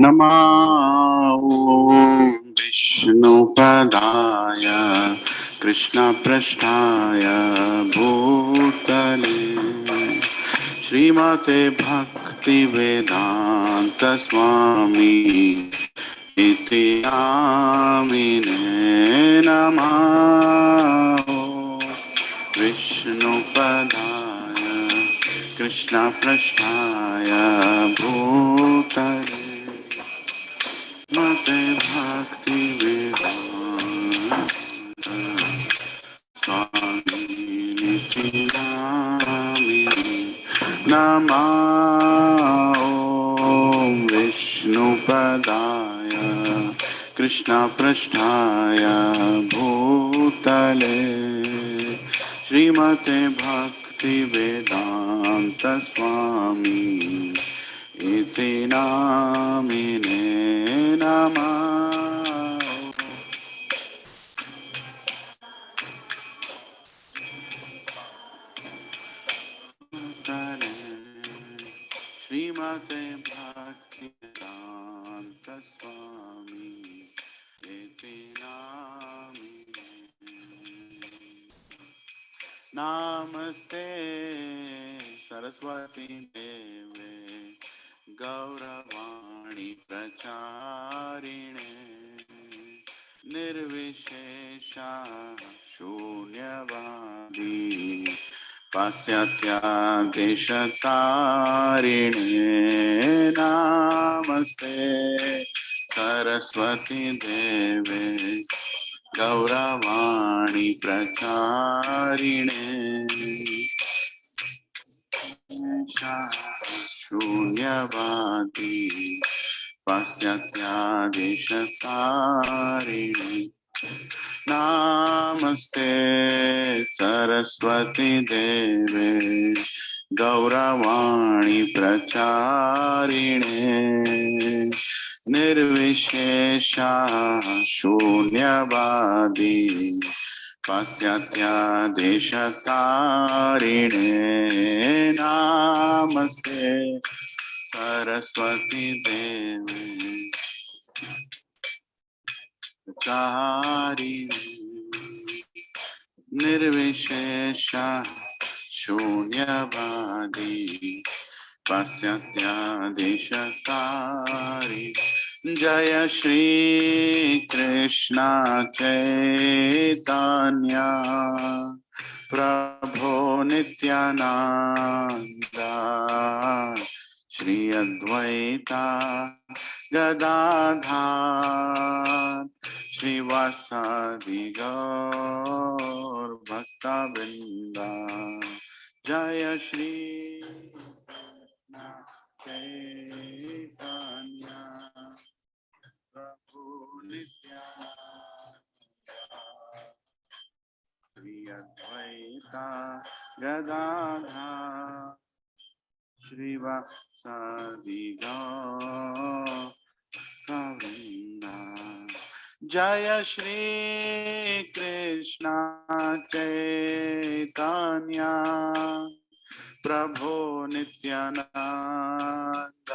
नमो विष्णुपदाय कृष्णपृष्ठाय भूतले श्रीमते भक्तिवेदांत स्वामी इति नामिने नमः। विष्णुपदाय कृष्णपृष्ठाय भूतले मते भक्तिवेदांत स्वामी इति नामिने नमः। ॐ विष्णुपदाय कृष्णपृष्ठाय भूतले श्रीमते भक्तिवेदांत स्वामी इति नामिने नमः। श्रीमते भक्तिवेदांत स्वामी इति नामिने। नमस्ते सरस्वती देवे गौरवाणी प्रचारिणे निर्विशेषा शून्यवादी पाश्चात्यादेशतारिणे नमस्ते सरस्वती देवे गौरवाणी प्रचारिणे शून्यवादी पाश्चात्यादेशतारिणे नमस्ते सरस्वती देवे गौरवाणी प्रचारिणे निर्विशेषा शून्यवादी पाश्चात्यादेशतारिणे नमस्ते सरस्वती देवे चारिणे निर्विशेषा शून्यवादी पाश्चात्यादेशतारिणे। जय श्री कृष्ण चैतन्य प्रभो नित्यानंद श्री अद्वैता गदाधर श्रीवासादि गौर भक्तवृंद। जय श्री चैतन्य प्रभु नित्यानंद श्री अद्वैता गदाधर श्रीवासादि गौर। जय श्री कृष्ण चैतन्य प्रभु नित्यानंद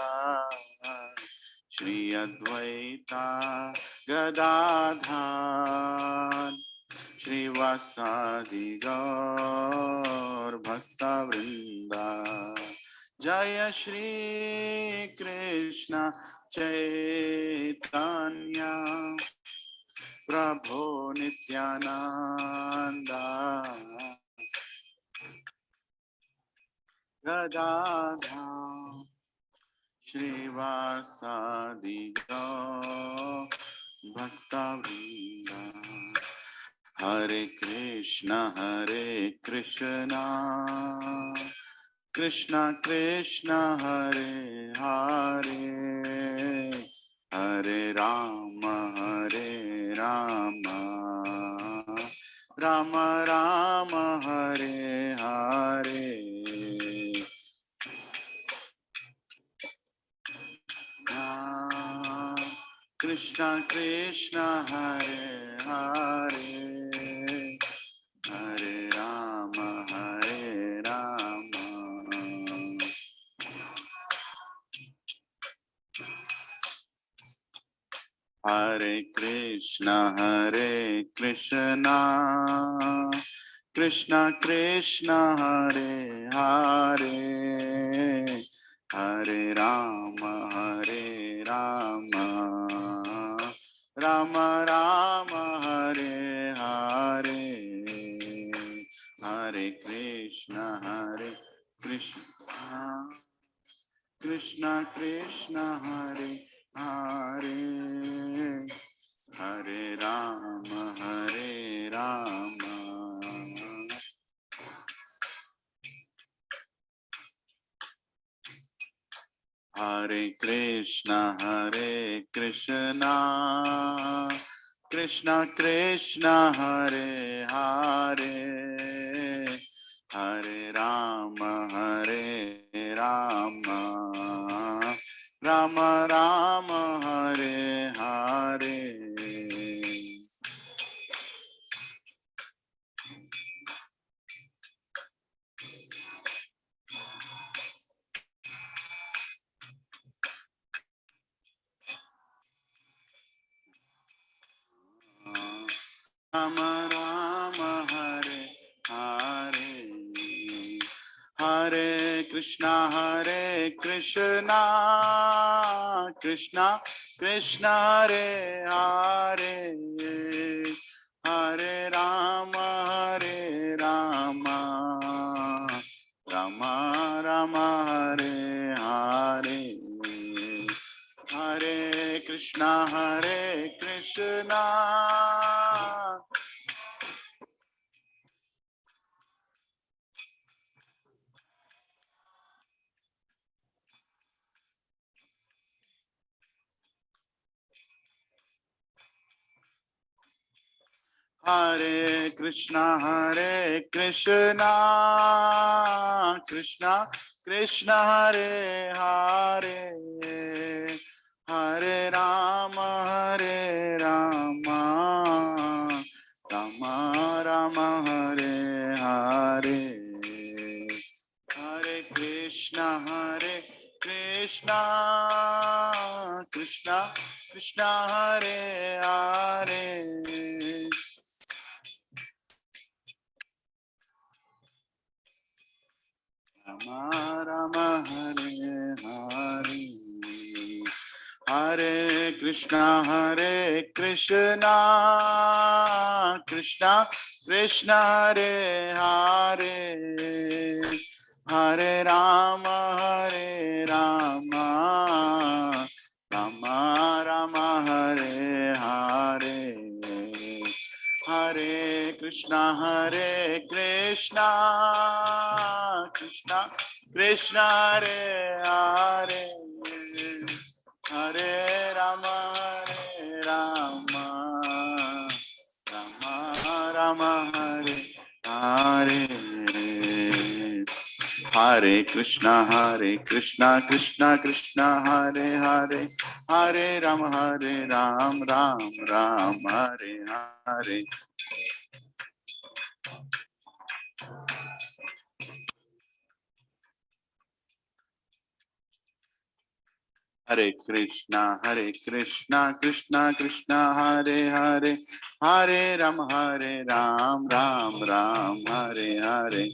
श्री अद्वैता गदाधर श्रीवासादि गौर भक्तवृंद। जय श्री कृष्ण चैतन्य प्रभु नित्यानंद गदाधर श्रीवासादि गौर भक्तवृंद। हरे Krishna Krishna Krishna Hare Hare Hare Ram Ram Ram Hare Hare. Krishna Krishna Hare Hare Hare Ram Hare Krishna, Krishna Krishna, Hare Hare, Hare Rama, Rama Rama, Hare Hare, Hare Krishna, Krishna Krishna, Hare Hare, Hare Rama, Hare Krishna, Krishna Krishna, Hare Hare, Hare Rama, Rama Rama, Hare Hare. Rama Rama, Hare Hare, Hare Krishna, Krishna Krishna, Hare Hare, Hare Rama, Rama Rama, Hare Hare, Hare Krishna, Hare Krishna, Krishna Krishna, Hare Hare, Hare Rama, Rama Rama, Hare Hare, Hare Krishna, Krishna Krishna, Hare Hare, Rama Rama, Hare Hare, Hare Krishna, Krishna Krishna, Hare Hare, Hare Rama, Rama Rama, Hare Hare, Hare Krishna, Krishna Krishna, Hare Hare, Hare Rama, Rama Rama, Hare Hare, Hare Krishna, Krishna Krishna, Hare Hare, Hare Ram, Ram Ram, Hare Hare. Hare Krishna, Krishna Krishna, Hare Hare, Hare Ram, Ram Ram, Hare Hare.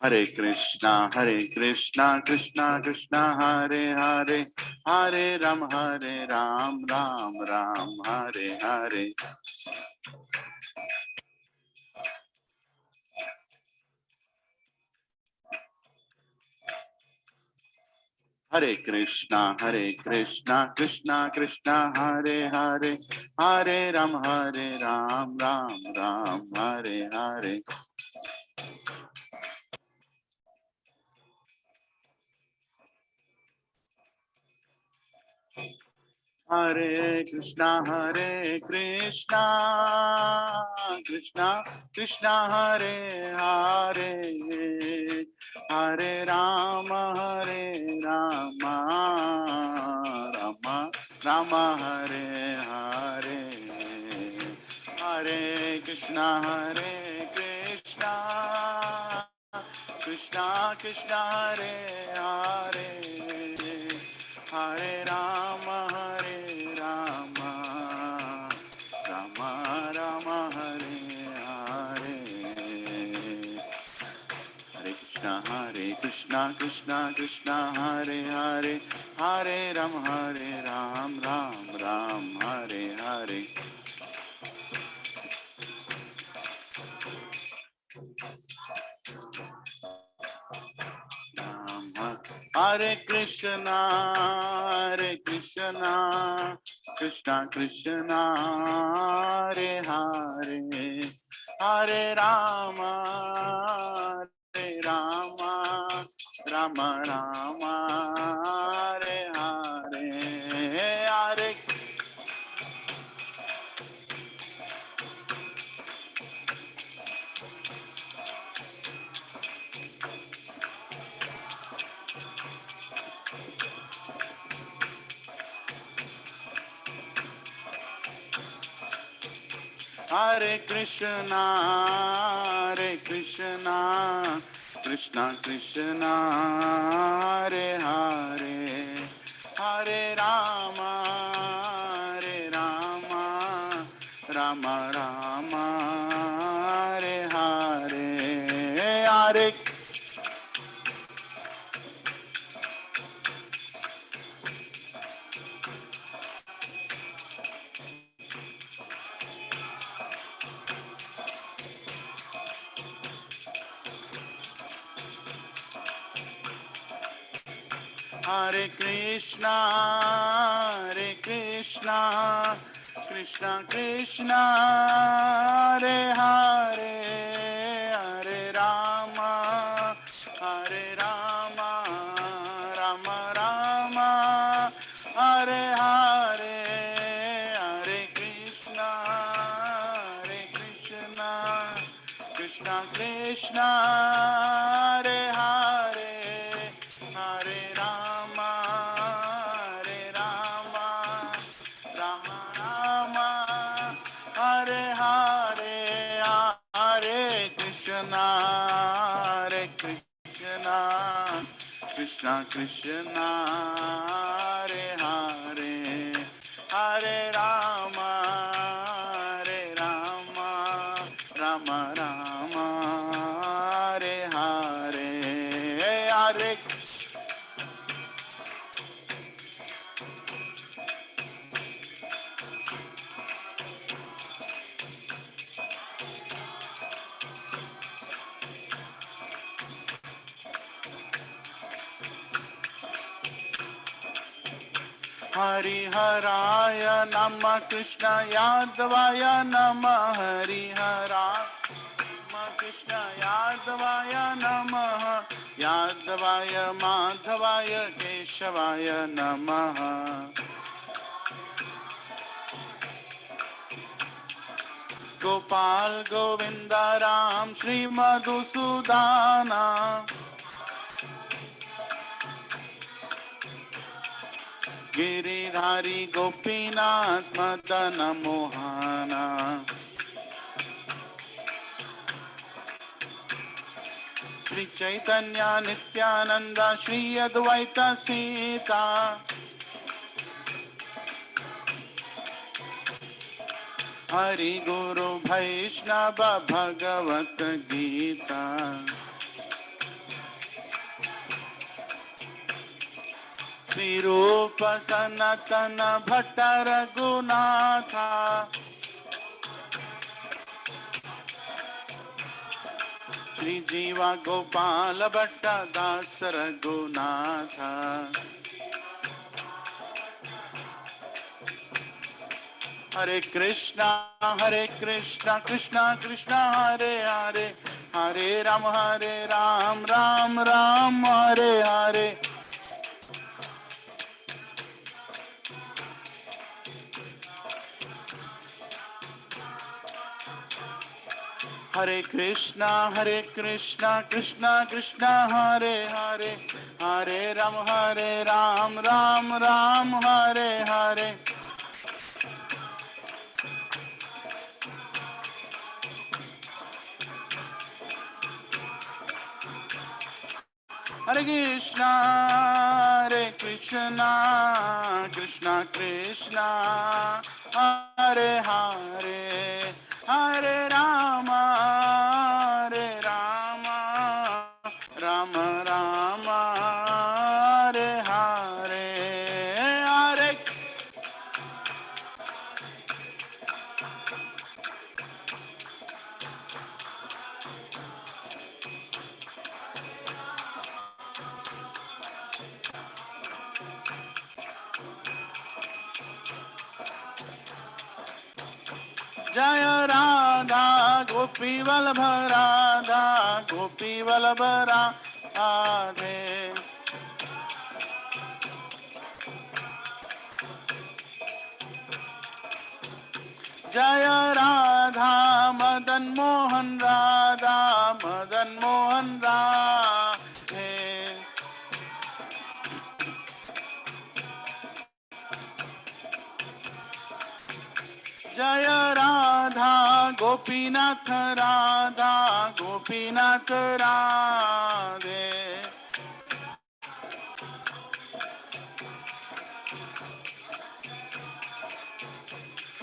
Hare Krishna, Krishna Krishna, Hare Hare, Hare Ram, Ram Ram, Hare Hare. Hare Krishna, Krishna Krishna, Hare Hare, Hare Ram, Ram Hare Hare. Hare Krishna, Krishna Krishna, Hare Hare, Hare Rama, Rama Hare Hare, Hare Krishna, Krishna Krishna Hare Hare Hare Rama Rama Rama Hare Hare Hare Krishna Krishna Krishna Hare Hare Hare Ram Ram Ram Hare Hare Hare Krishna Krishna Krishna Hare Hare Hare Rama Rama Rama Hare Hare Hare Hare Krishna Krishna Krishna Hare Hare Hare Rama Rama Rama Hare Hare Hare Hare Krishna Krishna Krishna Hare Hare Hare Rama Rama Rama Hare Hare Hare Krishna Krishna Krishna Hare Hare Hare Rama Rama Rama Hare Hare Hare Krishna Krishna Krishna Hare Hare Hare Rama Rama Rama Hare Hare Hare Hariharaya Nama Krishna Yadavaya Nama Hariharaya Krishna Yadavaya Namaha Yadavaya Madhavaya Keshavaya Namaha Gopal Govinda Ram Shri Madhusudana Giridhari Gopinath Madana Mohana Shri Chaitanya Nityananda Shri Advaita Sita Hari Guru Vaishnava Bhagavad Gita Shri Rupa Sanatana Bhatta Raghunatha Shri Jiva Gopala Bhatta Das Raghunatha Hare Krishna Krishna Krishna Hare Hare Hare Ram Ram Hare Hare Hare Krishna Krishna Krishna Hare Hare Hare Ram Ram Hare Hare Hare Krishna, Hare Krishna, Krishna Krishna, Hare Hare, Hare Rama, Hare Rama, Rama Rama, Hare Hare, Hare जय राधा गोपी वल्लभ राधा गोपी वल्लभ राधे जय राधा मदन मोहन राधा मदन मोहन राधे जय राधा गोपीनाथ राधा गोपीनाथ राधे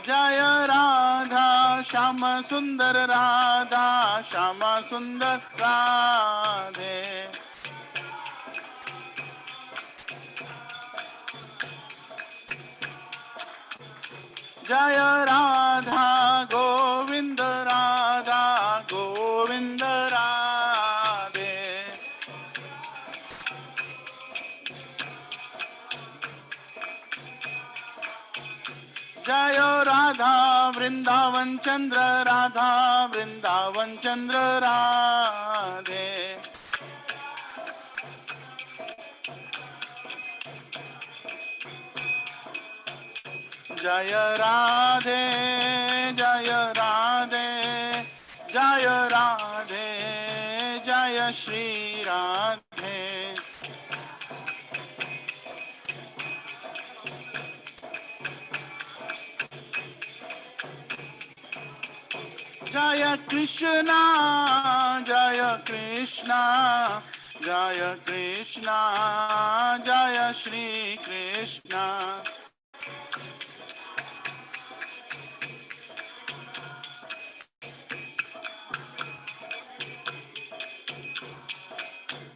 जय राधा श्याम सुंदर राधा श्याम सुंदर राधे जय राधा गोविंद राधा गोविंद राधे जय राधा वृंदावन चंद्र राधा वृंदावन चंद्र राधे जय राधे जय राधे जय राधे जय श्री राधे जय कृष्णा जय कृष्णा जय कृष्णा जय श्री कृष्णा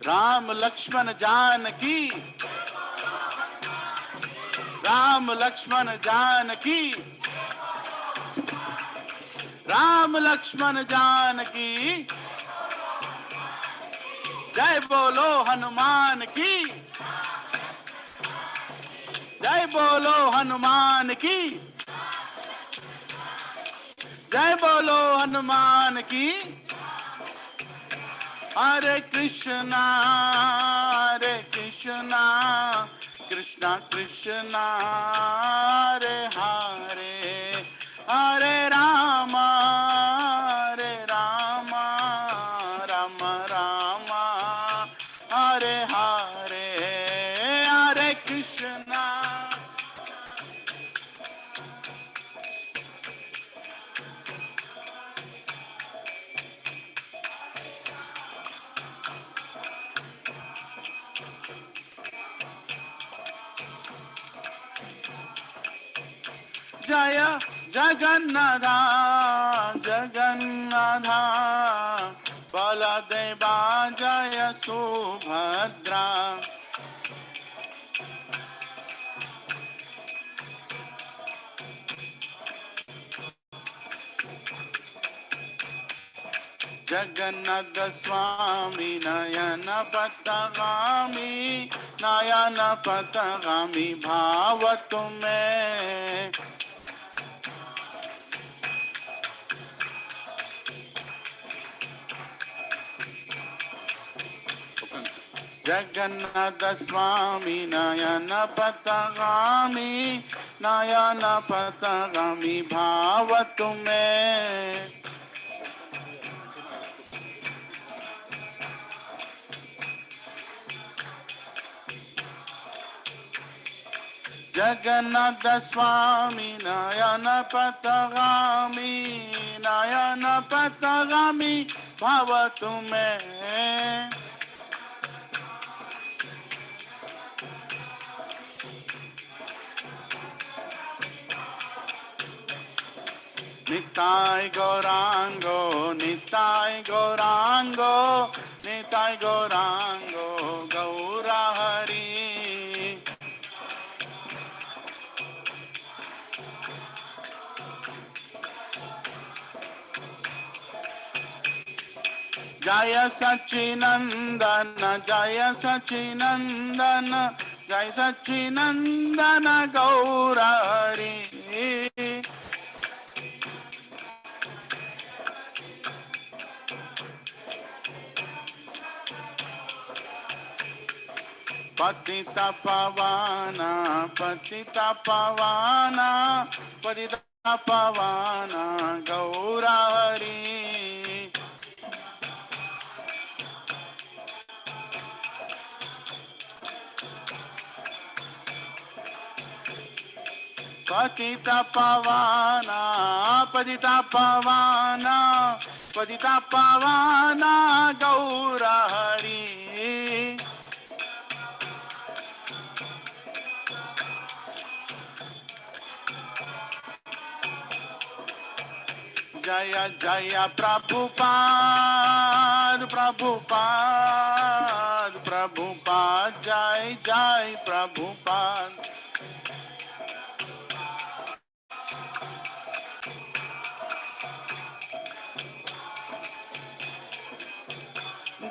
राम लक्ष्मण जानकी राम लक्ष्मण जानकी राम लक्ष्मण जानकी जय बोलो हनुमान की जय बोलो हनुमान की जय बोलो हनुमान की हरे कृष्णा कृष्णा कृष्णा हरे हरे हरे राम राम राम हरे हरे हरे कृष्णा जय जगन्नाथ जगन्नाथ बलदेवा जय सुभद्रा जगन्नाथ स्वामी नयन पथगामी भाव तुम्हें जगन्नाथ स्वामी नयन पथगामी भाव तुम्हें जगन्नाथ स्वामी नयन पथगामी भाव तुम्हें Nitai Gaurango, Nitai Gaurango, Nitai Gaurango, Gaura Hari. Jaya Sachinandana, Jaya Sachinandana, Jaya Sachinandana, Gaura Hari. Patita Pavana, Patita Pavana, Patita Pavana, Gaura Hari. Patita Pavana, Patita Pavana, Patita Pavana, Gaura Hari. Jaya Jaya Prabhupada, Prabhupada, Prabhupada, Jai Jai Prabhupada.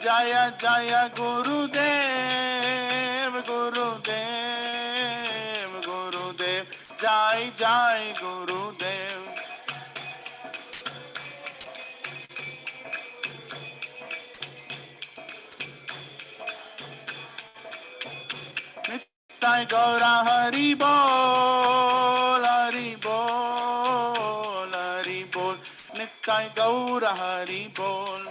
Jaya Jaya Gurudev, Gurudev, Gurudev, Jai Jai Gurudev. Nitai Gaura Hari Bol, Hari Bol, Hari Bol. Nitai Gaura Hari Bol.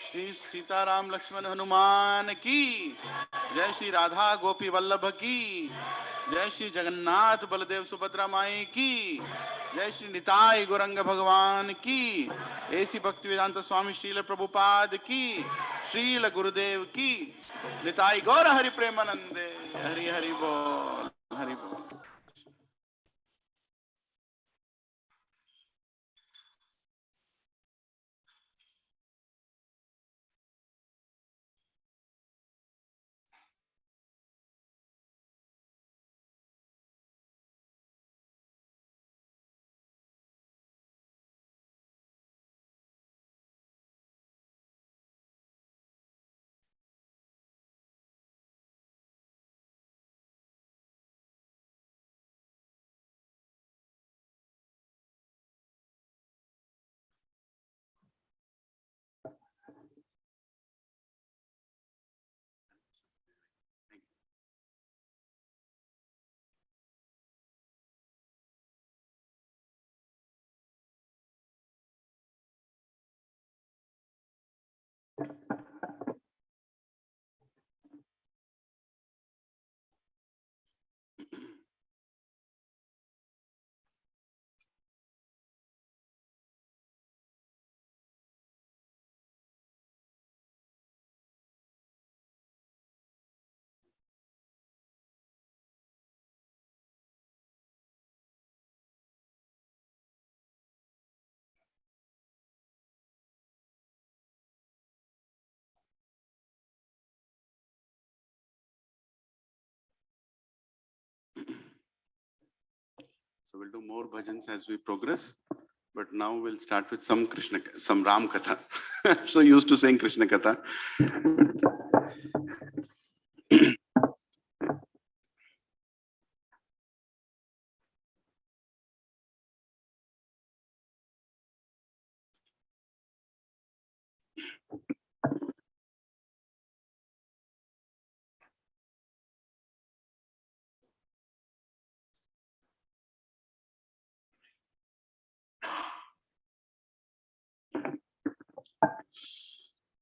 Shri Sitaram Lakshman Hanuman की जय, श्री राधा गोपी वल्लभ की जय, श्री जगन्नाथ बलदेव सुभद्रा माई की जय, श्री निताई गौरंग भगवान की, ऐसी भक्ति वेदांत स्वामी श्रील प्रभुपाद की, श्रील गुरुदेव की, निताई गौर हरि प्रेमानंदे। हरि हरि बोल, हरि बोल। So we'll do more bhajans as we progress, but now we'll start with some Ram Katha. I'm so used to saying Krishna Katha.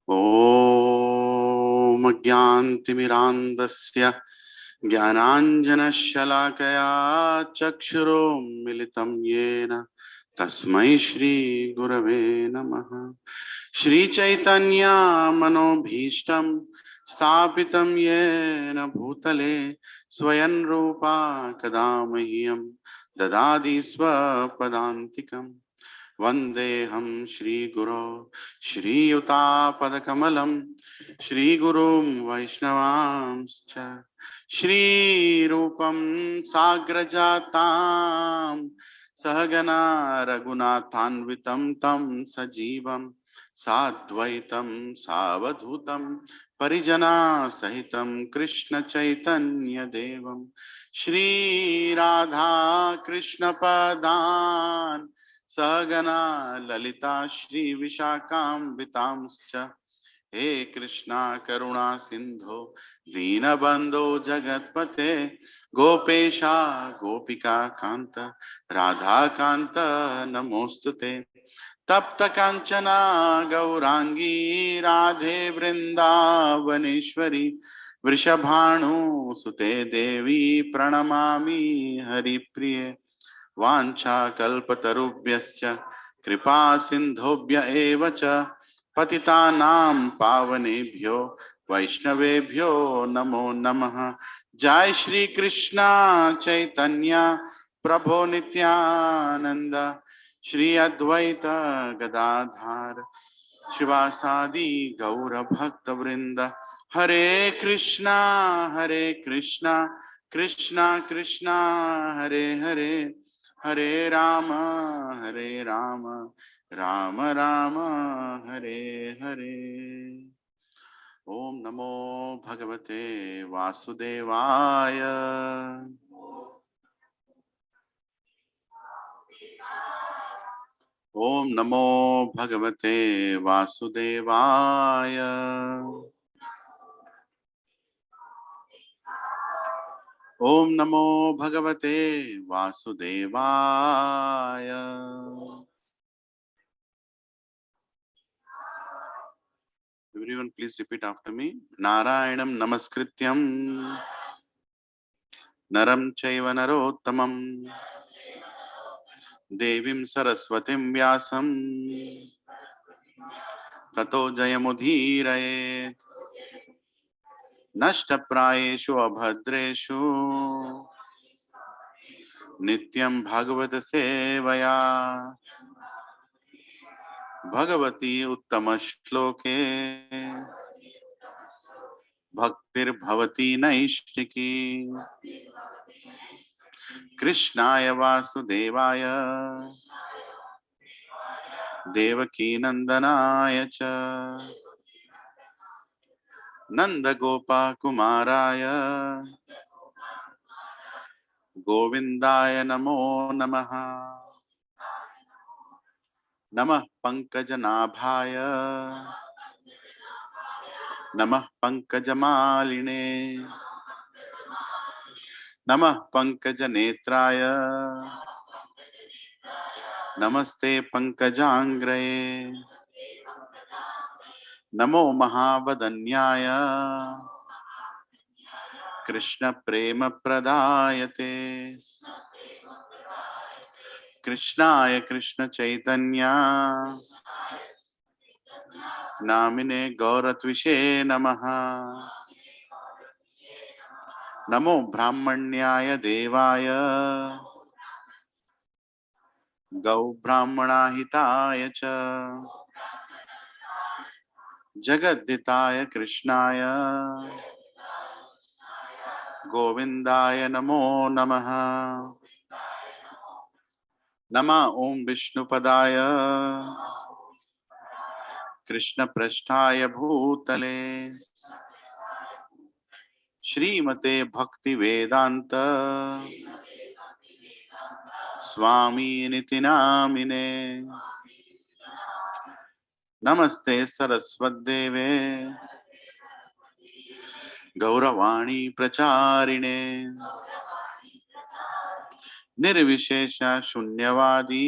Om Jnantimirandasya Jnananjana Shalakaya Chakshuro Militam Yena तस्मै श्री गुरवे नमः। श्री चैतन्य मनोभीष्टं स्थापितं येन भूतले स्वयं रूपा कदा मह्यं ददाति स्वपदान्तिकम्। वन्देऽहं श्रीगुरो श्रीयुतापदकमलं श्रीगुरुं वैष्णवांश्च श्रीरूपं साग्रजातां सहगना रघुनाथान्वितं तं सजीवं साद्वैतं सावधूतं परिजना सहितं कृष्ण चैतन्य देवं श्रीराधा कृष्ण पदान् सहगना ललिता श्री विशाखान्वितांश्च हे कृष्णा करुणा सिंधो दीनबंधो जगतपते गोपेशा गोपिका कांत राधा कांत नमोस्तुते तप्त कांचना गौरांगी राधे वृंदावनेश्वरी वृषभानुसुते देवी प्रणमामि हरिप्रिये वाञ्छाकल्पतरुभ्यश्च कृपा सिन्धुभ्य एव च पतितानां पावनेभ्यो वैष्णवेभ्यो नमो नमः। जय श्री कृष्ण चैतन्य प्रभो नित्यानंद श्री अद्वैत गदाधार शिवासादि गौर भक्त वृंद हरे कृष्णा कृष्णा कृष्णा हरे हरे हरे राम राम राम हरे हरे। ओम नमो भगवते वासुदेवाय। ओम नमो भगवते वासुदेवाय। ओम नमो भगवते वासुदेवाय। Everyone please repeat after me. Narayanam namaskrityam naram chaiva narottamam devim saraswatim vyasam tato jayamudhirayet nashtaprayeshu abhadreshu nityam bhagavata sevaya Bhagwati उत्तम श्लोके भक्तिर्भवती नैष्ठिकी कृष्णाय वासुदेवाय देवकी नंदनाय च नंदगोपकुमाराय गोविंदाय नमो नमः। नमः पंकजनाभाय नमः पंकजमालिने नमः पंकजनेत्राय नमस्ते पंकजांग्रये नमो महावदन्याय कृष्ण प्रेम प्रदायते कृष्णाय कृष्ण चैतन्य नामिने गौरत्विषे नमः। नमो ब्राह्मण्याय देवाय गौ ब्राह्मणाहिताय च जगद्दिताय कृष्णाय गोविंदाय नमो नमः। नमः ओम विष्णुपदाय कृष्ण पृष्ठाय भूतले श्रीमते भक्ति वेदांत स्वामी निति नामिने नमस्ते सरस्वद्देवे गौरवाणी प्रचारिणे निर्विशेष शून्यवादी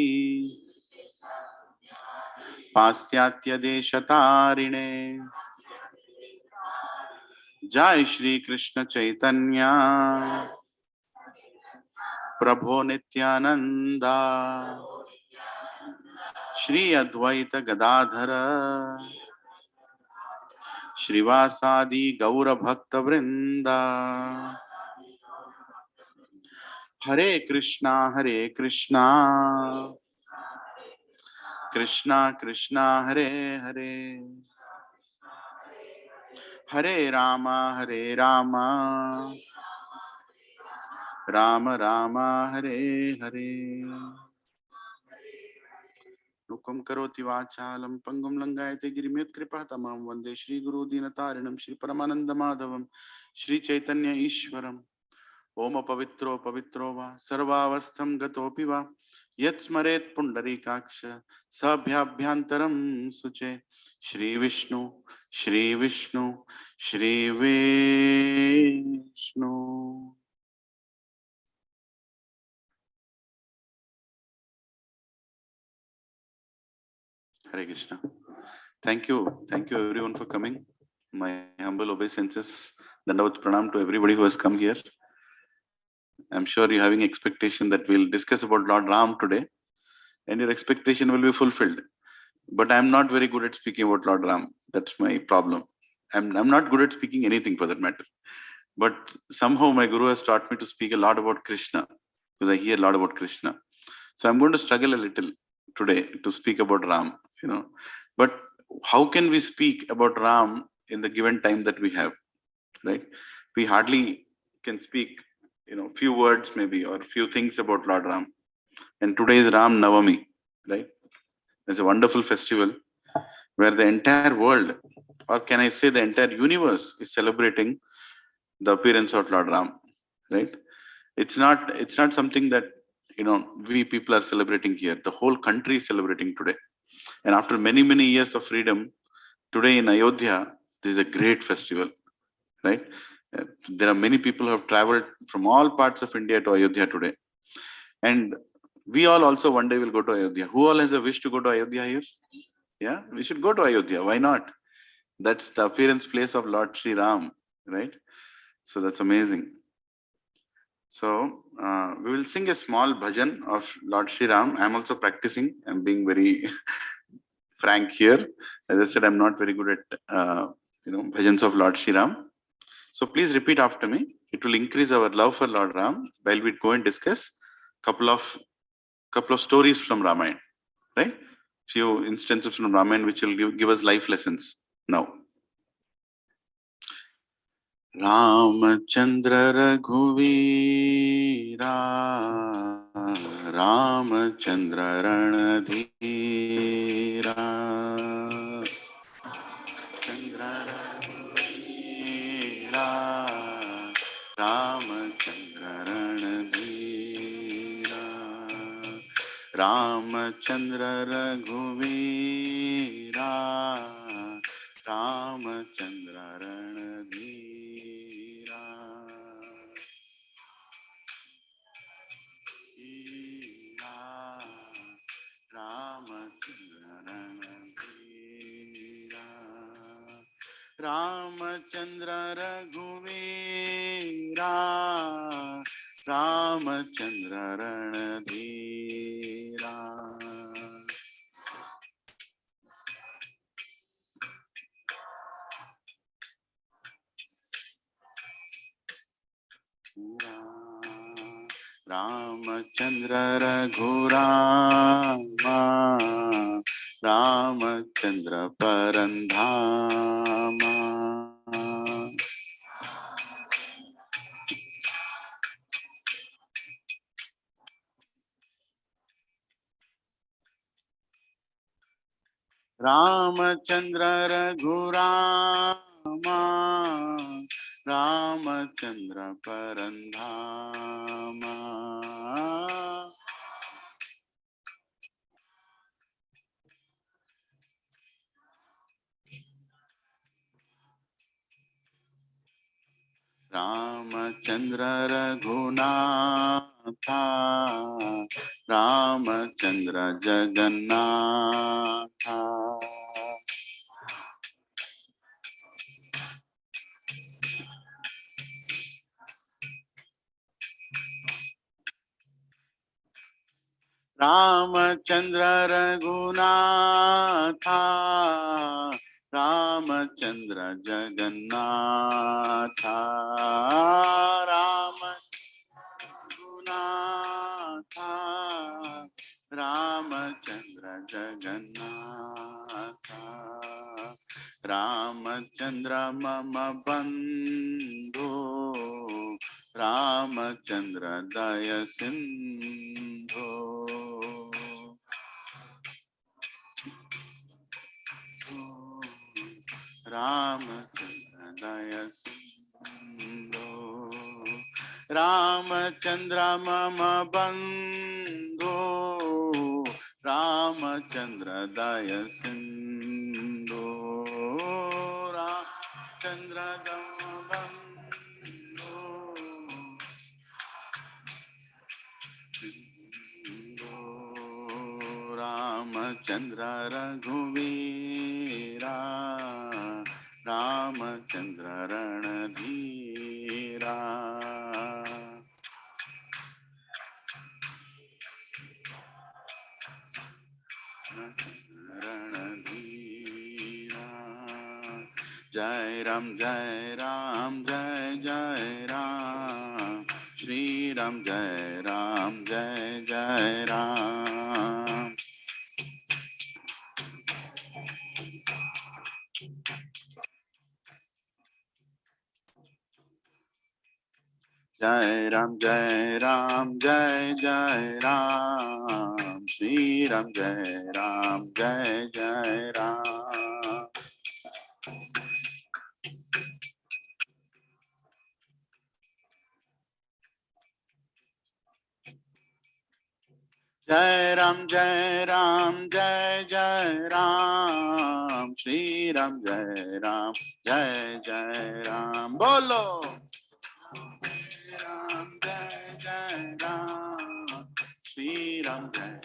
पाश्चात्य देशतारिणे जय श्री कृष्ण चैतन्य प्रभो नित्यानंदा श्री अद्वैत गदाधर श्रीवासादि गौर भक्त वृंदा। हरे कृष्णा कृष्णा कृष्णा हरे हरे, हरे राम राम राम हरे हरे। मुखं करोति वाचालं पंगुं लंघयते गिरिमित् कृपातमं वन्दे श्रीगुरु दीनतारिणं श्रीपरमानन्दमाधवं श्रीचैतन्य ईश्वरम्। ओम पवित्रो पवित्रो वा सर्वावस्थं गतोऽपि वा यत्स्मरेत् Pundarikaksha सभ्याभ्यन्तरं शुचे। Shri Vishnu Shri Vishnu Shri Vishnu. Hare Krishna. Thank you everyone for coming. My humble obeisances, Dandavat Pranam to everybody who has come here. I'm sure you're having expectation that we'll discuss about Lord Ram today, and your expectation will be fulfilled. But I'm not very good at speaking about Lord Ram. That's my problem. I'm not good at speaking anything for that matter. But somehow my guru has taught me to speak a lot about Krishna, because I hear a lot about Krishna. So I'm going to struggle a little today to speak about Ram, you know. But how can we speak about Ram in the given time that we have, right? We hardly can speak, few words maybe or few things about Lord Ram. And today is Ram Navami, right? It's a wonderful festival where the entire world, or can I say the entire universe, is celebrating the appearance of Lord Ram, right? It's not something that we people are celebrating here. The whole country is celebrating today. And after many years of freedom, today in Ayodhya, there is a great festival, right? There are many people who have traveled from all parts of India to Ayodhya today. And we all also one day will go to Ayodhya. Who all has a wish to go to Ayodhya here? Yeah, we should go to Ayodhya. Why not? That's the appearance place of Lord Sri Ram, right? So that's amazing. So we will sing a small bhajan of Lord Sri Ram. I'm also practicing. I'm being very frank here. As I said, I'm not very good at bhajans of Lord Sri Ram. So please repeat after me. It will increase our love for Lord Ram while we go and discuss couple of stories from Ramayana, right? Few instances from Ramayana which will give us life lessons now. Ramchandra रघुवीरा Ramchandra रणधीरा चंद्र रघुवीरा रामचंद्र रणधीरा रामचंद्र रघुवीरा रामचंद्र रणधीरा रामचंद्र रणधीरा रामचंद्र रघुवीरा रामचंद्र रणधीरा रामचंद्र रघुरामा रामचंद्र परंधामा रामचंद्र रघुरामा रामचंद्र परंधामा रामचंद्र रघुनाथा रामचंद्र जगन्नाथा रामचंद्र रघुनाथा, रामचंद्र जगन्नाथा, राम रघुनाथा, रामचंद्र जगन्नाथा, रामचंद्र मम बंधु, रामचंद्र दय सिंधु, रामचंद्र दय सिंधु, रामचंद्र मम बंधु, रामचंद्र दय सिंधु, रामचंद्र दम बंधु, रामचंद्र रघुवीरा, रामचंद्र रणधीरा, रणधीरा, जय राम जय राम जय जय राम, श्री राम जय जय राम, जय राम जय जय राम, श्री राम जय जय राम, जय राम जय जय राम, श्री राम जय जय राम, बोलो राम जय राम, श्री राम जय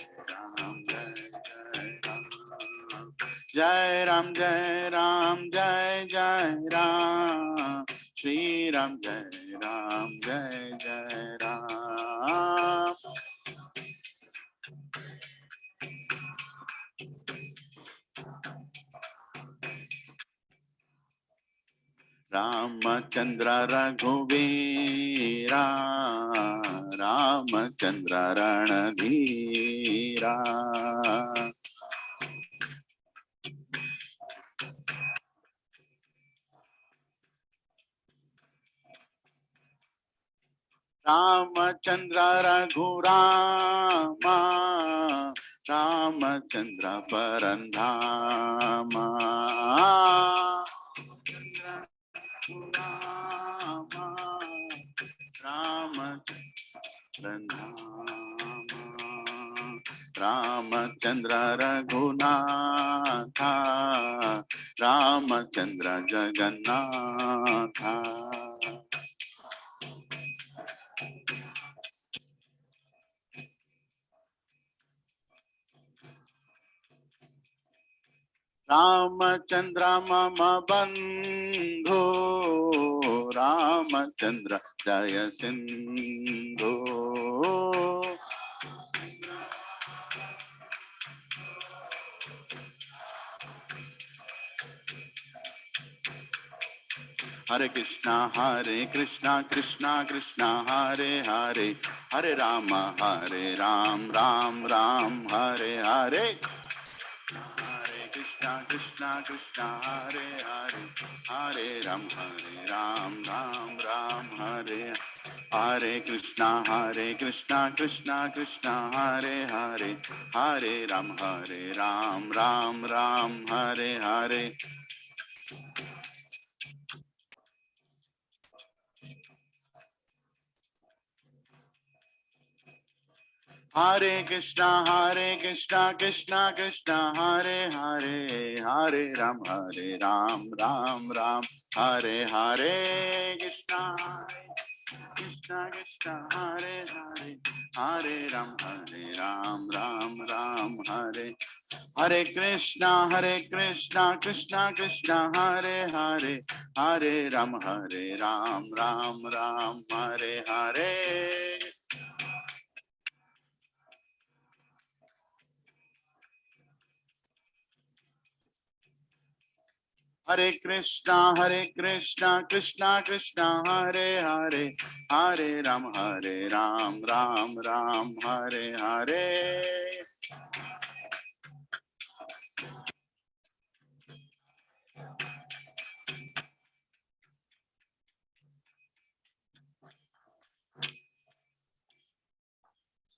जय राम, जय राम जय जय राम, श्री राम जय जय राम, रामचंद्र रघुवीरा, रामचंद्र रणधीरा, रामचंद्र रघुरामा, रामचंद्र परंधामा, रामा, रामचंद्र नामा, रामचंद्र रघुनाथा, रामचंद्र जगन्नाथा, रामचंद्र मम बंधु, रामचंद्र जय सिंधु, हरे कृष्णा कृष्णा कृष्णा हरे हरे, हरे राम राम राम हरे हरे, हरे कृष्णा कृष्णा हरे हरे, हरे राम राम राम हरे, हरे कृष्णा कृष्णा हरे हरे, हरे राम राम हरे हरे, हरे कृष्णा कृष्णा हरे हरे, हरे राम राम हरे हरे, कृष्णा कृष्णा हरे हरे, हरे राम राम हरे, हरे कृष्णा कृष्णा हरे हरे, हरे Ram Ram Hare Hare, Krishna, Krishna Krishna, Hare Hare, Hare Ram, Ram Ram, Hare Hare.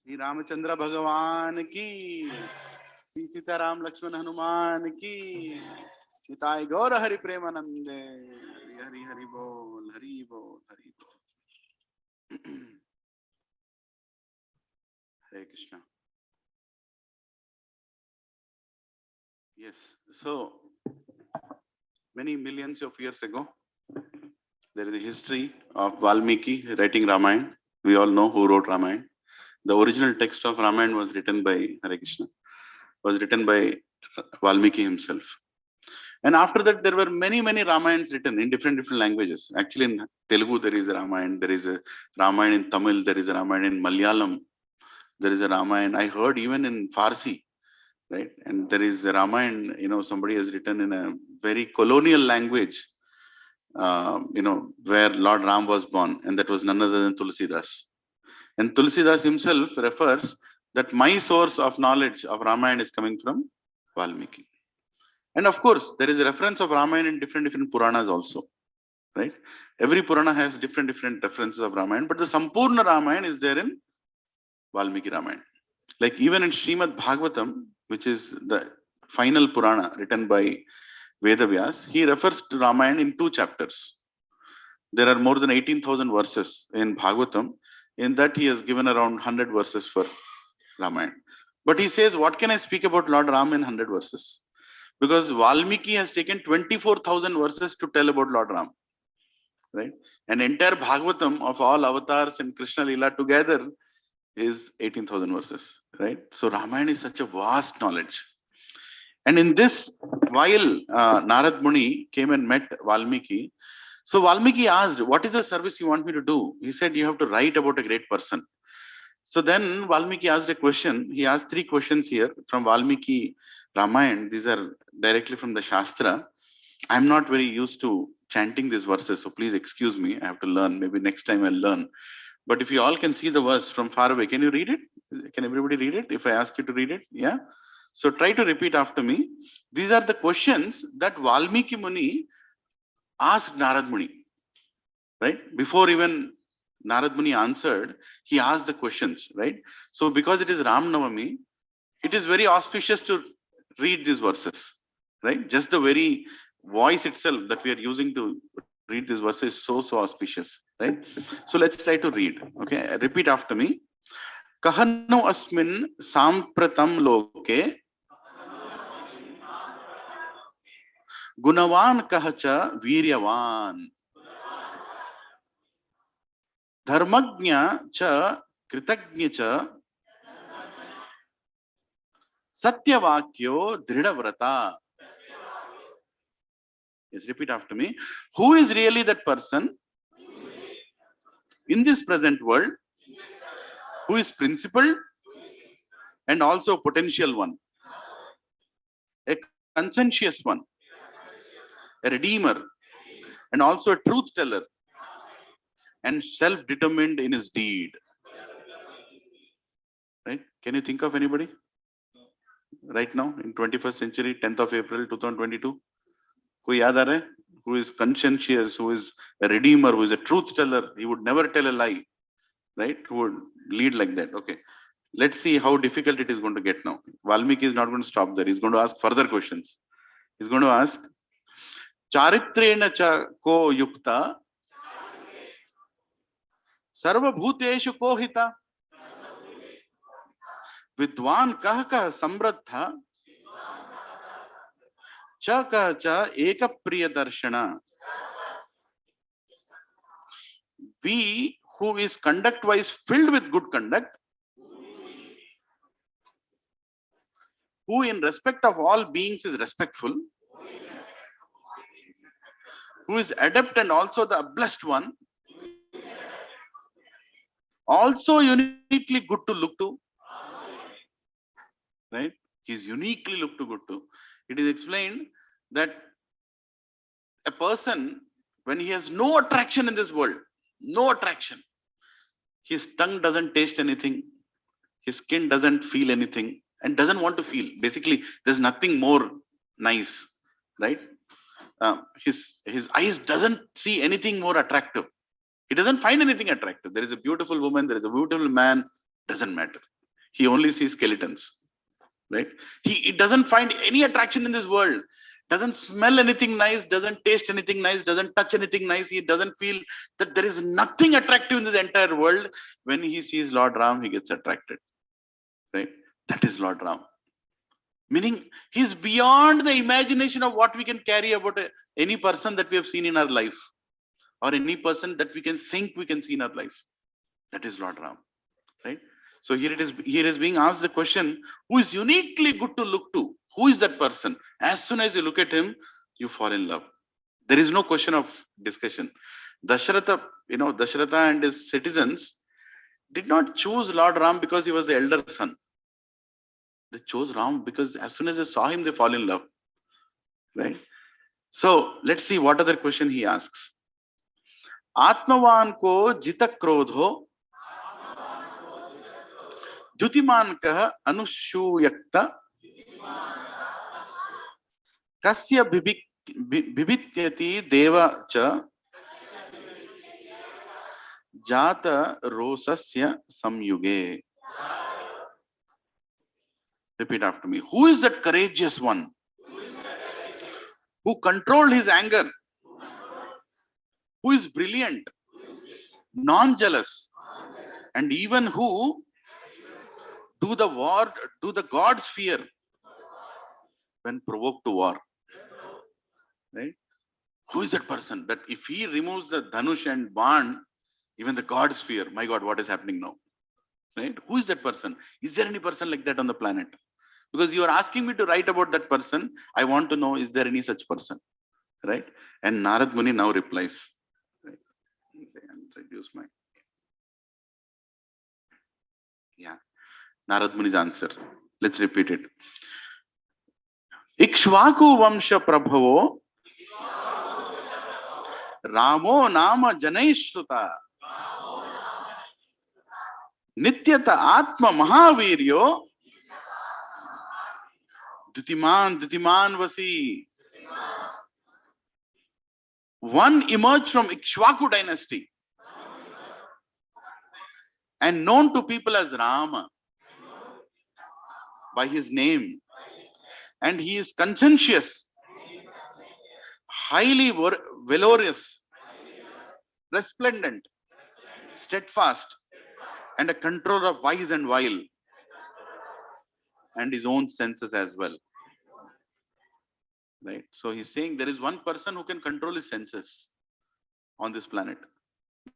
Shri Ramachandra Bhagavan ki, Shri Sita Ram Lakshman Hanuman ki, Nitai Gaura Hari Premanande, Hari Hari Bol, Hari Bol, Hari Bol. Hare Krishna. Yes, so many millions of years ago, there is a history of Valmiki writing Ramayana. We all know who wrote Ramayana. The original text of Ramayana was written by Hare Krishna, was written by Valmiki himself. And after that, there were many Ramayans written in different languages. Actually, in Telugu, there is a Ramayana. There is a Ramayana in Tamil. There is a Ramayana in Malayalam. There is a Ramayana, I heard, even in Farsi, right? And there is a Ramayana, somebody has written in a very colonial language, where Lord Ram was born, and that was none other than Tulsidas. And Tulsidas himself refers that my source of knowledge of Ramayana is coming from Valmiki. And of course, there is a reference of Ramayana in different Puranas also, right? Every Purana has different references of Ramayana, but the Sampurna Ramayana is there in Valmiki Ramayana. Like even in Srimad Bhagavatam, which is the final Purana written by Vedavyas, he refers to Ramayana in 2 chapters. There are more than 18,000 verses in Bhagavatam. In that, he has given around 100 verses for Ramayana. But he says, what can I speak about Lord Ram in 100 verses? Because Valmiki has taken 24,000 verses to tell about Lord Ram. Right? An entire Bhagavatam of all avatars and Krishna Lila together is 18,000 verses. Right? So Ramayana is such a vast knowledge. And in this, while Narad Muni came and met Valmiki, so Valmiki asked, what is the service you want me to do? He said, you have to write about a great person. So then Valmiki asked a question. He asked 3 questions here from Valmiki Ramayana. These are directly from the Shastra. I'm not very used to chanting these verses, so please excuse me. I have to learn. Maybe next time I'll learn. But if you all can see the verse from far away, can you read it? Can everybody read it? If I ask you to read it, yeah? So try to repeat after me. These are the questions that Valmiki Muni asked Narad Muni, right? Before even Narad Muni answered, he asked the questions, right? So because it is Ramanavami, it is very auspicious to read these verses, right? Just the very voice itself that we are using to read these verses is so auspicious, right? So let's try to read, okay? Repeat after me. Kahano asmin sampratam loke gunavan kahacha viryavan dharmagnya cha kritagnya cha satyavakyo dridhavrata. Yes, repeat after me. Who is really that person in this present world who is principled and also potential one, a conscientious one, a redeemer, and also a truth teller, and self-determined in his deed? Right? Can you think of anybody right now in 21st century, 10th of April 2022? Koi yaad aa raha hai? Who is conscientious, who is a redeemer, who is a truth teller? He would never tell a lie, right? Who would lead like that? Okay. Let's see how difficult it is going to get now. Valmiki is not going to stop there. He's going to ask further questions. He's going to ask, Charitrena cha ko yukta, sarva bhuteshu ko hita, vidwan kah kah samraddha, cha kah cha eka priya darshana. We who is conduct wise filled with good conduct, who in respect of all beings is respectful, who is adept and also the blessed one, also uniquely good to look to, right? He is uniquely looked to good to. It is explained that a person, when he has no attraction in this world, no attraction, his tongue doesn't taste anything, his skin doesn't feel anything, and doesn't want to feel. Basically, there's nothing more nice, right? His eyes doesn't see anything more attractive. He doesn't find anything attractive. There is a beautiful woman, there is a beautiful man, doesn't matter. He only sees skeletons, right? He doesn't find any attraction in this world, doesn't smell anything nice, doesn't taste anything nice, doesn't touch anything nice. He doesn't feel that there is nothing attractive in this entire world. When he sees Lord Ram, he gets attracted, right? That is Lord Ram. Meaning, he's beyond the imagination of what we can carry about any person that we have seen in our life, or any person that we can think we can see in our life. That is Lord Ram, right? So here is being asked the question, who is uniquely good to look to? Who is that person? As soon as you look at him, you fall in love. There is no question of discussion. Dasharatha and his citizens did not choose Lord Ram because he was the elder son. They chose Ram because as soon as they saw him, they fall in love, right? So let's see what other question he asks. Atmavan ko jita krodho Jutiman kah anushuyakta kasya bibityati deva cha jata rosasya samyuge. Repeat after me. Who is that courageous one who controlled his anger, who is brilliant, non-jealous, and even who do the gods fear when provoked to war? Right? Who is that person that if he removes the dhanush and ban, even the gods fear? My God, what is happening now? Right? Who is that person? Is there any person like that on the planet? Because you are asking me to write about that person, I want to know, is there any such person? Right? And Narad Muni now replies. Right? Introduce my. Yeah. Narad Muni's answer. Let's repeat it. Ikshvaku Vamsha Prabhavo Ramo Nama Janaishruta Nityata Atma Mahaviryo Dutiman Vasi. One emerged from Ikshvaku dynasty and known to people as Rama by his name. And he is conscientious, highly valorous, resplendent, steadfast, and a controller of wise and vile, and his own senses as well. Right? So he's saying there is one person who can control his senses on this planet.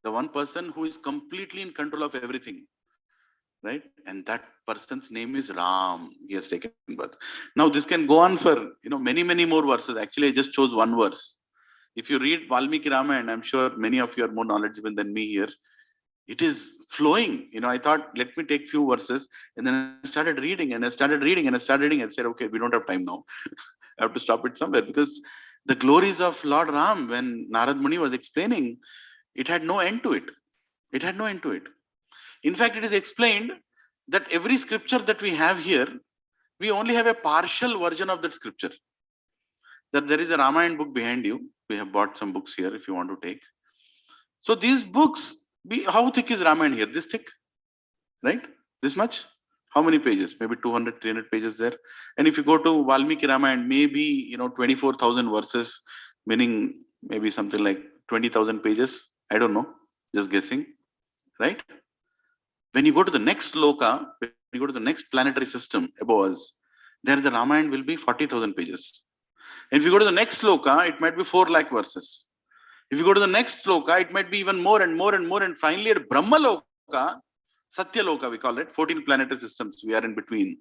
The one person who is completely in control of everything. Right? And that person's name is Ram. He has taken birth. Now this can go on for many more verses. Actually, I just chose one verse. If you read Valmiki Ramayana, and I'm sure many of you are more knowledgeable than me here, it is flowing. I thought, let me take few verses, and then I started reading and I said, okay, we don't have time now. I have to stop it somewhere, because the glories of Lord Ram, when Narad Muni was explaining, it had no end to it. It had no end to it. In fact, it is explained that every scripture that we have here, we only have a partial version of that scripture. That there is a Ramayana book behind you. We have bought some books here if you want to take. So these books, how thick is Ramayana here? This thick, right? This much? How many pages? Maybe 200, 300 pages there. And if you go to Valmiki Ramayana, maybe 24,000 verses, meaning maybe something like 20,000 pages. I don't know, just guessing, right? When you go to the next loka, when you go to the next planetary system above us, there the Ramayana will be 40,000 pages. And if you go to the next loka, it might be 4 lakh verses. If you go to the next loka, it might be even more and more and more. And finally at Brahma loka, Satya loka we call it, 14 planetary systems we are in between.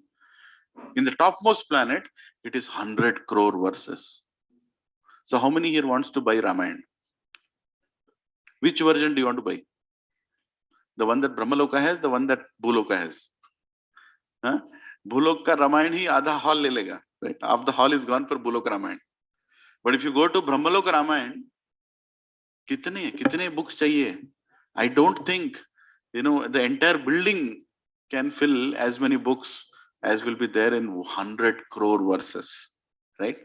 In the topmost planet, it is 100 crore verses. So how many here wants to buy Ramayana? Which version do you want to buy? The one that Brahmaloka has, the one that Bhuloka has. Bhuloka Ramayana hi adha hall le lega. Right? Half the hall is gone for Bhuloka Ramayana. But if you go to Brahmaloka Ramayana, kitne books chahiye? I don't think, the entire building can fill as many books as will be there in 100 crore verses, right?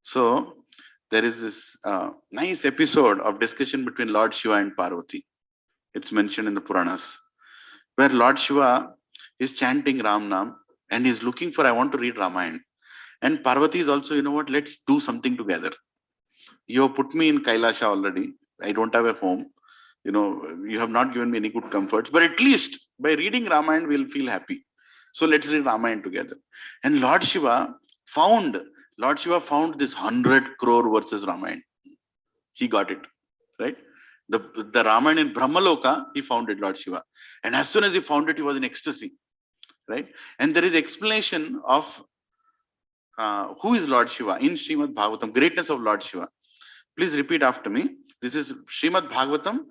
So there is this nice episode of discussion between Lord Shiva and Parvati. It's mentioned in the Puranas, where Lord Shiva is chanting Ram Nam and he's looking for, I want to read Ramayana. And Parvati is also, let's do something together. You have put me in Kailasha already. I don't have a home. You have not given me any good comforts, but at least by reading Ramayana, we'll feel happy. So let's read Ramayana together. And found this 100 crore verses Ramayana. He got it, right? The Ramayana in Brahmaloka, he found it, Lord Shiva. And as soon as he found it, he was in ecstasy, right? And there is explanation of who is Lord Shiva in Srimad Bhagavatam, greatness of Lord Shiva. Please repeat after me. This is Srimad Bhagavatam,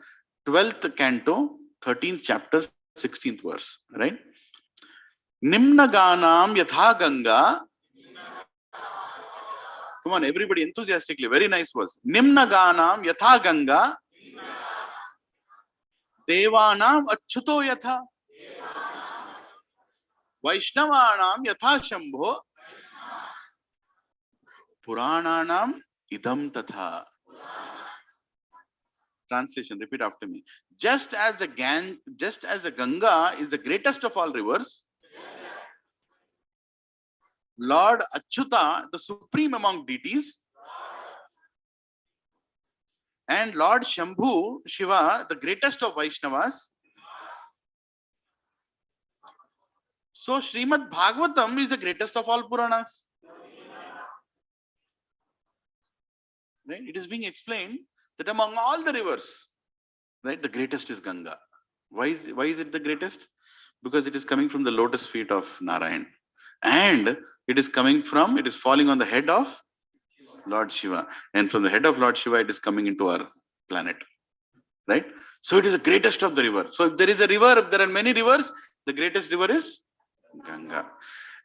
12th canto, 13th chapter, 16th verse, right? Nimna ganam yatha ganga. Come on, everybody enthusiastically. Very nice verse. Nimna ganam yatha ganga. Devanam achyuto yatha. Vaishnavanam yatha shambho. Purananam idam tatha. Translation, repeat after me. Just as the Ganga is the greatest of all rivers, Lord Achyuta, the supreme among deities, and Lord Shambhu, Shiva, the greatest of Vaishnavas. So Srimad Bhagavatam is the greatest of all Puranas. Right? It is being explained that among all the rivers, right, the greatest is Ganga. Why is it the greatest? Because it is coming from the lotus feet of Narayan. And it is falling on the head of Lord Shiva. And from the head of Lord Shiva, it is coming into our planet. Right? So it is the greatest of the river. So if there is a river, if there are many rivers, the greatest river is Ganga.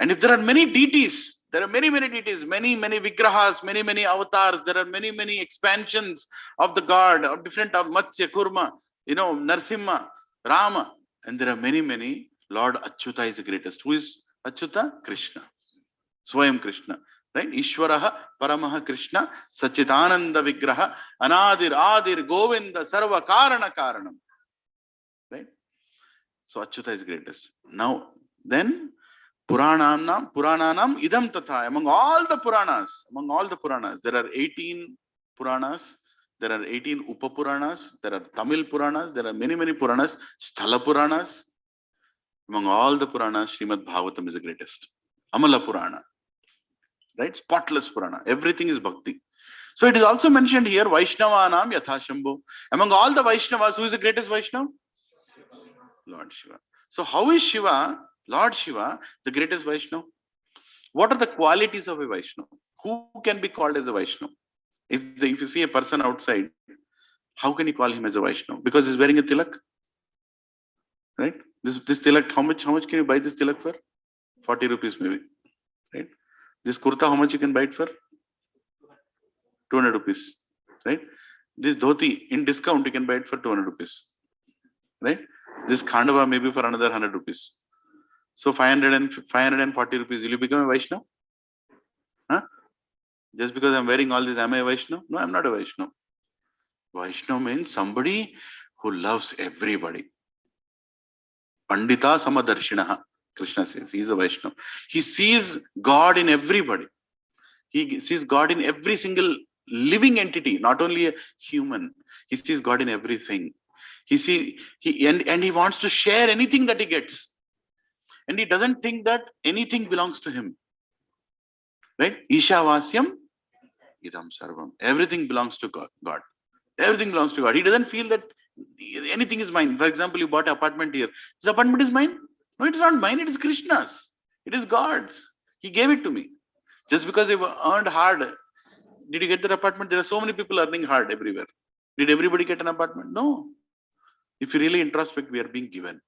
And if there are many deities, there are many deities, many vigrahas, many avatars, there are many expansions of the god, of different of Matsya, Kurma, Narsimha, Rama. And there are many. Lord Achyuta is the greatest. Who is Achyuta? Krishna. Swayam Krishna. Right? Ishwaraha Paramaha Krishna Sachidananda Vigraha Adir Govinda Sarva Karana Karanam. Right? So Achyuta is greatest. Now, then Purananam idam tatha. Among all the Puranas, there are 18 Puranas, there are 18 Upapuranas, there are Tamil Puranas, there are many Puranas, Sthala Puranas. Among all the Puranas, Srimad Bhagavatam is the greatest. Amala Purana. Right? Spotless Purana. Everything is Bhakti. So it is also mentioned here, Vaishnavanam Yatha Shambhu. Among all the Vaishnavas, who is the greatest Vaishnava? Lord Shiva. So how is Lord Shiva, the greatest Vaishnava? What are the qualities of a Vaishnava? Who can be called as a Vaishnava? If you see a person outside, how can you call him as a Vaishnava? Because he's wearing a tilak. Right? This tilak, how much can you buy this tilak for? 40 rupees maybe. Right? This kurta, how much you can buy it for? 200 rupees. Right? This dhoti, in discount, you can buy it for 200 rupees. Right? This khandava maybe for another 100 rupees. So 540 rupees, will you become a Vaishnava? Huh? Just because I'm wearing all this, am I a Vaishnava? No, I'm not a Vaishnava. Vaishnava means somebody who loves everybody. Pandita Samadarshinaha, Krishna says. He is a Vaishnava. He sees God in everybody. He sees God in every single living entity, not only a human. He sees God in everything. He wants to share anything that he gets. And he doesn't think that anything belongs to him. Right? Ishavasyam idam sarvam. Everything belongs to God. Everything belongs to God. He doesn't feel that anything is mine. For example, you bought an apartment here. This apartment is mine? No, it is not mine. It is Krishna's. It is God's. He gave it to me. Just because you earned hard. Did you get that apartment? There are so many people earning hard everywhere. Did everybody get an apartment? No. If you really introspect, we are being given.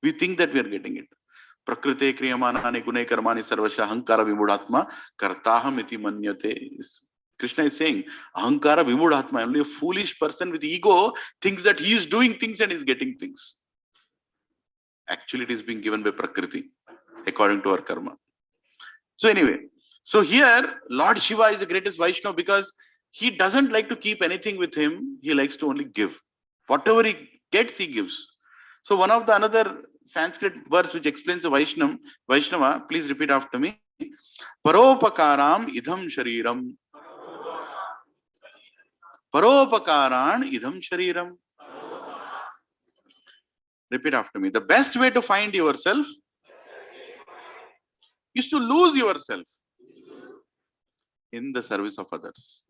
We think that we are getting it. Prakrite kriyamanani gune karmani sarvasha hankara vimudatma kartaham iti manyate. Krishna is saying, Ahankara Vimudhatma, only a foolish person with ego thinks that he is doing things and is getting things. Actually, it is being given by Prakriti, according to our karma. So anyway, so here, Lord Shiva is the greatest Vaishnava because he doesn't like to keep anything with him. He likes to only give. Whatever he gets, he gives. So one of the another Sanskrit verse which explains the Vaishnava, please repeat after me. Paropakaram idham shariram. Paropakaran idham shariram. Repeat after me. The best way to find yourself is to lose yourself in the service of others.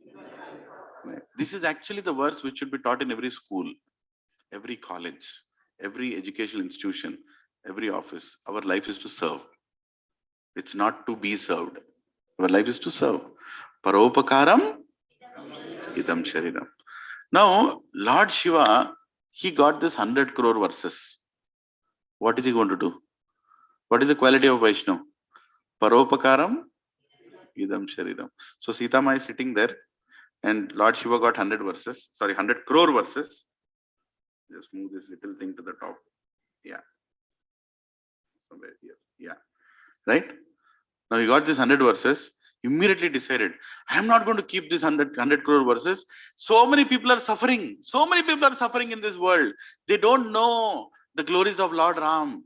This is actually the verse which should be taught in every school, every college, every educational institution, every office. Our life is to serve. It's not to be served. Our life is to serve. Paropakaram idam shariram. Now, Lord Shiva, he got this 100 crore verses. What is he going to do? What is the quality of Vaishnav? Paropakaram idam shariram. So Sita Ma is sitting there and Lord Shiva got 100 crore verses. Just move this little thing to the top. Yeah. Somewhere here. Yeah. Right? Now he got this 100 verses, immediately decided, I am not going to keep this 100 crore verses. So many people are suffering. So many people are suffering in this world. They don't know the glories of Lord Ram.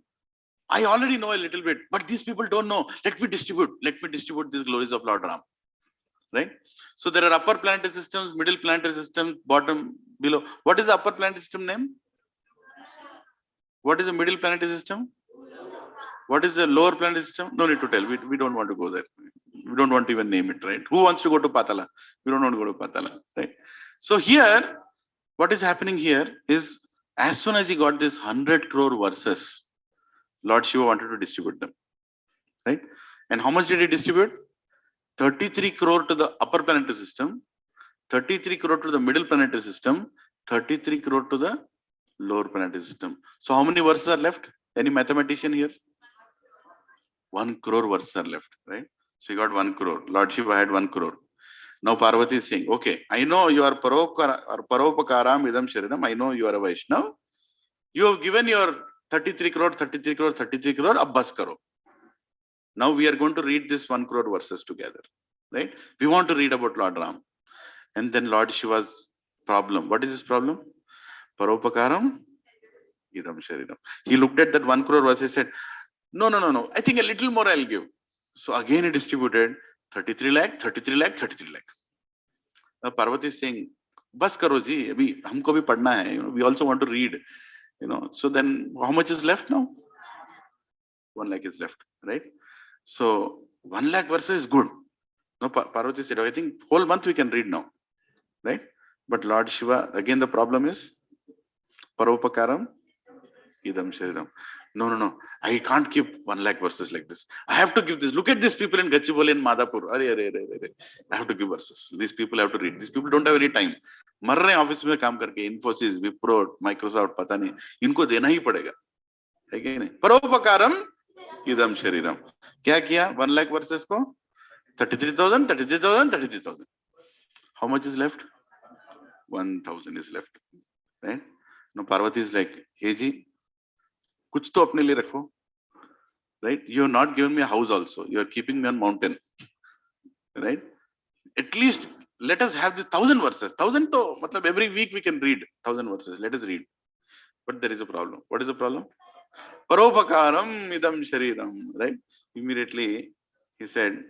I already know a little bit, but these people don't know. Let me distribute these glories of Lord Ram. Right? So there are upper planetary systems, middle planetary systems, bottom, below. What is the upper planetary system name? What is the middle planetary system? What is the lower planetary system? No need to tell. We don't want to go there. We don't want to even name it, right? Who wants to go to Patala? We don't want to go to Patala, right? So here, what is happening here is, as soon as he got this 100 crore verses, Lord Shiva wanted to distribute them, right? And how much did he distribute? 33 crore to the upper planetary system, 33 crore to the middle planetary system, 33 crore to the lower planetary system. So how many verses are left? Any mathematician here? 1 crore verses are left, right? So he got 1 crore. Lord Shiva had 1 crore. Now Parvati is saying, okay, I know you are Paropakaram idam shariram. I know you are a Vaishnav. You have given your 33 crore, abbas karo. Now we are going to read this 1 crore verses together, right? We want to read about Lord Ram. And then Lord Shiva's problem. What is his problem? Paropakaram idam shariram. He looked at that 1 crore verse and said, no. I think a little more I'll give. So again he distributed 33 lakh. Now Parvati is saying, bas karo ji, abhi humko bhi padna hai. We also want to read. So then how much is left now? 1 lakh is left, right? So 1 lakh verses is good. No, Parvati said, I think whole month we can read now, right? But Lord Shiva, again the problem is Paropakaram idam shariram. No. I can't keep 1 lakh verses like this. I have to give this. Look at these people in Gachibowli and Madhapur. I have to give verses. These people have to read. These people don't have any time. मर रहे office में काम करके, Infosys, Wipro, Microsoft, पता नहीं, इनको देना ही पड़ेगा, है कि नहीं? परोपकारम idam shariram. क्या किया 1 lakh verses को? 33,000. How much is left? 1,000 is left, right? Now Parvati is like, hey ji, कुछ तो अपने लिए रखो, right? You have not given me a house also. You are keeping me on mountain, right? At least let us have this 1,000 verses. 1,000 to, matlab every week we can read 1,000 verses. Let us read. But there is a problem. What is the problem? Paropakaram idam shariram, right? Immediately he said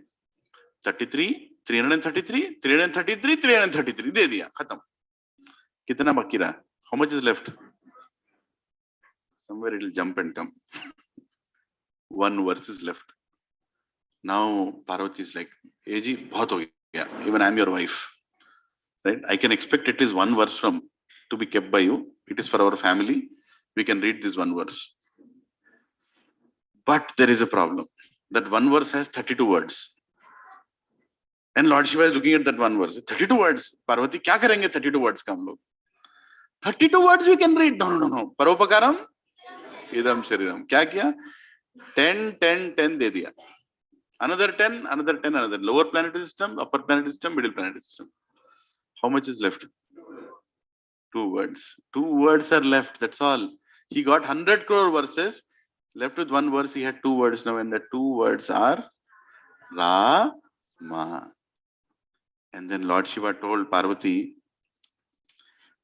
33, 333, 333, दे दिया, खत्म. कितना बाकी रहा? How much is left? Somewhere it will jump and come. 1 verse is left. Now Parvati is like, "Hey ji, बहुत हो गया. Even I am your wife, right? I can expect at least 1 verse to be kept by you. It is for our family. We can read this 1 verse. But there is a problem. That 1 verse has 32 words. And Lord Shiva is looking at that 1 verse. 32 words. Parvati, क्या करेंगे 32 words का हम लोग? 32 words we can read. No. Paropakaram idam shariram. क्या किया? 10 दे दिया. Another 10, another 10, another. Lower planetary system, upper planetary system, middle planetary system. How much is left? 2 words. 2 words are left. That's all. He got 100 crore verses. Left with one verse, he had 2 words now, and the 2 words are Rama. And then Lord Shiva told Parvati,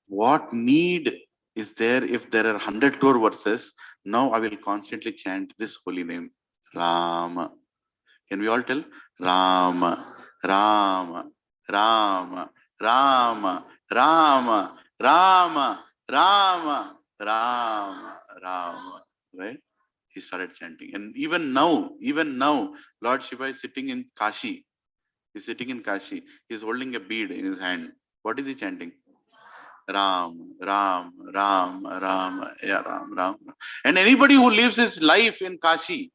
what need is there if there are 100 crore verses? Now I will constantly chant this holy name, Rama. Can we all tell? Rama, Rama, Rama, Rama, Rama, Rama, Rama, Rama, Rama. Right? He started chanting. And even now, Lord Shiva is sitting in Kashi. He's sitting in Kashi. He's holding a bead in his hand. What is he chanting? Ram, Ram, Ram, Ram, yeah, Ram, Ram. And anybody who lives his life in Kashi,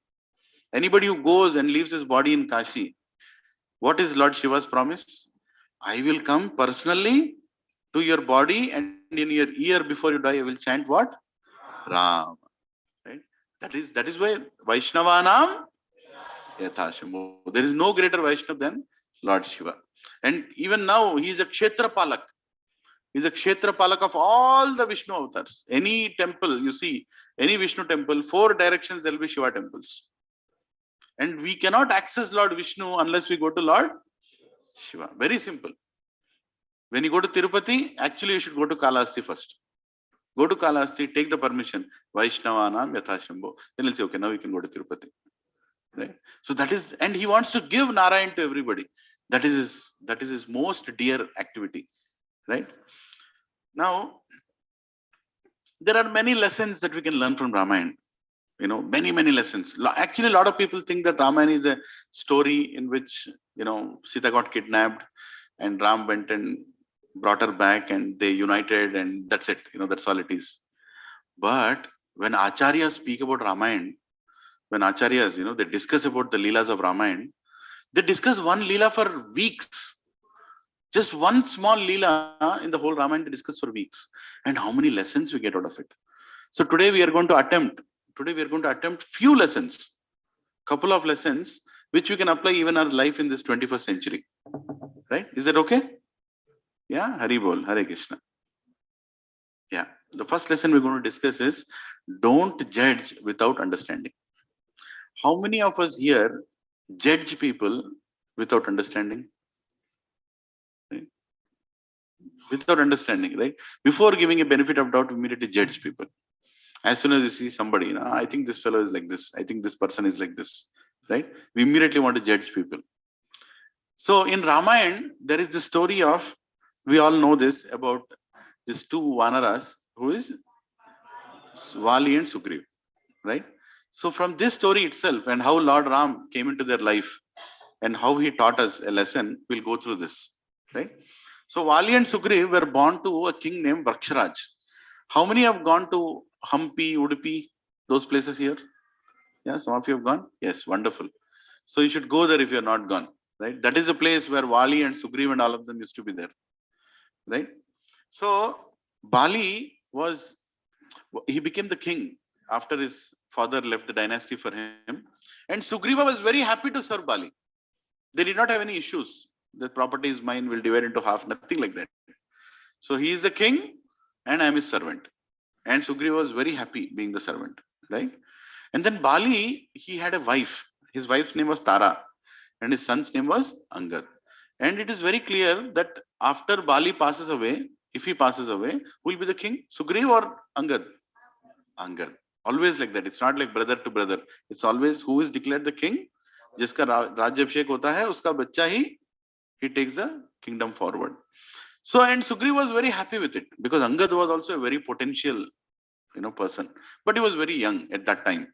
anybody who goes and leaves his body in Kashi, what is Lord Shiva's promise? I will come personally to your body, and in your ear before you die, I will chant what? Ram. Right? That is why Vaishnavanam Yathashambho. There is no greater Vaishnav than Lord Shiva. And even now, he is a Kshetra Palak. He is a Kshetra Palak of all the Vishnu avatars. Any temple, you see, any Vishnu temple, 4 directions there will be Shiva temples. And we cannot access Lord Vishnu unless we go to Lord Shiva. Very simple. When you go to Tirupati, actually you should go to Kalahasti first. Go to Kalahasti, take the permission. Vaishnavanam Yathashambho. Then he'll say, okay, now we can go to Tirupati. Right? So that is, and he wants to give Narayan to everybody. That is his most dear activity. Right? Now, there are many lessons that we can learn from Ramayana. Many lessons. Actually, a lot of people think that Ramayana is a story in which, Sita got kidnapped and Ram went and brought her back and they united and that's it. That's all it is. But when Acharyas speak about Ramayana, when Acharyas, they discuss about the Leelas of Ramayana, they discuss one Leela for weeks. Just one small Leela in the whole Ramayana they discuss for weeks. And how many lessons we get out of it. So today we are going to attempt few lessons, couple of lessons, which we can apply even our life in this 21st century. Right? Is that okay? Yeah, Hari Bol, Hare Krishna. Yeah, the first lesson we're going to discuss is don't judge without understanding. How many of us here judge people without understanding? Right? Without understanding, right? Before giving a benefit of doubt, we immediately judge people. As soon as you see somebody, I think this fellow is like this. I think this person is like this, right? We immediately want to judge people. So in Ramayana, there is the story of, we all know this, about these 2 Vanaras, who is Vali and Sugriv, right? So from this story itself and how Lord Ram came into their life and how he taught us a lesson, we'll go through this, right? So Vali and Sugriv were born to a king named Vraksharaj. How many have gone to Hampi, Udupi, those places here? Yeah, some of you have gone? Yes, wonderful. So you should go there if you're not gone, right? That is a place where Vali and Sugriv and all of them used to be there, right? So Bali he became the king after his father left the dynasty for him. And Sugriva was very happy to serve Bali. They did not have any issues. The property is mine, will divide into half, nothing like that. So he is the king and I am his servant. And Sugriva was very happy being the servant, right? And then Bali, he had a wife. His wife's name was Tara and his son's name was Angad. And it is very clear that after Bali passes away, if he passes away, who will be the king? Sugriv or Angad? Angad. Always like that. It's not like brother to brother. It's always who is declared the king. जिसका राज्याभिषेक होता है, उसका बच्चा he takes the kingdom forward. So, and Sugriv was very happy with it because Angad was also a very potential, person, but he was very young at that time.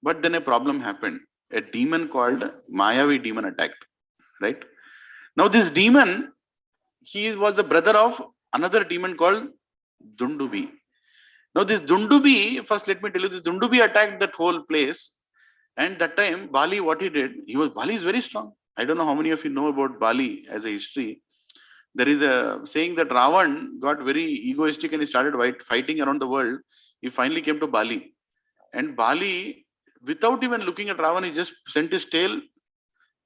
But then a problem happened. A demon called Mayavi demon attacked, right? Now this demon, he was the brother of another demon called Dundubi. Now this Dundubi, first let me tell you, this Dundubi attacked that whole place. And that time, Bali, what he did, Bali is very strong. I don't know how many of you know about Bali as a history. There is a saying that Ravan got very egoistic and he started fighting around the world. He finally came to Bali. And Bali, without even looking at Ravan, he just sent his tail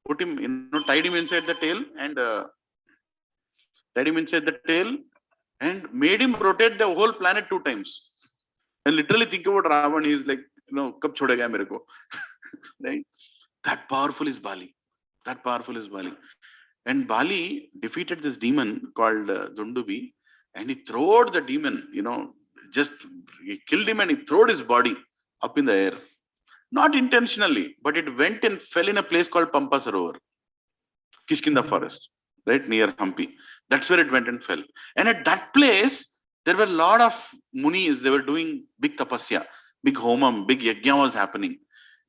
put him, tied him inside the tail and made him rotate the whole planet 2 times. And literally think about Ravan, he's like, kab chhodega mere ko? Right? That powerful is Bali. That powerful is Bali. And Bali defeated this demon called Dundubi, and he throwed the demon, just he killed him and he throwed his body up in the air. Not intentionally, but it went and fell in a place called Pampa Sarovar, Kishkinda forest, right near Hampi. That's where it went and fell. And at that place, there were a lot of munis. They were doing big tapasya, big homam, big yajna was happening,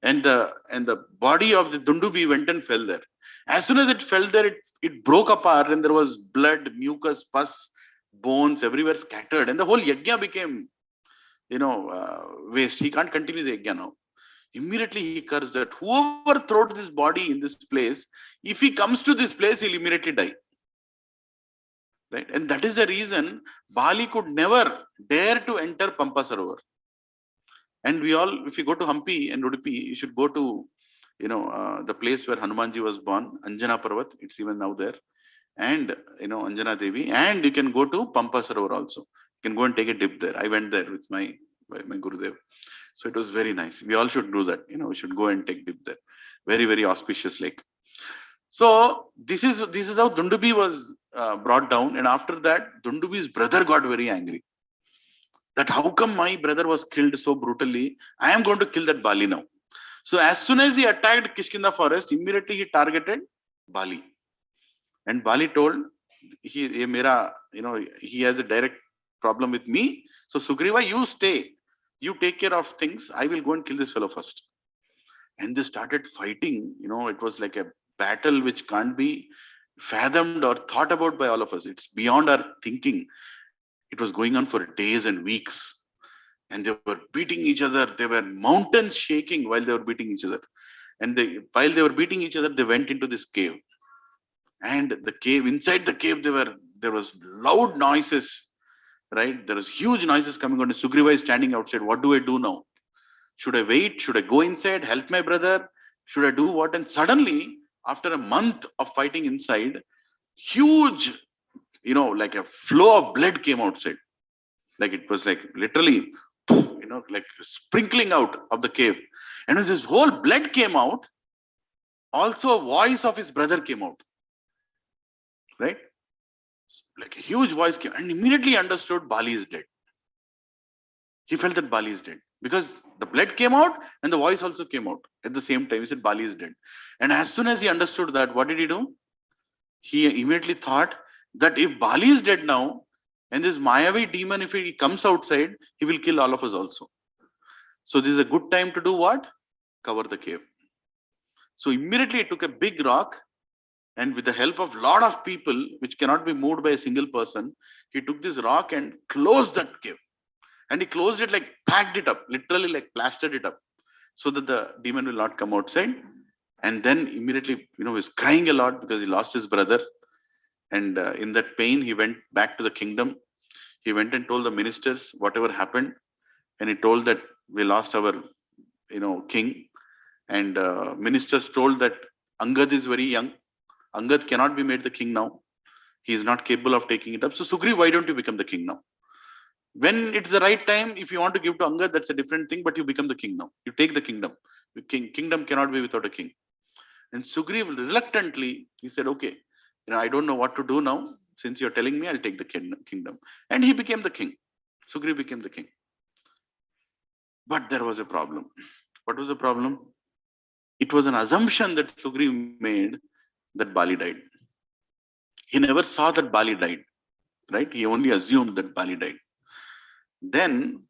and the body of the Dundubi went and fell there. As soon as it fell there, it broke apart, and there was blood, mucus, pus, bones everywhere scattered, and the whole yajna became, waste. He can't continue the yajna now. Immediately he cursed that whoever threw this body in this place, if he comes to this place, he'll immediately die. Right? And that is the reason Bali could never dare to enter Pampa Sarovar. And we all, if you go to Hampi and Udupi, you should go to, the place where Hanumanji was born, Anjana Parvat. It's even now there. And, Anjana Devi. And you can go to Pampa Sarovar also. You can go and take a dip there. I went there with my Gurudev. So it was very nice. We all should do that. We should go and take dip there. Very, very auspicious lake. So this is how Dundubi was brought down. And after that, Dundubi's brother got very angry. That how come my brother was killed so brutally? I am going to kill that Bali now. So as soon as he attacked Kishkinda forest, immediately he targeted Bali. And Bali told, he has a direct problem with me. So Sugriva, you stay. You take care of things. I will go and kill this fellow first. And they started fighting. It was like a battle which can't be fathomed or thought about by all of us. It's beyond our thinking. It was going on for days and weeks. And they were beating each other. There were mountains shaking while they were beating each other. And while they were beating each other, they went into this cave. And the cave, inside the cave, there was loud noises. Right? There was huge noises coming out. Sugriva is standing outside. What do I do now? Should I wait? Should I go inside? Help my brother? Should I do what? And suddenly, after a month of fighting inside, huge, like a flow of blood came outside. Like it was like literally, like sprinkling out of the cave. And when this whole blood came out, also a voice of his brother came out. Right? Like a huge voice came, and immediately understood Bali is dead. He felt that Bali is dead because the blood came out and the voice also came out at the same time. He said Bali is dead. And as soon as he understood that, what did he do? He immediately thought that if Bali is dead now, and this Mayavi demon, if he comes outside, he will kill all of us also. So this is a good time to do what? Cover the cave. So immediately he took a big rock, and with the help of a lot of people, which cannot be moved by a single person, he took this rock and closed that cave. And he closed it, like packed it up, literally like plastered it up, so that the demon will not come outside. And then immediately, he was crying a lot because he lost his brother. And in that pain, he went back to the kingdom. He went and told the ministers whatever happened. And he told that we lost our, king. And ministers told that Angad is very young. Angad cannot be made the king now. He is not capable of taking it up. So Sugriv, why don't you become the king now? When it's the right time, if you want to give to Angad, that's a different thing, but you become the king now. You take the kingdom. The kingdom cannot be without a king. And Sugriv reluctantly, he said, okay, I don't know what to do now. Since you're telling me, I'll take the kingdom. And he became the king. Sugriv became the king. But there was a problem. What was the problem? It was an assumption that Sugriv made that Bali died. He never saw that Bali died, right? He only assumed that Bali died. Then,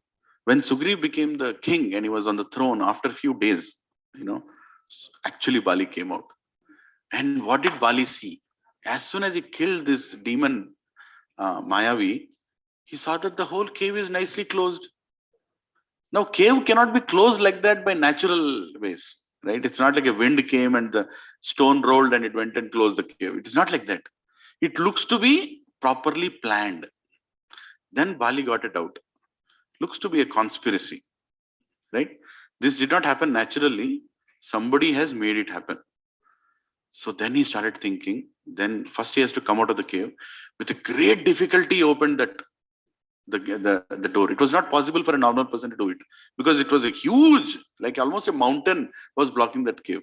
when Sugriv became the king and he was on the throne, after a few days, actually Bali came out. And what did Bali see? As soon as he killed this demon Mayavi, he saw that the whole cave is nicely closed. Now, cave cannot be closed like that by natural ways. Right? It's not like a wind came and the stone rolled and it went and closed the cave. It is not like that. It looks to be properly planned. Then Bali got it out. Looks to be a conspiracy. Right? This did not happen naturally. Somebody has made it happen. So then he started thinking. Then first he has to come out of the cave. With a great difficulty, he opened the door. It was not possible for a normal person to do it because it was a huge, like almost a mountain was blocking that cave.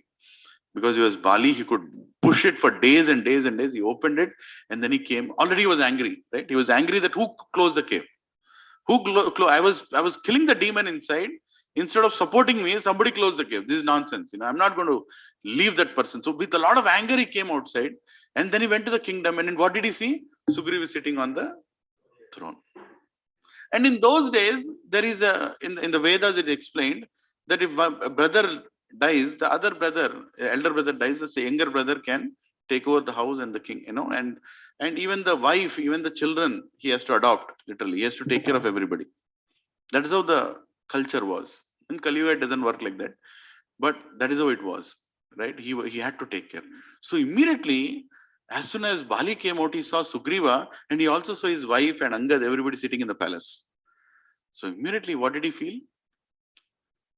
Because he was Bali, he could push it for days and days and days. He opened it and then he came. Already he was angry, right? He was angry that who closed the cave? I was killing the demon inside. Instead of supporting me, somebody closed the cave. This is nonsense. I'm not going to leave that person. So with a lot of anger, he came outside and then he went to the kingdom. And what did he see? Sugriva is sitting on the throne. And in those days, there is in the Vedas it explained that if a brother dies, the other brother, elder brother dies, the younger brother can take over the house and the king, and even the wife, even the children, he has to adopt, literally. He has to take care of everybody. That is how the culture was. In Kali Yuga, it doesn't work like that. But that is how it was, right? He had to take care. So immediately, as soon as Bali came out, he saw Sugriva and he also saw his wife and Angad, everybody sitting in the palace. So immediately, what did he feel?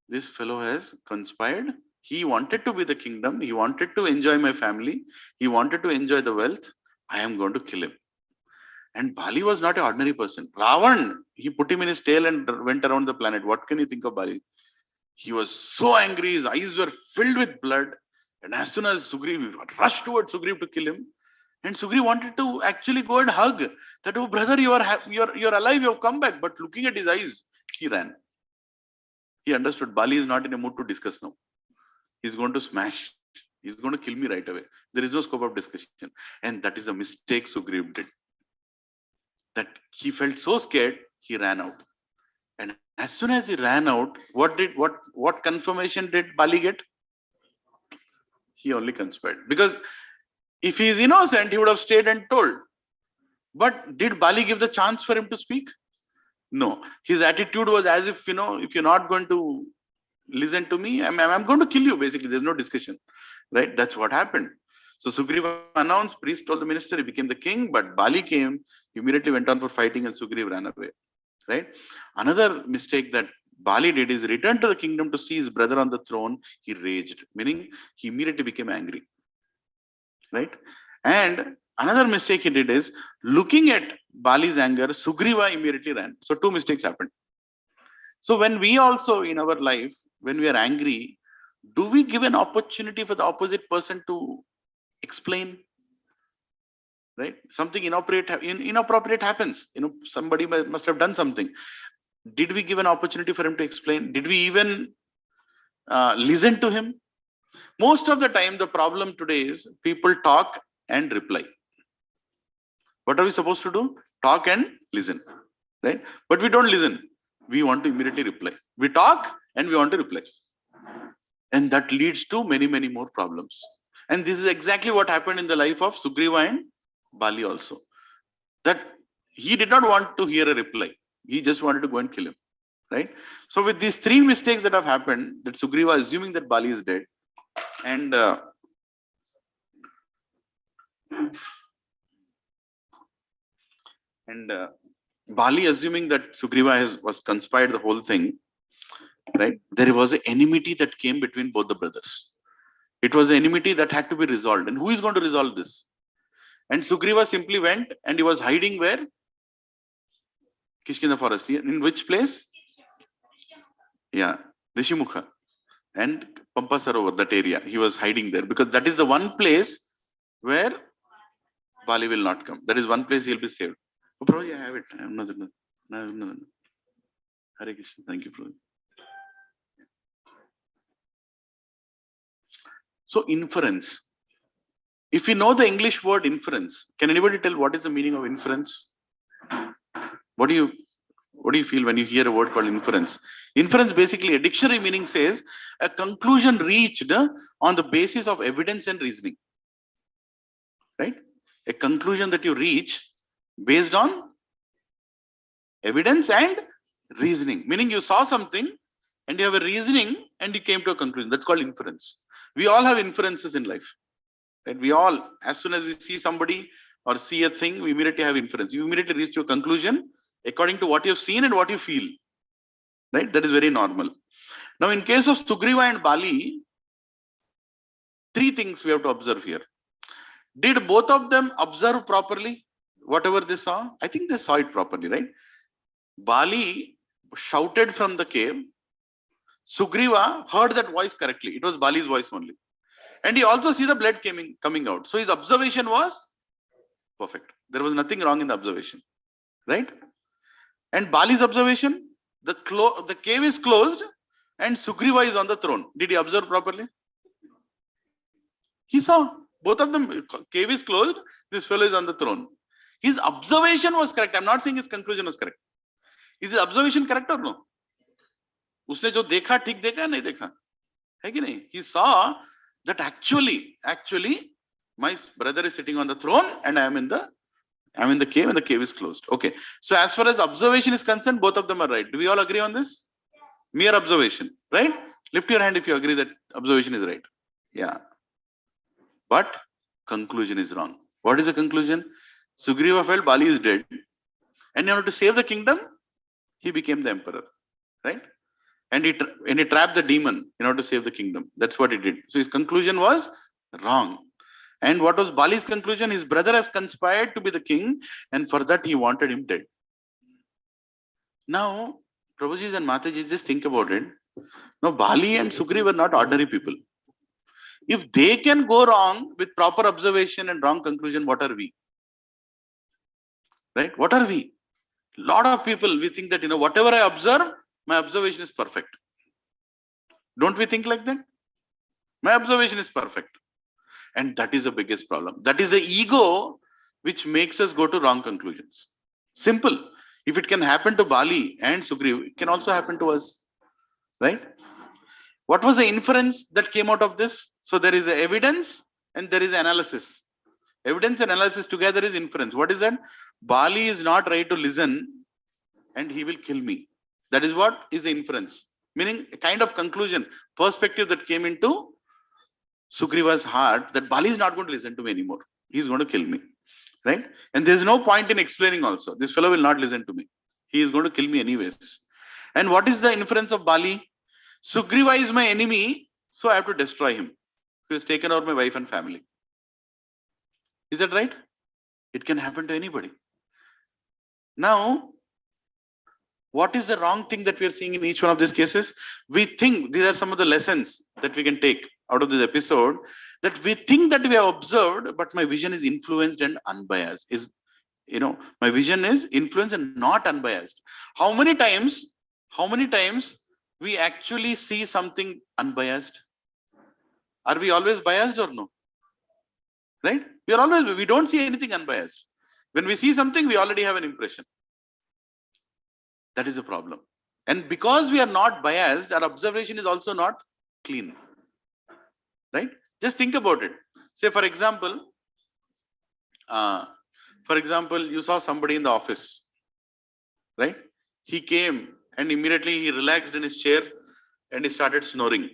This fellow has conspired. He wanted to be the kingdom. He wanted to enjoy my family. He wanted to enjoy the wealth. I am going to kill him. And Bali was not an ordinary person. Ravan, he put him in his tail and went around the planet. What can you think of Bali? He was so angry. His eyes were filled with blood. And as soon as Sugriv rushed towards Sugriv to kill him, and Sugriv wanted to actually go and hug that, oh brother, you're alive, you have come back. But looking at his eyes, he ran. He understood Bali is not in a mood to discuss now. He's going to smash. He's going to kill me right away. There is no scope of discussion. And that is a mistake Sugriv did. That he felt so scared, he ran out. And as soon as he ran out, what confirmation did Bali get? He only conspired. Because if he is innocent, he would have stayed and told. But did Bali give the chance for him to speak? No. His attitude was as if, if you're not going to listen to me, I'm going to kill you, basically. There's no discussion. Right? That's what happened. So Sugriva announced, priest told the minister, he became the king, but Bali came, he immediately went on for fighting and Sugriva ran away. Right? Another mistake that Bali did is return to the kingdom to see his brother on the throne. He raged, meaning he immediately became angry. Right? And another mistake he did is looking at Bali's anger, Sugriva immediately ran. So two mistakes happened. So when we also in our life, when we are angry, do we give an opportunity for the opposite person to explain? Right? Something inappropriate happens. Somebody must have done something. Did we give an opportunity for him to explain? Did we even listen to him? Most of the time, the problem today is people talk and reply. What are we supposed to do? Talk and listen. Right? But we don't listen. We want to immediately reply. We talk and we want to reply. And that leads to many, many more problems. And this is exactly what happened in the life of Sugriva and Bali also. That he did not want to hear a reply. He just wanted to go and kill him. Right? So with these three mistakes that have happened, that Sugriva assuming that Bali is dead, and Bali assuming that Sugriva was conspired the whole thing, right? There was an enmity that came between both the brothers. It was an enmity that had to be resolved. And who is going to resolve this? And Sugriva simply went and he was hiding where? Kishkinda forest. In which place? Yeah, Rishimukha and Pampa Sarovar, that area. He was hiding there because that is the one place where Bali will not come. That is one place he'll be saved. Oh, bro, yeah, I have it. No. Hare Krishna. Thank you, bro. So inference. If you know the English word inference, can anybody tell what is the meaning of inference? What do you feel when you hear a word called inference? Inference, basically, a dictionary meaning says a conclusion reached on the basis of evidence and reasoning. Right? A conclusion that you reach based on evidence and reasoning. Meaning you saw something and you have a reasoning and you came to a conclusion. That's called inference. We all have inferences in life. Right? We all, as soon as we see somebody or see a thing, we immediately have inference. You immediately reach to a conclusion according to what you've seen and what you feel. Right? That is very normal. Now, in case of Sugriva and Bali, Three things we have to observe here. Did both of them observe properly whatever they saw? I think they saw it properly, right? Bali shouted from the cave. Sugriva heard that voice correctly. It was Bali's voice only. And he also see the blood coming out. So his observation was perfect. There was nothing wrong in the observation, right? And Bali's observation, the cave is closed and Sugriva is on the throne. Did he observe properly? He saw both of them. Cave is closed. This fellow is on the throne. His observation was correct. I'm not saying his conclusion was correct. Is his observation correct or no? उसने जो देखा ठीक देखा या नहीं देखा है कि नहीं? He saw that actually my brother is sitting on the throne and I'm in the cave and the cave is closed. Okay. So as far as observation is concerned, both of them are right. Do we all agree on this? Mere observation, right? Lift your hand if you agree that observation is right. Yeah. But conclusion is wrong. What is the conclusion? Sugriva felt Bali is dead. And in order to save the kingdom, he became the emperor, right? And he trapped the demon in order to save the kingdom. That's what he did. So his conclusion was wrong. And what was Bali's conclusion? His brother has conspired to be the king, and for that he wanted him dead. Now, Prabhujis and Matajis, just think about it. Now, Bali and Sugriva were not ordinary people. If they can go wrong with proper observation and wrong conclusion, what are we? Right? What are we? Lot of people, we think that, whatever I observe, my observation is perfect. Don't we think like that? My observation is perfect. And that is the biggest problem. That is the ego which makes us go to wrong conclusions. Simple. If it can happen to Bali and Sugriva, it can also happen to us. Right? What was the inference that came out of this? So there is evidence and there is analysis. Evidence and analysis together is inference. What is that? Bali is not ready to listen and he will kill me. That is what is the inference. Meaning a kind of conclusion, perspective that came into Sugriva's heart that Bali is not going to listen to me anymore. He is going to kill me. Right? And there is no point in explaining also. This fellow will not listen to me. He is going to kill me anyways. And what is the inference of Bali? Sugriva is my enemy, so I have to destroy him. He has taken over my wife and family. Is that right? It can happen to anybody. Now, what is the wrong thing that we are seeing in each one of these cases? We think, these are some of the lessons that we can take out of this episode, that we think that we have observed, but my vision is influenced and unbiased. My vision is influenced and not unbiased. How many times we actually see something unbiased? Are we always biased or no? Right? We don't see anything unbiased. When we see something, we already have an impression. That is the problem. And because we are not biased, our observation is also not clean. Right? Just think about it. Say, for example, you saw somebody in the office. Right? He came and immediately he relaxed in his chair and he started snoring.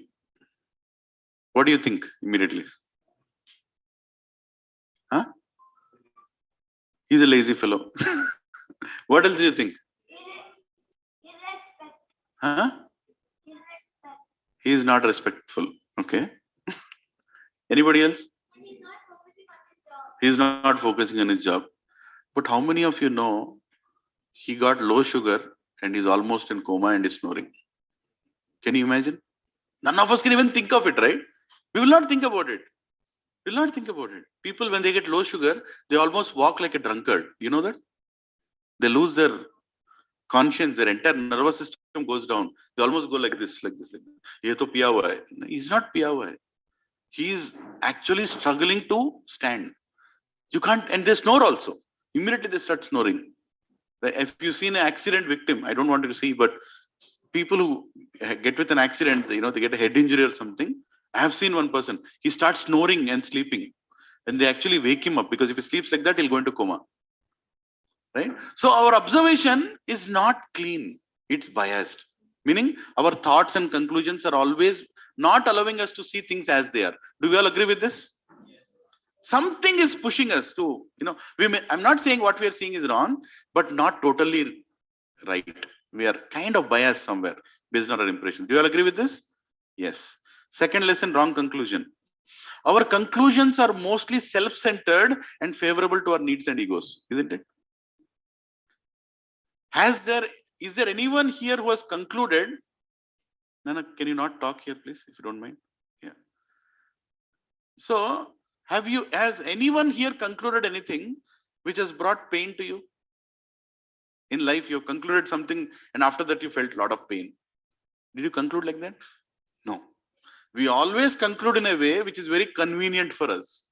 What do you think immediately? Huh? He's a lazy fellow. What else do you think? Huh? He is not respectful. Okay. Anybody else? He is not focusing on his job. But how many of you know he got low sugar and he's almost in coma and is snoring? Can you imagine? None of us can even think of it, right? We will not think about it. We will not think about it. People, when they get low sugar, they almost walk like a drunkard. You know that? They lose their conscience, their entire nervous system goes down. They almost go like this. Ye to piya hua hai. He's not piya hua hai. He is actually struggling to stand. You can't, and they snore also. Immediately they start snoring. If you've seen an accident victim, I don't want to see, but people who get with an accident, they get a head injury or something. I have seen one person. He starts snoring and sleeping. And they actually wake him up because if he sleeps like that, he'll go into coma. Right? So our observation is not clean. It's biased. Meaning our thoughts and conclusions are always not allowing us to see things as they are. Do we all agree with this? Yes. Something is pushing us to, I'm not saying what we are seeing is wrong, but not totally right. We are kind of biased somewhere based on our impression. Do you all agree with this? Yes. Second lesson, wrong conclusion. Our conclusions are mostly self-centered and favorable to our needs and egos, isn't it? Is there anyone here who has concluded? Nana, can you not talk here, please, if you don't mind? Yeah. So, has anyone here concluded anything which has brought pain to you? In life, you concluded something and after that you felt a lot of pain. Did you conclude like that? No. We always conclude in a way which is very convenient for us,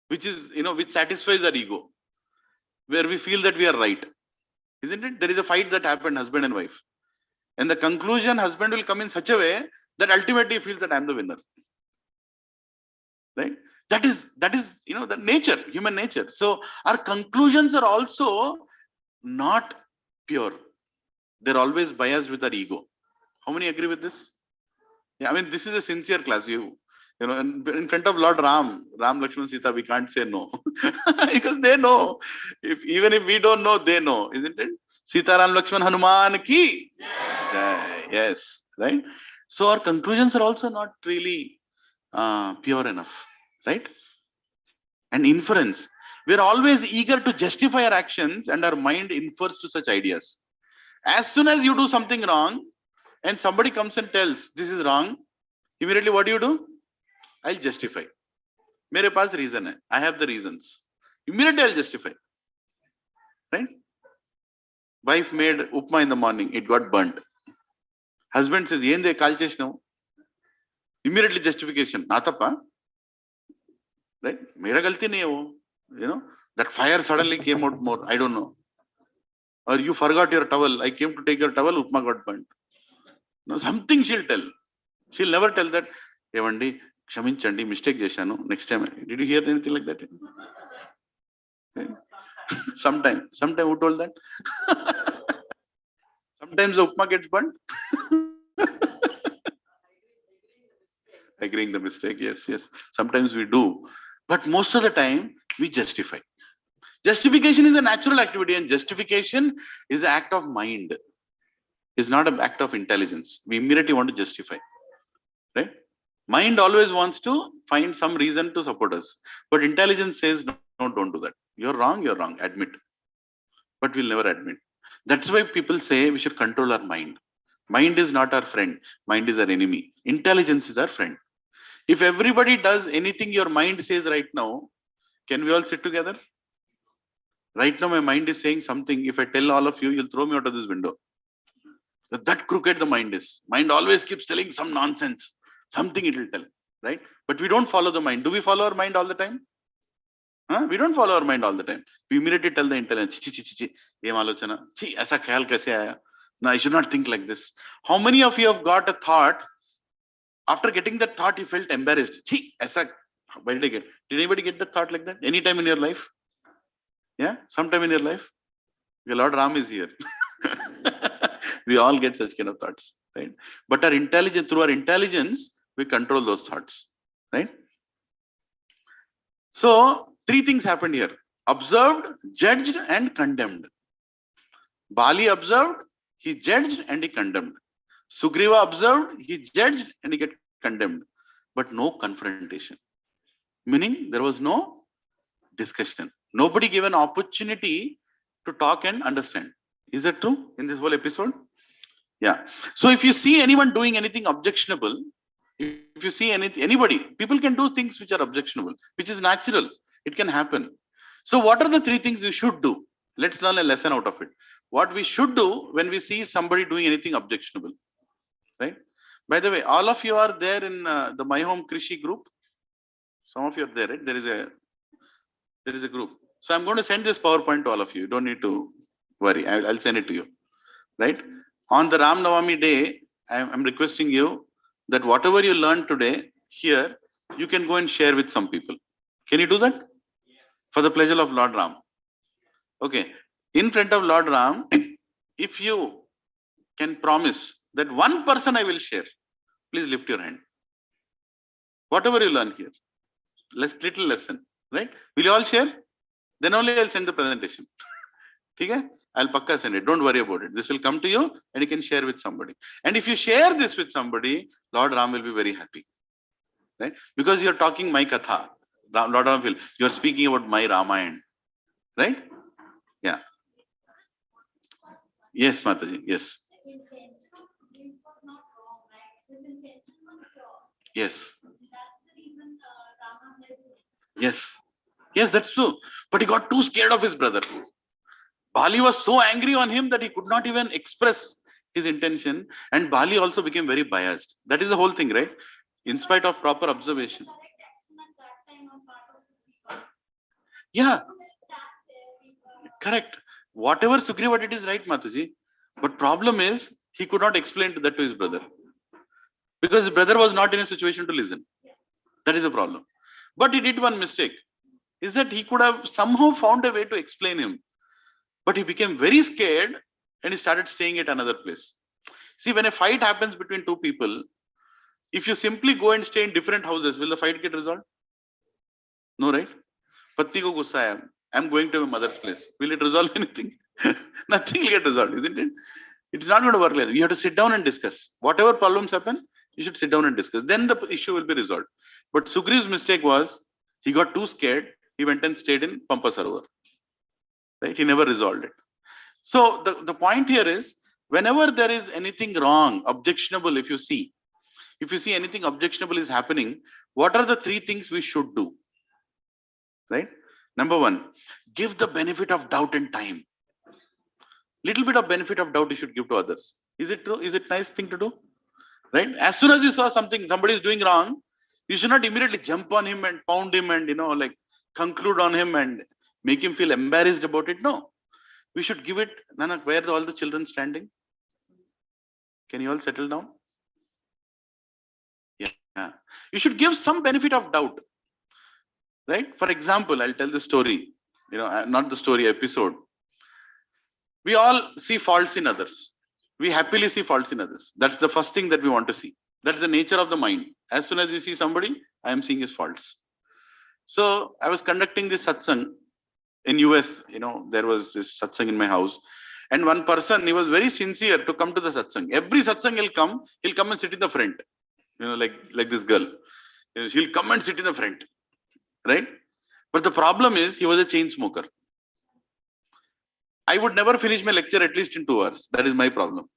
which satisfies our ego, where we feel that we are right. Isn't it? There is a fight that happened, husband and wife. And the conclusion, husband will come in such a way that ultimately he feels that I'm the winner. Right? That is the nature, human nature. So our conclusions are also not pure. They're always biased with our ego. How many agree with this? Yeah, I mean, this is a sincere class. You know, in front of Lord Ram, Lakshman, Sita, we can't say no. Because they know. Even if we don't know, they know, isn't it? Sita, Ram, Lakshman, Hanuman ki. Yes, right? So our conclusions are also not really pure enough, right? And inference. We're always eager to justify our actions and our mind infers to such ideas. As soon as you do something wrong and somebody comes and tells this is wrong, immediately what do? I'll justify. Mere paas reason hai. I have the reasons. Immediately I'll justify. Right? Wife made upma in the morning. It got burnt. Husband says, "Yende kaal chesnavu." Immediately justification. Natappa. Right? Mera galti nahi hai wo. You know, that fire suddenly came out more. I don't know. Or you forgot your towel. I came to take your towel. Upma got burnt. No, something she'll tell. She'll never tell that. Evandi, kshaminchandi, mistake chesanu. Next time, did you hear anything like that? Right? Sometime who told that? Sometimes the upma gets burnt. Agreeing the mistake, yes. Sometimes we do. But most of the time, we justify. Justification is a natural activity and justification is an act of mind. It's not an act of intelligence. We immediately want to justify. Right? Mind always wants to find some reason to support us. But intelligence says, no, don't do that. You're wrong, admit. But we'll never admit. That's why people say we should control our mind. Mind is not our friend. Mind is our enemy. Intelligence is our friend. If everybody does anything your mind says right now, can we all sit together? Right now, my mind is saying something. If I tell all of you, you'll throw me out of this window. That crooked the mind is. Mind always keeps telling some nonsense. Something it will tell. Right? But we don't follow the mind. Do we follow our mind all the time? We don't follow our mind all the time. We immediately tell the intelligence, ye malochana, aisa khayal kaise aaya? No, I should not think like this. How many of you have got a thought? After getting that thought, you felt embarrassed. Why did I get? Did anybody get that thought like that? Any time in your life? Yeah? Sometime in your life? Your Lord Ram is here. We all get such kind of thoughts, right? But through our intelligence, we control those thoughts, right? So, 3 things happened here. Observed, judged, and condemned. Bali observed, he judged, and he condemned. Sugriva observed, he judged, and he get condemned. But no confrontation. Meaning, there was no discussion. Nobody gave an opportunity to talk and understand. Is that true in this whole episode? Yeah. So if you see anyone doing anything objectionable, if you see anybody, people can do things which are objectionable, which is natural. It can happen. So what are the 3 things you should do? Let's learn a lesson out of it. What we should do when we see somebody doing anything objectionable, right? By the way, all of you are there in the My Home Krishe group. Some of you are there, right? There is a group. So I'm going to send this PowerPoint to all of you. You don't need to worry. I'll send it to you, right? On the Ramanavami day, I'm requesting you that whatever you learned today here, you can go and share with some people. Can you do that? Yes. For the pleasure of Lord Ram. Okay. In front of Lord Ram, if you can promise that one person I will share, please lift your hand. Whatever you learn here, little lesson, right? Will you all share? Then only I'll send the presentation. Okay? I'll pakka send it. Don't worry about it. This will come to you and you can share with somebody. And if you share this with somebody, Lord Ram will be very happy. right? Because you're talking my katha. Lord of Phil, you're speaking about my Ramayana, right? Yeah. Yes, Mataji. Yes. Yes. Yes. Yes, that's true. But he got too scared of his brother. Bali was so angry on him that he could not even express his intention. And Bali also became very biased. That is the whole thing, right? In spite of proper observation. Yeah, correct. Whatever Sugriva did is right, Mataji. But problem is, he could not explain that to his brother. Because his brother was not in a situation to listen. That is a problem. But he did one mistake. Is that he could have somehow found a way to explain him. But he became very scared and he started staying at another place. See, when a fight happens between two people, if you simply go and stay in different houses, will the fight get resolved? No, right? Patti ko gussa hai. I'm going to my mother's place. Will it resolve anything? Nothing will get resolved, isn't it? It's not going to work like that. You have to sit down and discuss. Whatever problems happen, you should sit down and discuss. Then the issue will be resolved. But Sugriv's mistake was he got too scared. He went and stayed in Pampa Sarovar. Right? He never resolved it. So the point here is whenever there is anything wrong, objectionable, if you see anything objectionable is happening, what are the three things we should do? Right? Number one, give the benefit of doubt and time. Little bit of benefit of doubt you should give to others. Is it true? Is it nice thing to do? Right? As soon as you saw something, somebody is doing wrong, you should not immediately jump on him and pound him and, like conclude on him and make him feel embarrassed about it. No. We should give it. Nanak, where are all the children standing? Can you all settle down? Yeah. You should give some benefit of doubt. Right? For example, I'll tell the story. Not the story, episode. We all see faults in others. We happily see faults in others. That's the first thing that we want to see. That's the nature of the mind. As soon as you see somebody, I am seeing his faults. So I was conducting this satsang in US. There was this satsang in my house. And one person, he was very sincere to come to the satsang. Every satsang he'll come and sit in the front. Like this girl. She'll come and sit in the front. Right? But the problem is, he was a chain smoker. I would never finish my lecture at least in 2 hours. That is my problem.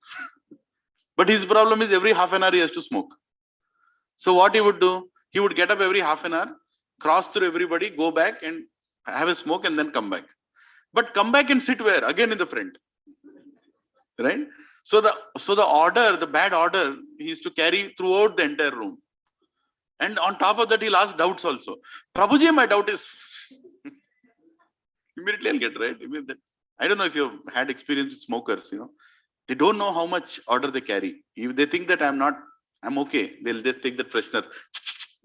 But his problem is every half an hour he has to smoke. So what he would do, he would get up every half an hour, cross through everybody, go back and have a smoke and then come back. But come back and sit where? Again in the front. Right? So the order, the bad order, he used to carry throughout the entire room. And on top of that, he'll ask doubts also. Prabhuji, my doubt is... Immediately I'll get right. I don't know if you've had experience with smokers, They don't know how much order they carry. If they think that I'm okay, they'll just take that freshener.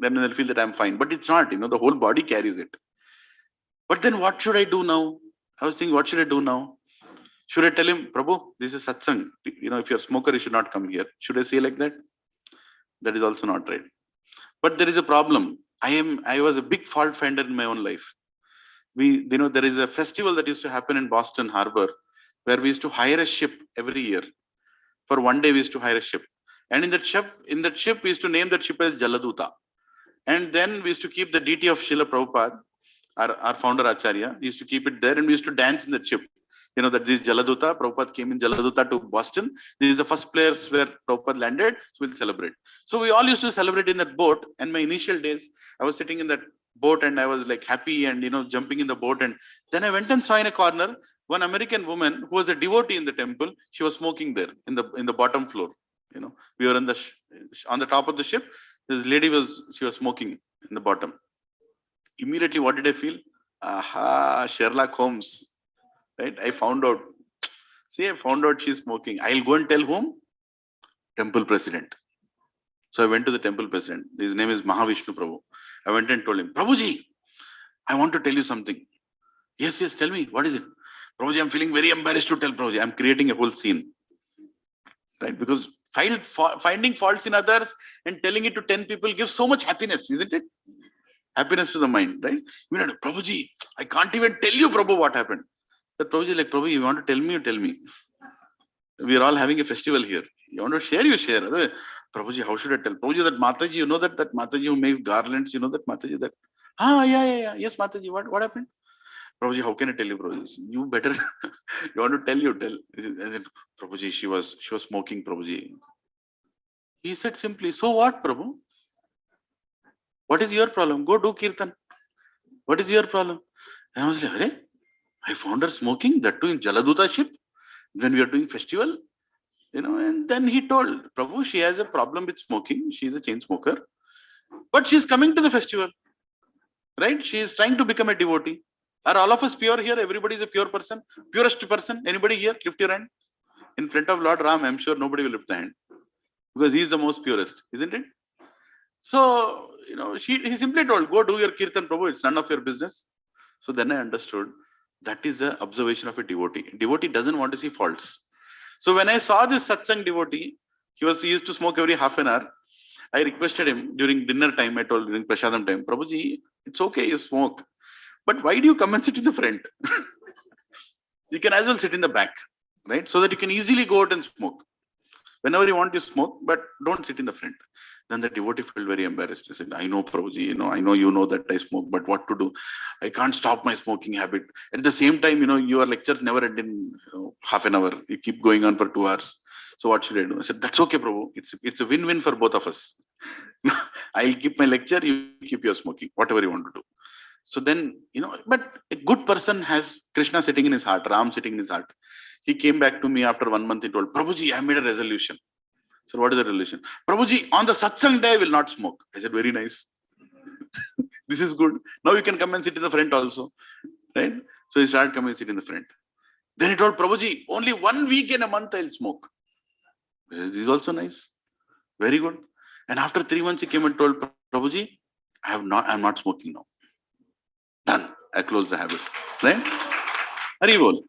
Then they'll feel that I'm fine. But it's not, the whole body carries it. But then what should I do now? I was thinking, what should I do now? Should I tell him, Prabhu, this is satsang. If you're a smoker, you should not come here. Should I say like that? That is also not right. But there is a problem. I was a big fault finder in my own life. There is a festival that used to happen in Boston Harbor where we used to hire a ship every year. For one day, we used to hire a ship. And in that ship, we used to name that ship as Jaladuta. And then we used to keep the deity of Srila Prabhupada, our founder Acharya. We used to keep it there and we used to dance in that ship. That this Jaladuta, Prabhupada came in Jaladuta to Boston. This is the first place where Prabhupada landed. So we'll celebrate. So we all used to celebrate in that boat. And my initial days, I was sitting in that boat and I was like happy and jumping in the boat. And then I went and saw in a corner one American woman who was a devotee in the temple. She was smoking there in the bottom floor. We were on the top of the ship. This lady she was smoking in the bottom. Immediately, what did I feel? Aha, Sherlock Holmes. Right? I found out. See, I found out she's smoking. I'll go and tell whom? Temple president. So I went to the temple president. His name is Mahavishnu Prabhu. I went and told him, Prabhuji, I want to tell you something. Yes, tell me. What is it? Prabhuji, I'm feeling very embarrassed to tell Prabhuji. I'm creating a whole scene. Right? Because finding faults in others and telling it to 10 people gives so much happiness, isn't it? Happiness to the mind, right? Prabhuji, I can't even tell you, Prabhu, what happened. That Prabhuji, Prabhu, you want to tell me, you tell me. We are all having a festival here. You want to share, you share. Otherwise, Prabhuji, how should I tell? Prabhuji, that Mataji, you know that Mataji who makes garlands, you know that Mataji that. Yeah. Yes, Mataji, what happened? Prabhuji, how can I tell you, Prabhuji? You better, you want to tell, you tell. And then, Prabhuji, she was smoking, Prabhuji. He said simply, so what, Prabhu? What is your problem? Go do kirtan. What is your problem? And I was like, Hare, I found her smoking, that too in Jaladuta ship when we are doing festival. And then he told, Prabhu, she has a problem with smoking. She is a chain smoker. But she is coming to the festival, right? She is trying to become a devotee. Are all of us pure here? Everybody is a pure person, purest person. Anybody here? Lift your hand. In front of Lord Ram, I'm sure nobody will lift the hand because he is the most purest, isn't it? So, he simply told, go do your kirtan, Prabhu. It's none of your business. So then I understood that is the observation of a devotee. Devotee doesn't want to see faults. So when I saw this satsang devotee, he used to smoke every half an hour. I requested him during dinner time. I told during prasadam time, Prabhuji, it's okay, you smoke, but why do you come and sit in the front? You can as well sit in the back, right? So that you can easily go out and smoke. Whenever you want, you smoke, but don't sit in the front. Then the devotee felt very embarrassed. He said, I know, Prabhuji, I know you know that I smoke, but what to do? I can't stop my smoking habit. At the same time, your lectures never end in half an hour. You keep going on for 2 hours. So what should I do? I said, that's okay, Prabhu. It's a win-win for both of us. I'll keep my lecture, you keep your smoking, whatever you want to do. So then, but a good person has Krishna sitting in his heart, Ram sitting in his heart. He came back to me after 1 month. He told, Prabhuji, I made a resolution. So what is the resolution? Prabhuji, on the satsang day, I will not smoke. I said, very nice. This is good. Now you can come and sit in the front also. Right? So he started coming and sit in the front. Then he told, Prabhuji, only 1 week in a month I'll smoke. This is also nice. Very good. And after 3 months, he came and told, Prabhuji, I'm not smoking now. Done. I closed the habit. Right? Haribol.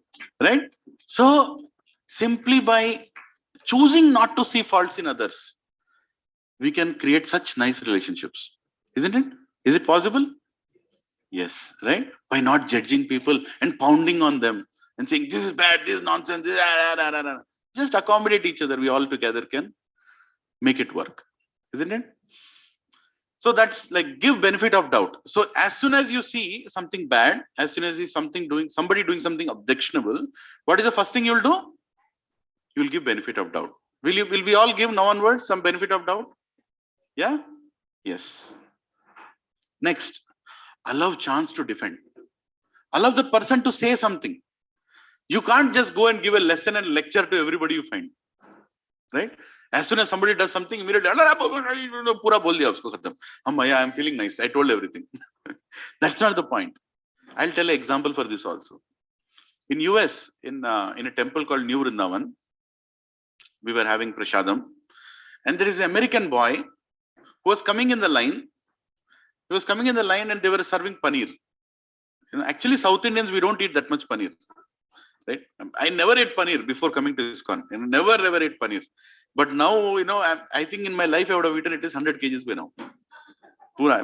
Right? So simply by choosing not to see faults in others, we can create such nice relationships. Isn't it? Is it possible? Yes, right? By not judging people and pounding on them and saying, this is bad, this is nonsense, just accommodate each other. We all together can make it work. Isn't it? So that's like give benefit of doubt. So as soon as you see something bad, as soon as you see somebody doing something objectionable, what is the first thing you'll do? You will give benefit of doubt. Will we all give now onwards some benefit of doubt? Yeah? Yes. Next, allow chance to defend. Allow the person to say something. You can't just go and give a lesson and lecture to everybody you find. Right? As soon as somebody does something, immediately, pura bol diya usko khatam. I'm feeling nice. I told everything. That's not the point. I'll tell an example for this also. In US, in a temple called New Vrindavan, we were having prasadam, and there is an American boy who was coming in the line. He was coming in the line and they were serving paneer. Actually, South Indians, we don't eat that much paneer. Right? I never ate paneer before coming to ISKCON. Never ever ate paneer. But now, I think in my life I would have eaten at least 100 kgs by now.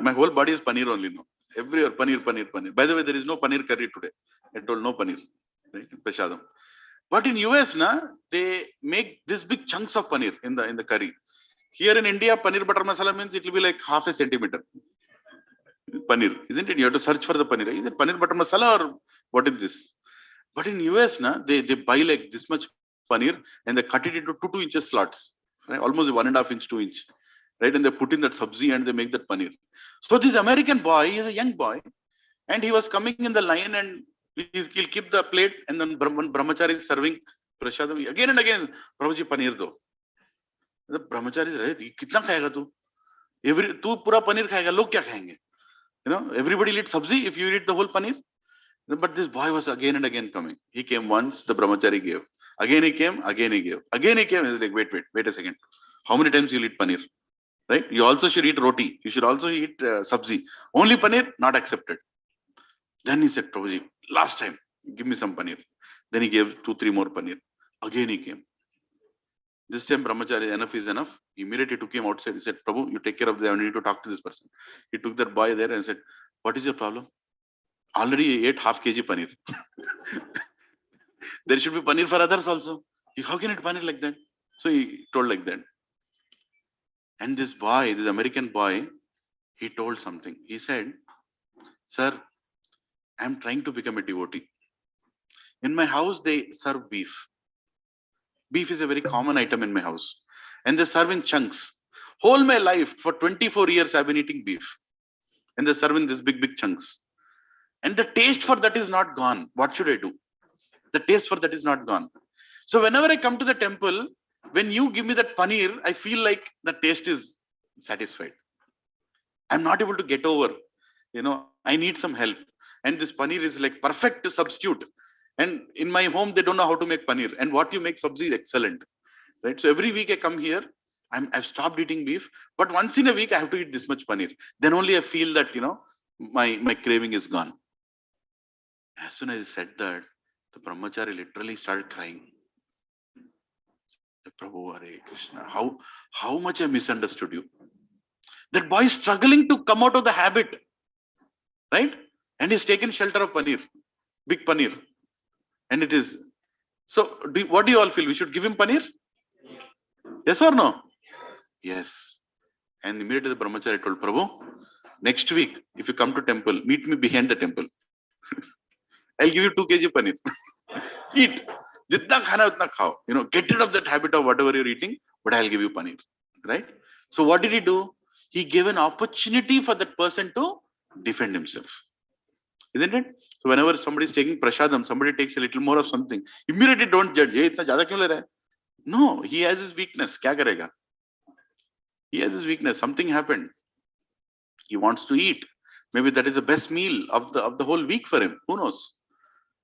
My whole body is paneer only now. Everywhere, paneer. By the way, there is no paneer curry today. I told no paneer. Right? Prasadam. But in US, they make this big chunks of paneer in the curry. Here in India, paneer butter masala means it will be like half a centimeter. Paneer, isn't it? You have to search for the paneer. Is it paneer butter masala or what is this? But in US, they buy like this much paneer and they cut it into 2 inches slots, right? Almost 1.5 inch, 2 inch, right? And they put in that sabzi and they make that paneer. So this American boy, he is a young boy, and he was coming in the line and he'll keep the plate, and then when brahmachari is serving prasadam, again and again, Prabhuji paneer do. The brahmachari is, kitna khayega tu? Tu pura paneer khayega, log kya khayenge? Everybody eat sabzi if you eat the whole paneer. But this boy was again and again coming. He came once, the brahmachari gave. Again he came, again he gave. Again he came, he was like, wait a second. How many times you'll eat paneer? Right? You also should eat roti. You should also eat sabzi. Only paneer, not accepted. Then he said, Prabhuji, last time, give me some paneer. Then he gave 2-3 more paneer. Again he came. This time brahmachari, enough is enough. He immediately took him outside. He said, Prabhu, you take care of this. I need to talk to this person. He took that boy there and said, what is your problem? Already ate half kg paneer. There should be paneer for others also. How can it paneer like that? So he told like that. And this boy, this American boy, he told something. He said, "Sir, I'm trying to become a devotee. In my house, they serve beef. Beef is a very common item in my house. And they serve in chunks. Whole my life, for 24 years, I've been eating beef. And they serve in these big, big chunks. And the taste for that is not gone. What should I do? The taste for that is not gone. So whenever I come to the temple, when you give me that paneer, I feel like the taste is satisfied. I'm not able to get over. I need some help. And this paneer is like perfect to substitute. And in my home, they don't know how to make paneer. And what you make sabzi is excellent. Right? So every week I come here, I've stopped eating beef, but once in a week I have to eat this much paneer. Then only I feel that my craving is gone. As soon as I said that, the brahmachari literally started crying. Prabhu, Hare Krishna, how much I misunderstood you. That boy is struggling to come out of the habit, right? And he's taken shelter of paneer, big paneer, and it is. So, what do you all feel? We should give him paneer? Yes or no? Yes. And immediately the brahmachari told Prabhu, next week, if you come to temple, meet me behind the temple. I'll give you 2 kg paneer. Eat. Jitna khana utna khao. Get rid of that habit of whatever you're eating, but I'll give you paneer. Right? So what did he do? He gave an opportunity for that person to defend himself. Isn't it? So whenever somebody is taking prasadam, somebody takes a little more of something, immediately don't judge. Hey, itna zyada kyun le raha hai? No, he has his weakness. Kya karega? He has his weakness. Something happened. He wants to eat. Maybe that is the best meal of the whole week for him. Who knows?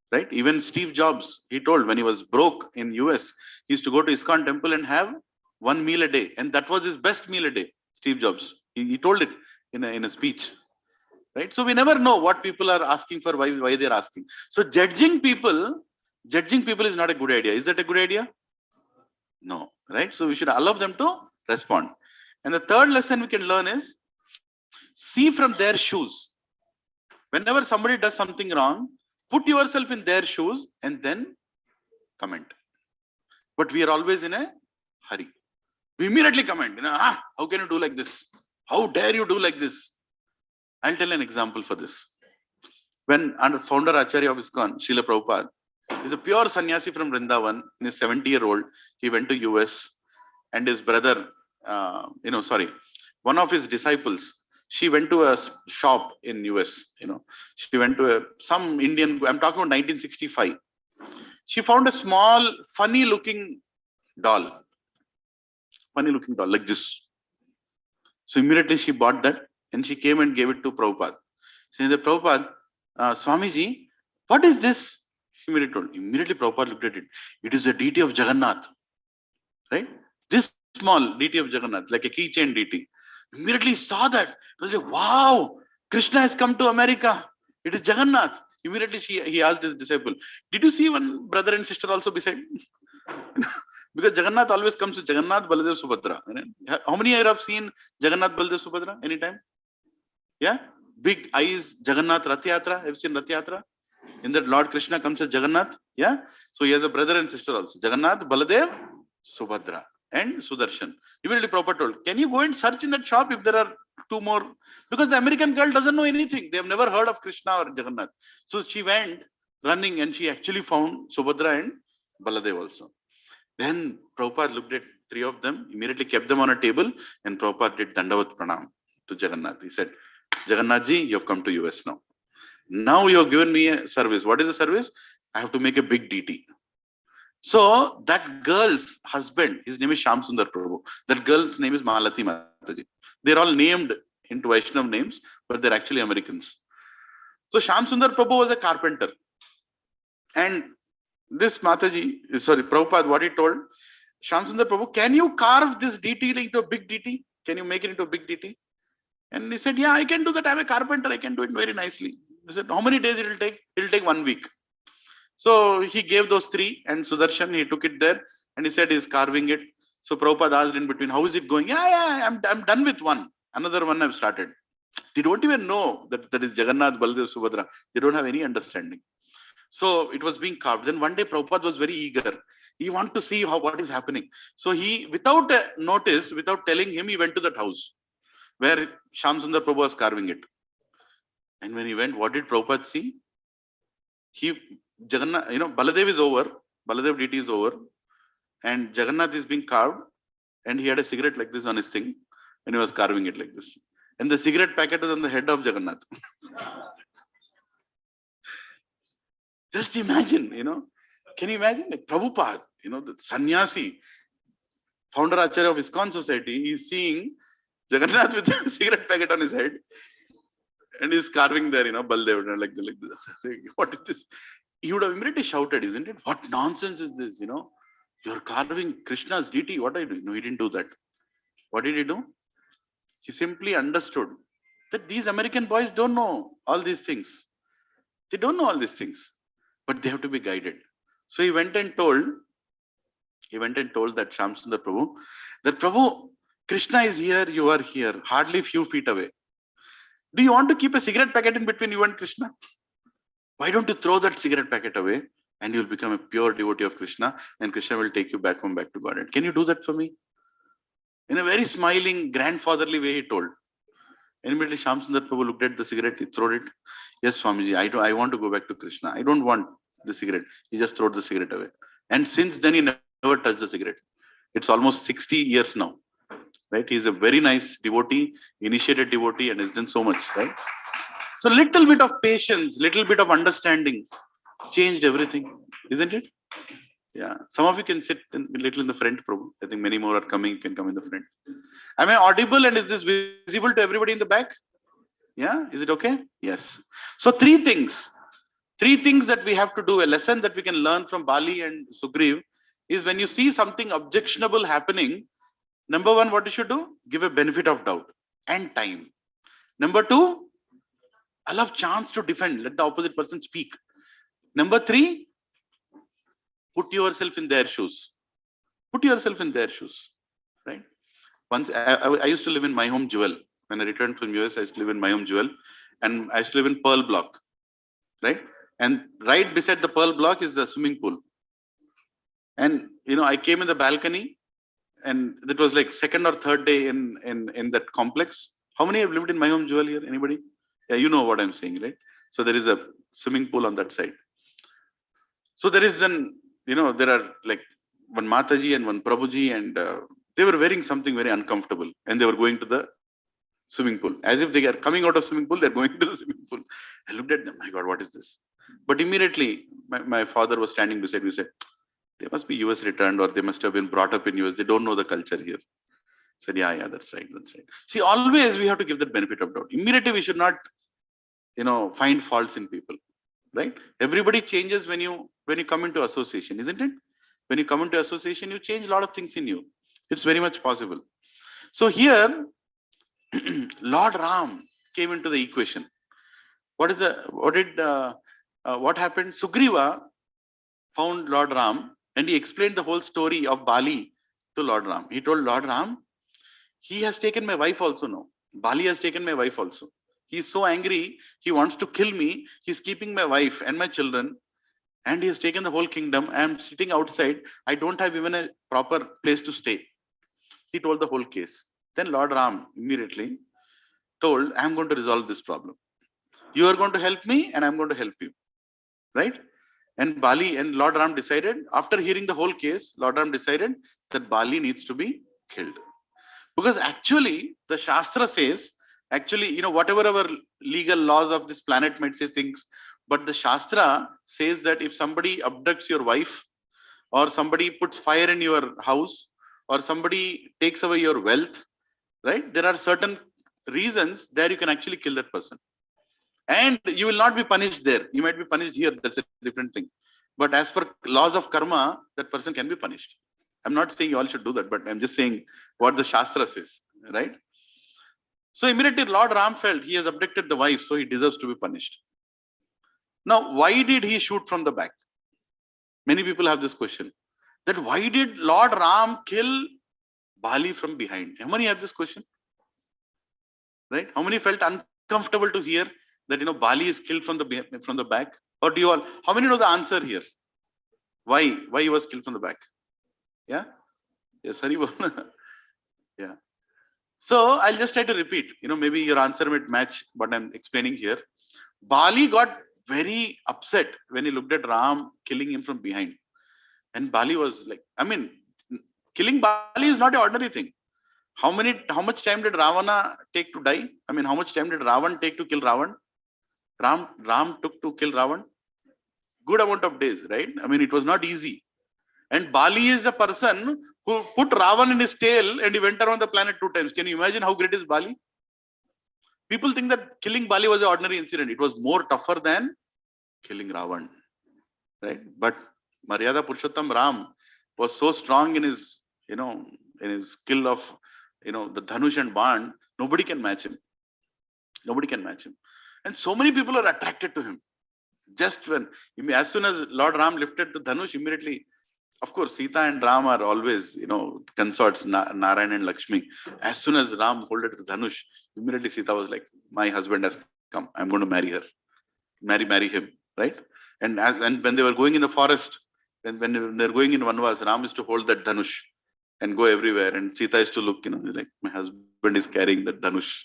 Right? Even Steve Jobs, he told when he was broke in US, he used to go to ISKCON temple and have 1 meal a day. And that was his best meal a day. Steve Jobs. He told it in a speech. Right? So we never know what people are asking for, why they're asking. So judging people is not a good idea. Is that a good idea? No. Right? So we should allow them to respond. And the third lesson we can learn is see from their shoes. Whenever somebody does something wrong, put yourself in their shoes and then comment. But we are always in a hurry. We immediately comment, how can you do like this? How dare you do like this? I'll tell an example for this. When under founder Acharya of ISKCON, Srila Prabhupada, is a pure sannyasi from Vrindavan, in his 70-year-old, he went to US and his brother, one of his disciples, she went to a shop in US, she went to some Indian, I'm talking about 1965. She found a small, funny looking doll like this. So immediately she bought that and she came and gave it to Prabhupada. Saying that, Prabhupada, Swamiji, what is this? She immediately told. Immediately Prabhupada looked at it. It is the deity of Jagannath. Right? This small deity of Jagannath, like a keychain deity. Immediately saw that. It was like, wow, Krishna has come to America. It is Jagannath. Immediately he asked his disciple, did you see one brother and sister also beside? Because Jagannath always comes to Jagannath, Baladev, Subhadra. How many of you have seen Jagannath, Baladev, Subhadra anytime? Yeah? Big eyes, Jagannath, Rath Yatra. Have you seen Rath Yatra? In that Lord Krishna comes as Jagannath. Yeah? So he has a brother and sister also. Jagannath, Baladev, Subhadra and Sudarshan. Immediately Prabhupada told, can you go and search in that shop if there are 2 more? Because the American girl doesn't know anything. They have never heard of Krishna or Jagannath. So she went running and she actually found Subhadra and Baladev also. Then Prabhupada looked at 3 of them, immediately kept them on a table, and Prabhupada did Dandavat Pranam to Jagannath. He said, Jagannath ji, you have come to US now. Now you have given me a service. What is the service? I have to make a big deity. So that girl's husband, his name is Shyam Sundar Prabhu. That girl's name is Malati Mataji. They're all named into Vaishnav names, but they're actually Americans. So Shyam Sundar Prabhu was a carpenter. And this Prabhupada, what he told, Shyam Sundar Prabhu, can you carve this deity into a big deity? Can you make it into a big deity? And he said, yeah, I can do that. I'm a carpenter. I can do it very nicely. He said, how many days it will take? It will take 1 week. So he gave those 3 and Sudarshan, he took it there and he said he's carving it. So Prabhupada asked in between, how is it going? Yeah, I'm done with one. Another one I've started. They don't even know that is Jagannath, Baladev, Subhadra. They don't have any understanding. So it was being carved. Then one day Prabhupada was very eager. He want to see what is happening. So he, without notice, without telling him, he went to that house where Shyam Sundar Prabhu was carving it. And when he went, what did Prabhupada see? Jagannath, Baladev is over, Baladev deity is over, and Jagannath is being carved, and he had a cigarette like this on his thing, and he was carving it like this. And the cigarette packet was on the head of Jagannath. Just imagine, can you imagine? Like Prabhupada, the sannyasi, founder Acharya of ISKCON Society, he's seeing Jagannath with a cigarette packet on his head, and he's carving there, Baladev, like this. What is this? He would have immediately shouted, isn't it? What nonsense is this, You're carving Krishna's deity. What are you doing? No, he didn't do that. What did he do? He simply understood that these American boys don't know all these things. They don't know all these things, but they have to be guided. So he went and told that Shyam Sundar Prabhu, that Prabhu, Krishna is here, you are here, hardly few feet away. Do you want to keep a cigarette packet in between you and Krishna? Why don't you throw that cigarette packet away and you'll become a pure devotee of Krishna, and Krishna will take you back home, back to Godhead. Can you do that for me? In a very smiling, grandfatherly way, he told. And immediately Shyam Sundar Prabhu looked at the cigarette, he threw it. Yes, Swamiji, I want to go back to Krishna. I don't want the cigarette. He just threw the cigarette away. And since then, he never touched the cigarette. It's almost 60 years now. Right? He's a very nice devotee, initiated devotee, and has done so much, right? So little bit of patience, little bit of understanding changed everything, isn't it? Yeah. Some of you can sit a little in the front, Prabhu. I think many more are coming. You can come in the front. Am I audible, and is this visible to everybody in the back? Yeah. Is it okay? Yes. So three things that we have to do, a lesson that we can learn from Bali and Sugriv is, when you see something objectionable happening, number one, what you should do? Give a benefit of doubt and time. Number two, allow chance to defend. Let the opposite person speak. Number three, put yourself in their shoes. Put yourself in their shoes, right? Once I used to live in my home Jewel. When I returned from US, I used to live in my home Jewel, and I used to live in Pearl Block, right? And right beside the Pearl Block is the swimming pool. And I came in the balcony, and that was like second or third day in that complex. How many have lived in my home Jewel here? Anybody? Yeah, you know what I'm saying, right? So there is a swimming pool on that side. So there is there are like one Mataji and one Prabhuji, and they were wearing something very uncomfortable, and they were going to the swimming pool. As if they are coming out of swimming pool, they're going to the swimming pool. I looked at them, my God, what is this? But immediately, my father was standing beside me, said, they must be US returned, or they must have been brought up in US. They don't know the culture here. I said, yeah, that's right. See, always we have to give that benefit of doubt. Immediately, we should not, find faults in people, right? Everybody changes when you come into association, isn't it? When you come into association, you change a lot of things in you. It's very much possible. So here, Lord Ram came into the equation. What happened? Sugriva found Lord Ram, and he explained the whole story of Bali to Lord Ram. He told Lord Ram, he has taken my wife also now. Bali has taken my wife also. He's so angry, he wants to kill me. He's keeping my wife and my children, and he has taken the whole kingdom. I am sitting outside. I don't have even a proper place to stay. He told the whole case. Then Lord Ram immediately told, I'm going to resolve this problem. You are going to help me, and I'm going to help you. Right? And Bali and Lord Ram decided, after hearing the whole case, Lord Ram decided that Bali needs to be killed. Because actually, the Shastra says, whatever our legal laws of this planet might say things, but the Shastra says that if somebody abducts your wife, or somebody puts fire in your house, or somebody takes away your wealth, right? There are certain reasons there you can actually kill that person. And you will not be punished there. You might be punished here. That's a different thing. But as per laws of karma, that person can be punished. I'm not saying you all should do that, but I'm just saying what the Shastra says, right? So immediately Lord Ram felt he has abducted the wife, so he deserves to be punished. Now, why did he shoot from the back? Many people have this question. That why did Lord Ram kill Bali from behind? How many have this question? Right? How many felt uncomfortable to hear that Bali is killed from the back? Or do you all? How many know the answer here? Why he was killed from the back? Yeah? Yes, Hari bol. Yeah. So I'll just try to repeat. Maybe your answer might match what I'm explaining here. Bali got very upset when he looked at Ram killing him from behind. And Bali was like, killing Bali is not an ordinary thing. How much time did Ravana take to die? How much time did Ravan take to kill Ravan? Ram took to kill Ravan? Good amount of days, right? It was not easy. And Bali is a person who put Ravan in his tail and he went around the planet 2 times. Can you imagine how great is Bali? People think that killing Bali was an ordinary incident. It was more tougher than killing Ravan, right? But Maryada Purushottam Ram was so strong in his, in his skill of, the Dhanush and Band. Nobody can match him. Nobody can match him. And so many people are attracted to him. Just as soon as Lord Ram lifted the Dhanush, immediately, of course, Sita and Ram are always, consorts, Narayan and Lakshmi. As soon as Ram holded the Dhanush, immediately Sita was like, my husband has come. I'm going to marry her. Marry him, right? And when they were going in the forest, when they're going in Vanvas, Ram is to hold that Dhanush and go everywhere. And Sita is to look, like, my husband is carrying that Dhanush.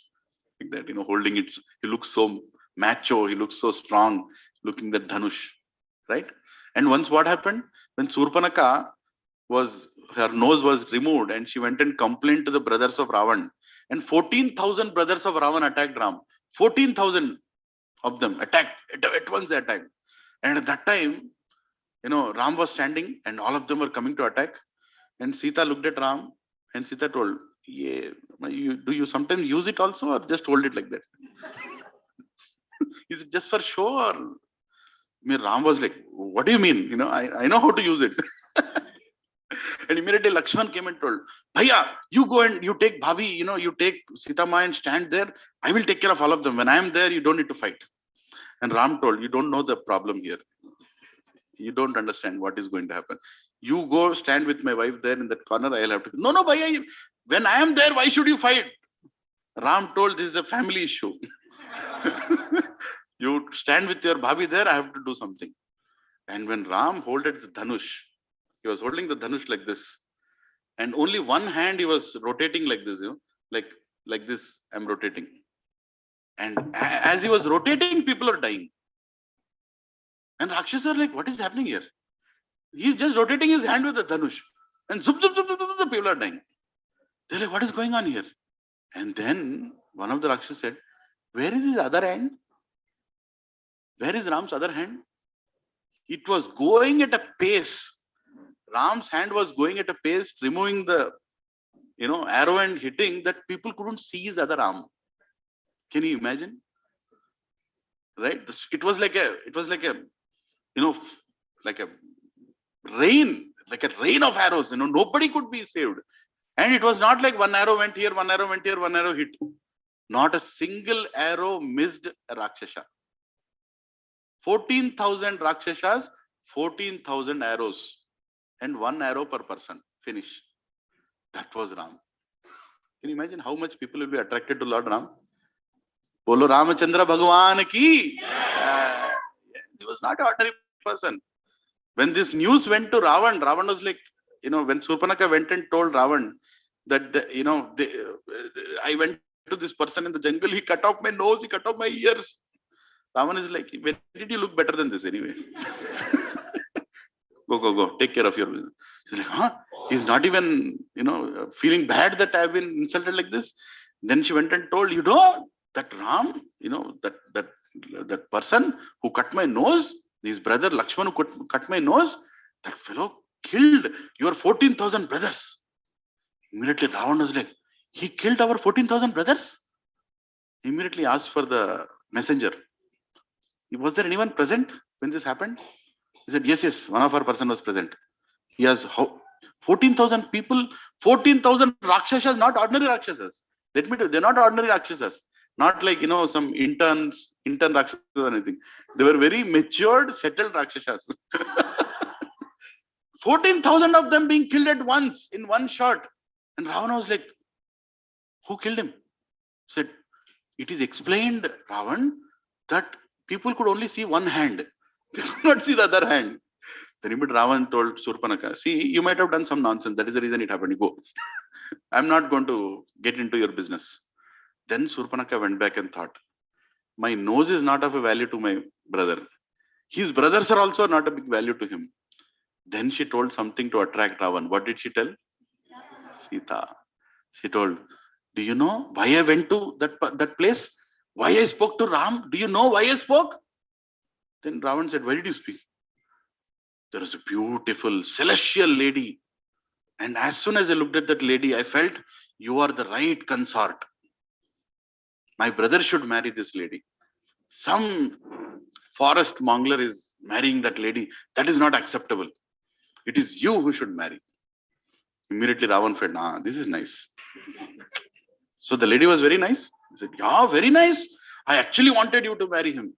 Like that, holding it. He looks so macho. He looks so strong, looking that Dhanush, right? And once what happened? When Surpanaka her nose was removed and she went and complained to the brothers of Ravan. And 14,000 brothers of Ravan attacked Ram. 14,000 of them attacked. At once they attacked. And at that time, Ram was standing and all of them were coming to attack. And Sita looked at Ram and Sita told, yeah, do you sometimes use it also or just hold it like that? Is it just for show or? Ram was like, what do you mean? I know how to use it. And immediately Lakshman came and told, Bhaiya, you go and you take Bhavi, you take Sita Ma and stand there. I will take care of all of them. When I am there, you don't need to fight. And Ram told, you don't know the problem here. You don't understand what is going to happen. You go stand with my wife there in that corner. I'll have to. No, Bhaiya, when I am there, why should you fight? Ram told, this is a family issue. You stand with your Bhavi there, I have to do something. And when Ram holded the Dhanush, he was holding the Dhanush like this. And only one hand he was rotating like this, like this, I'm rotating. And as he was rotating, people are dying. And Rakshasa are like, what is happening here? He's just rotating his hand with the Dhanush. And zup, the people are dying. They're like, what is going on here? And then one of the Rakshasas said, where is his other hand? Where is Ram's other hand? It was going at a pace. Ram's hand was going at a pace, removing the, arrow and hitting that people couldn't see his other arm. Can you imagine? Right? It was like a rain of arrows. Nobody could be saved. And it was not like one arrow went here, one arrow went here, one arrow hit. Not a single arrow missed a Rakshasa. 14,000 Rakshasas, 14,000 arrows. And one arrow per person. Finish. That was Ram. Can you imagine how much people will be attracted to Lord Ram? Bolo Ramachandra Bhagwan ki. He was not an ordinary person. When this news went to Ravan, Ravan was like, when Surpanaka went and told Ravan that, I went to this person in the jungle, he cut off my nose, he cut off my ears. Ravan is like, when did you look better than this anyway? Go, take care of your business. He's like, huh? He's not even, feeling bad that I've been insulted like this. Then she went and told, that Ram, that person who cut my nose, his brother Lakshman who cut my nose, that fellow killed your 14,000 brothers. Immediately Ravan was like, he killed our 14,000 brothers? Immediately asked for the messenger. Was there anyone present when this happened? He said, yes, one of our person was present. He has 14,000 people, 14,000 Rakshasas, not ordinary Rakshasas. Let me tell you, they're not ordinary Rakshasas. Not like, some intern Rakshasas or anything. They were very matured, settled Rakshasas. 14,000 of them being killed at once in one shot. And Ravana was like, who killed him? Said, it is explained, Ravan, that people could only see one hand. They could not see the other hand. Then immediately Ravan told Surpanaka, see, you might have done some nonsense. That is the reason it happened. You go. I'm not going to get into your business. Then Surpanaka went back and thought, my nose is not of a value to my brother. His brothers are also not a big value to him. Then she told something to attract Ravan. What did she tell? Sita. She told, do you know why I went to that place? Why I spoke to Ram? Do you know why I spoke? Then Ravan said, why did you speak? There was a beautiful celestial lady. And as soon as I looked at that lady, I felt, you are the right consort. My brother should marry this lady. Some forest mongler is marrying that lady. That is not acceptable. It is you who should marry. Immediately Ravan felt, nah, this is nice. So the lady was very nice. He said, yeah, very nice. I actually wanted you to marry him.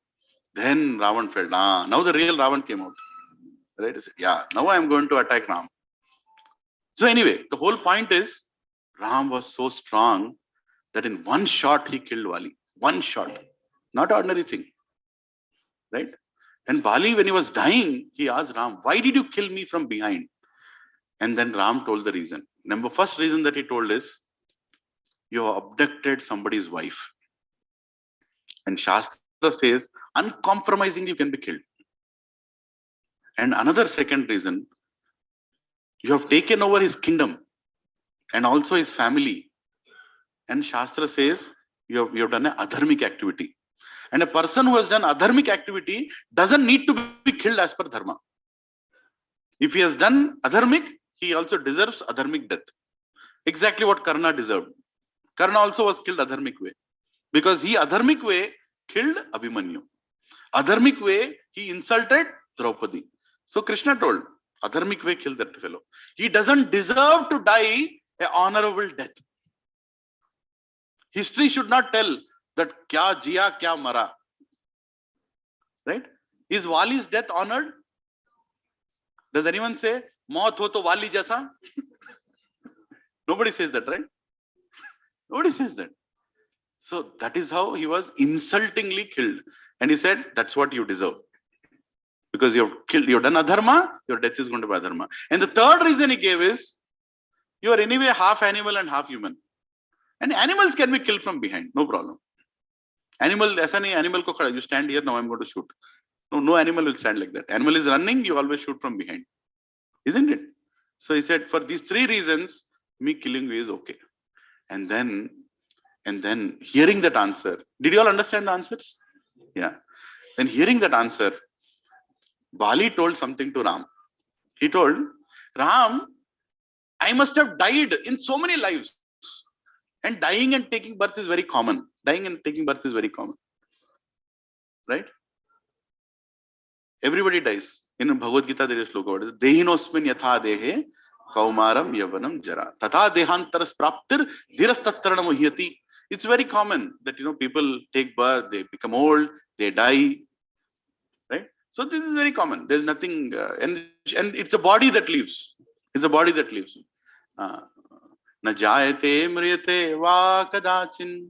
Then Ravan felt, nah, now the real Ravan came out. Right? He said, yeah, now I am going to attack Ram. So anyway, the whole point is, Ram was so strong that in one shot he killed Bali. One shot. Not ordinary thing. Right? And Bali, when he was dying, he asked Ram, why did you kill me from behind? And then Ram told the reason. First reason that he told is, you have abducted somebody's wife. And Shastra says, uncompromisingly you can be killed. And another second reason, you have taken over his kingdom and also his family. And Shastra says, you have done an adharmic activity. And a person who has done adharmic activity doesn't need to be killed as per dharma. If he has done adharmic, he also deserves adharmic death. Exactly what Karna deserved. Karna also was killed adharmic way. Because he adharmic way killed Abhimanyu. Adharmic way, he insulted Draupadi. So Krishna told, adharmic way kill that fellow. He doesn't deserve to die an honorable death. History should not tell that kya jiya, kya mara. Right? Is Wali's death honored? Does anyone say, maut ho to Wali jaisa? Nobody says that, right? Nobody says that. So that is how he was insultingly killed. And he said, that's what you deserve. Because you have killed, you have done adharma, your death is going to be adharma. And the third reason he gave is, you are anyway half animal and half human. And animals can be killed from behind, no problem. Animal, aisa nahi, animal ko khada, you stand here, now I'm going to shoot. No animal will stand like that. Animal is running, you always shoot from behind. Isn't it? So he said, for these three reasons, me killing you is okay. And then hearing that answer, did you all understand the answers? Yeah. Then hearing that answer, Bali told something to Ram. He told, Ram, I must have died in so many lives. And dying and taking birth is very common. Dying and taking birth is very common. Right? Everybody dies. In Bhagavad Gita, there is a sloka. Dehinosmin yatha dehe kaumaram yavanam jara. Tatha dehantaras praptir dhirastatranam muhyati. It's very common that, people take birth, they become old, they die. Right? So this is very common. There's nothing, and it's a body that lives. It's a body that lives. Na jayate mriyate va kadachin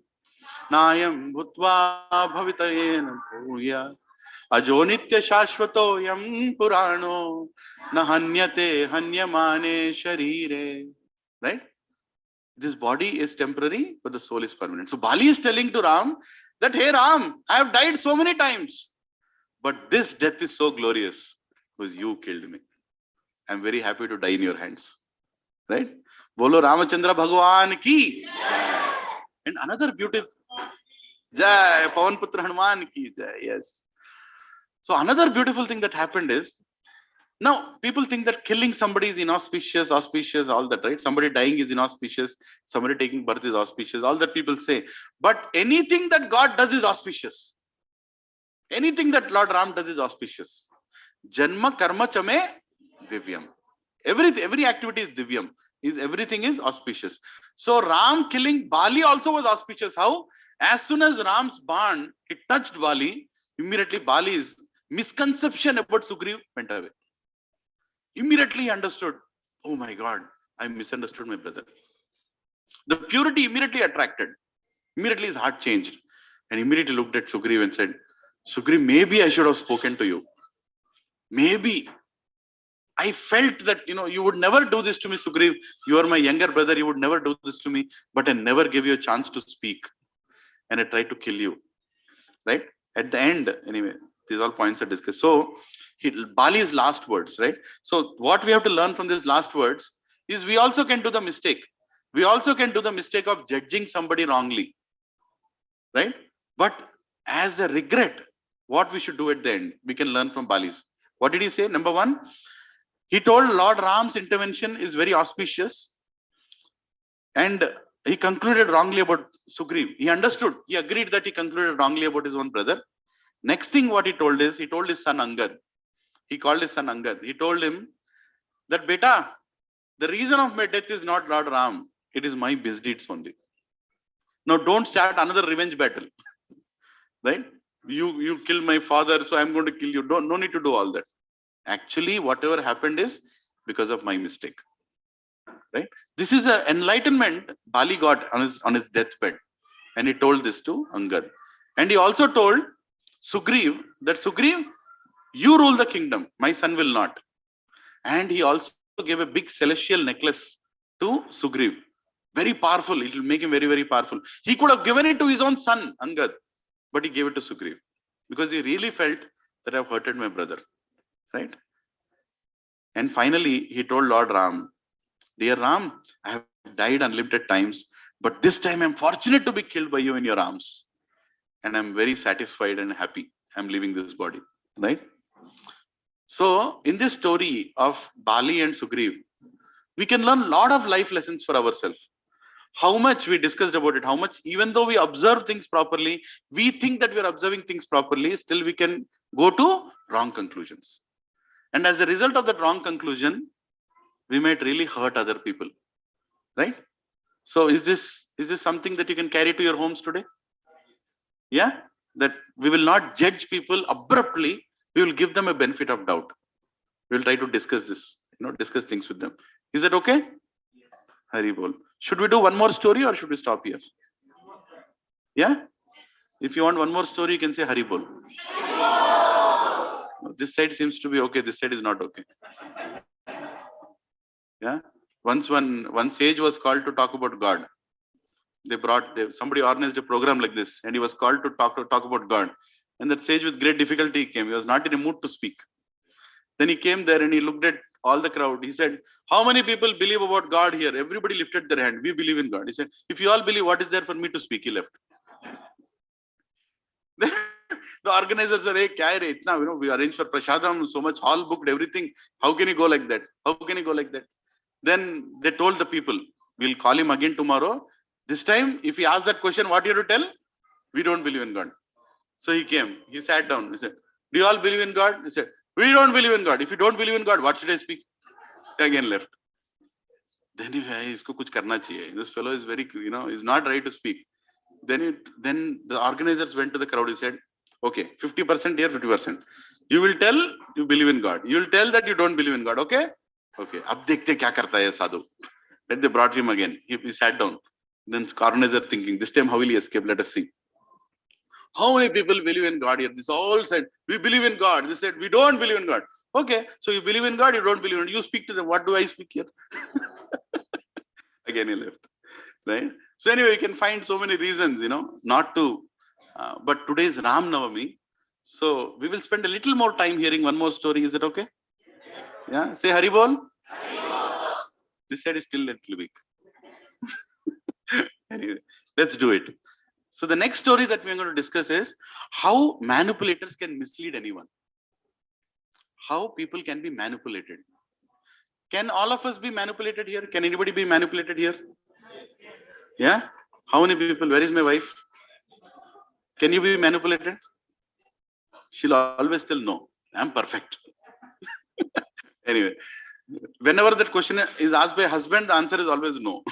nayam bhutva bhavitayena bhuya ajo nitya shashvato yam purano na hanyate hanyamane sharire. Right? This body is temporary, but the soul is permanent. So Bali is telling to Ram that, hey Ram, I have died so many times, but this death is so glorious because you killed me. I'm very happy to die in your hands. Right? Bolo Ramachandra Bhagwan ki. And another beautiful Jai, Pawan Putra Hanuman ki Jai. Yes. So another beautiful thing that happened is, now people think that killing somebody is inauspicious, auspicious, all that, right? Somebody dying is inauspicious, somebody taking birth is auspicious, all that people say. But anything that God does is auspicious. Anything that Lord Ram does is auspicious. Janma karma chame divyam. Every activity is divyam. Everything is auspicious. So Ram killing Bali also was auspicious. How? As soon as Ram's barn, it touched Bali, immediately Bali's misconception about Sugriv went away. Immediately he understood, oh my God, I misunderstood my brother. The purity immediately attracted. Immediately his heart changed. And immediately looked at Sugriv and said, Sugriv, maybe I should have spoken to you. Maybe. I felt that, you would never do this to me, Sugriv. You are my younger brother. You would never do this to me, but I never gave you a chance to speak. And I tried to kill you. Right? At the end, anyway, these all points are discussed. So, Bali's last words, right? So, what we have to learn from these last words is we also can do the mistake. We also can do the mistake of judging somebody wrongly. Right? But as a regret, what we should do at the end, we can learn from Bali's. What did he say? Number one, he told Lord Ram's intervention is very auspicious, and he concluded wrongly about Sugriv. He understood. He agreed that he concluded wrongly about his own brother. Next thing what he told is, he told his son Angad. He called his son Angad. He told him that, Beta, the reason of my death is not Lord Ram. It is my misdeeds only. Now don't start another revenge battle. Right? You killed my father, so I'm going to kill you. No need to do all that. Actually, whatever happened is because of my mistake. Right? This is an enlightenment Bali got on his deathbed. And he told this to Angad. And he also told Sugriv that, Sugriv, you rule the kingdom. My son will not. And he also gave a big celestial necklace to Sugriv. Very powerful. It will make him very, very powerful. He could have given it to his own son, Angad. But he gave it to Sugriv. Because he really felt that I've hurted my brother. Right? And finally, he told Lord Ram, Dear Ram, I have died unlimited times, but this time I'm fortunate to be killed by you in your arms. And I'm very satisfied and happy. I'm leaving this body. Right? So, in this story of Bali and Sugriv, we can learn a lot of life lessons for ourselves. How much we discussed about it, how much, even though we observe things properly, we think that we are observing things properly, still we can go to wrong conclusions. And as a result of that wrong conclusion, we might really hurt other people. Right? So is this something that you can carry to your homes today? Yeah? That we will not judge people abruptly. We will give them a benefit of doubt. We will try to discuss this, discuss things with them. Is that okay? Hari bol. Should we do one more story or should we stop here? Yeah? If you want one more story, you can say Hari bol. This side seems to be okay. This side is not okay. Yeah? Once one sage was called to talk about God. Somebody organized a program like this, and he was called to talk about God. And that sage with great difficulty came. He was not in a mood to speak. Then he came there and he looked at all the crowd. He said, how many people believe about God here? Everybody lifted their hand. We believe in God. He said, if you all believe, what is there for me to speak? He left. The organizers said, hey, kya hai re? Itna, we arranged for Prashadam, so much hall booked, everything. How can you go like that? How can you go like that? Then they told the people, we'll call him again tomorrow. This time, if he asks that question, what you have to tell? We don't believe in God. So he came. He sat down. He said, do you all believe in God? He said, we don't believe in God. If you don't believe in God, what should I speak? Again left. Then isko kuch karna chahiye. This fellow is very, is not ready to speak. Then the organizers went to the crowd. He said, okay, 50% here, 50%. You will tell you believe in God. You will tell that you don't believe in God. Okay? Okay. Ab dekhte kya karta hai sadhu. Then they brought him again. He sat down. Then organizer thinking, this time how will he escape? Let us see. How many people believe in God here? This all said, we believe in God. They said, we don't believe in God. Okay, so you believe in God, you don't believe in God. You speak to them. What do I speak here? Again he left. Right? So anyway, you can find so many reasons, not to. But today is Ramanavami. So we will spend a little more time hearing one more story. Is it okay? Yeah? Say Hari bol. This side is still a little weak. Anyway, let's do it. So the next story that we're going to discuss is how manipulators can mislead anyone. How people can be manipulated. Can all of us be manipulated here? Can anybody be manipulated here? Yeah? How many people? Where is my wife? Can you be manipulated? She'll always tell no. I'm perfect. Anyway, whenever that question is asked by husband, the answer is always no.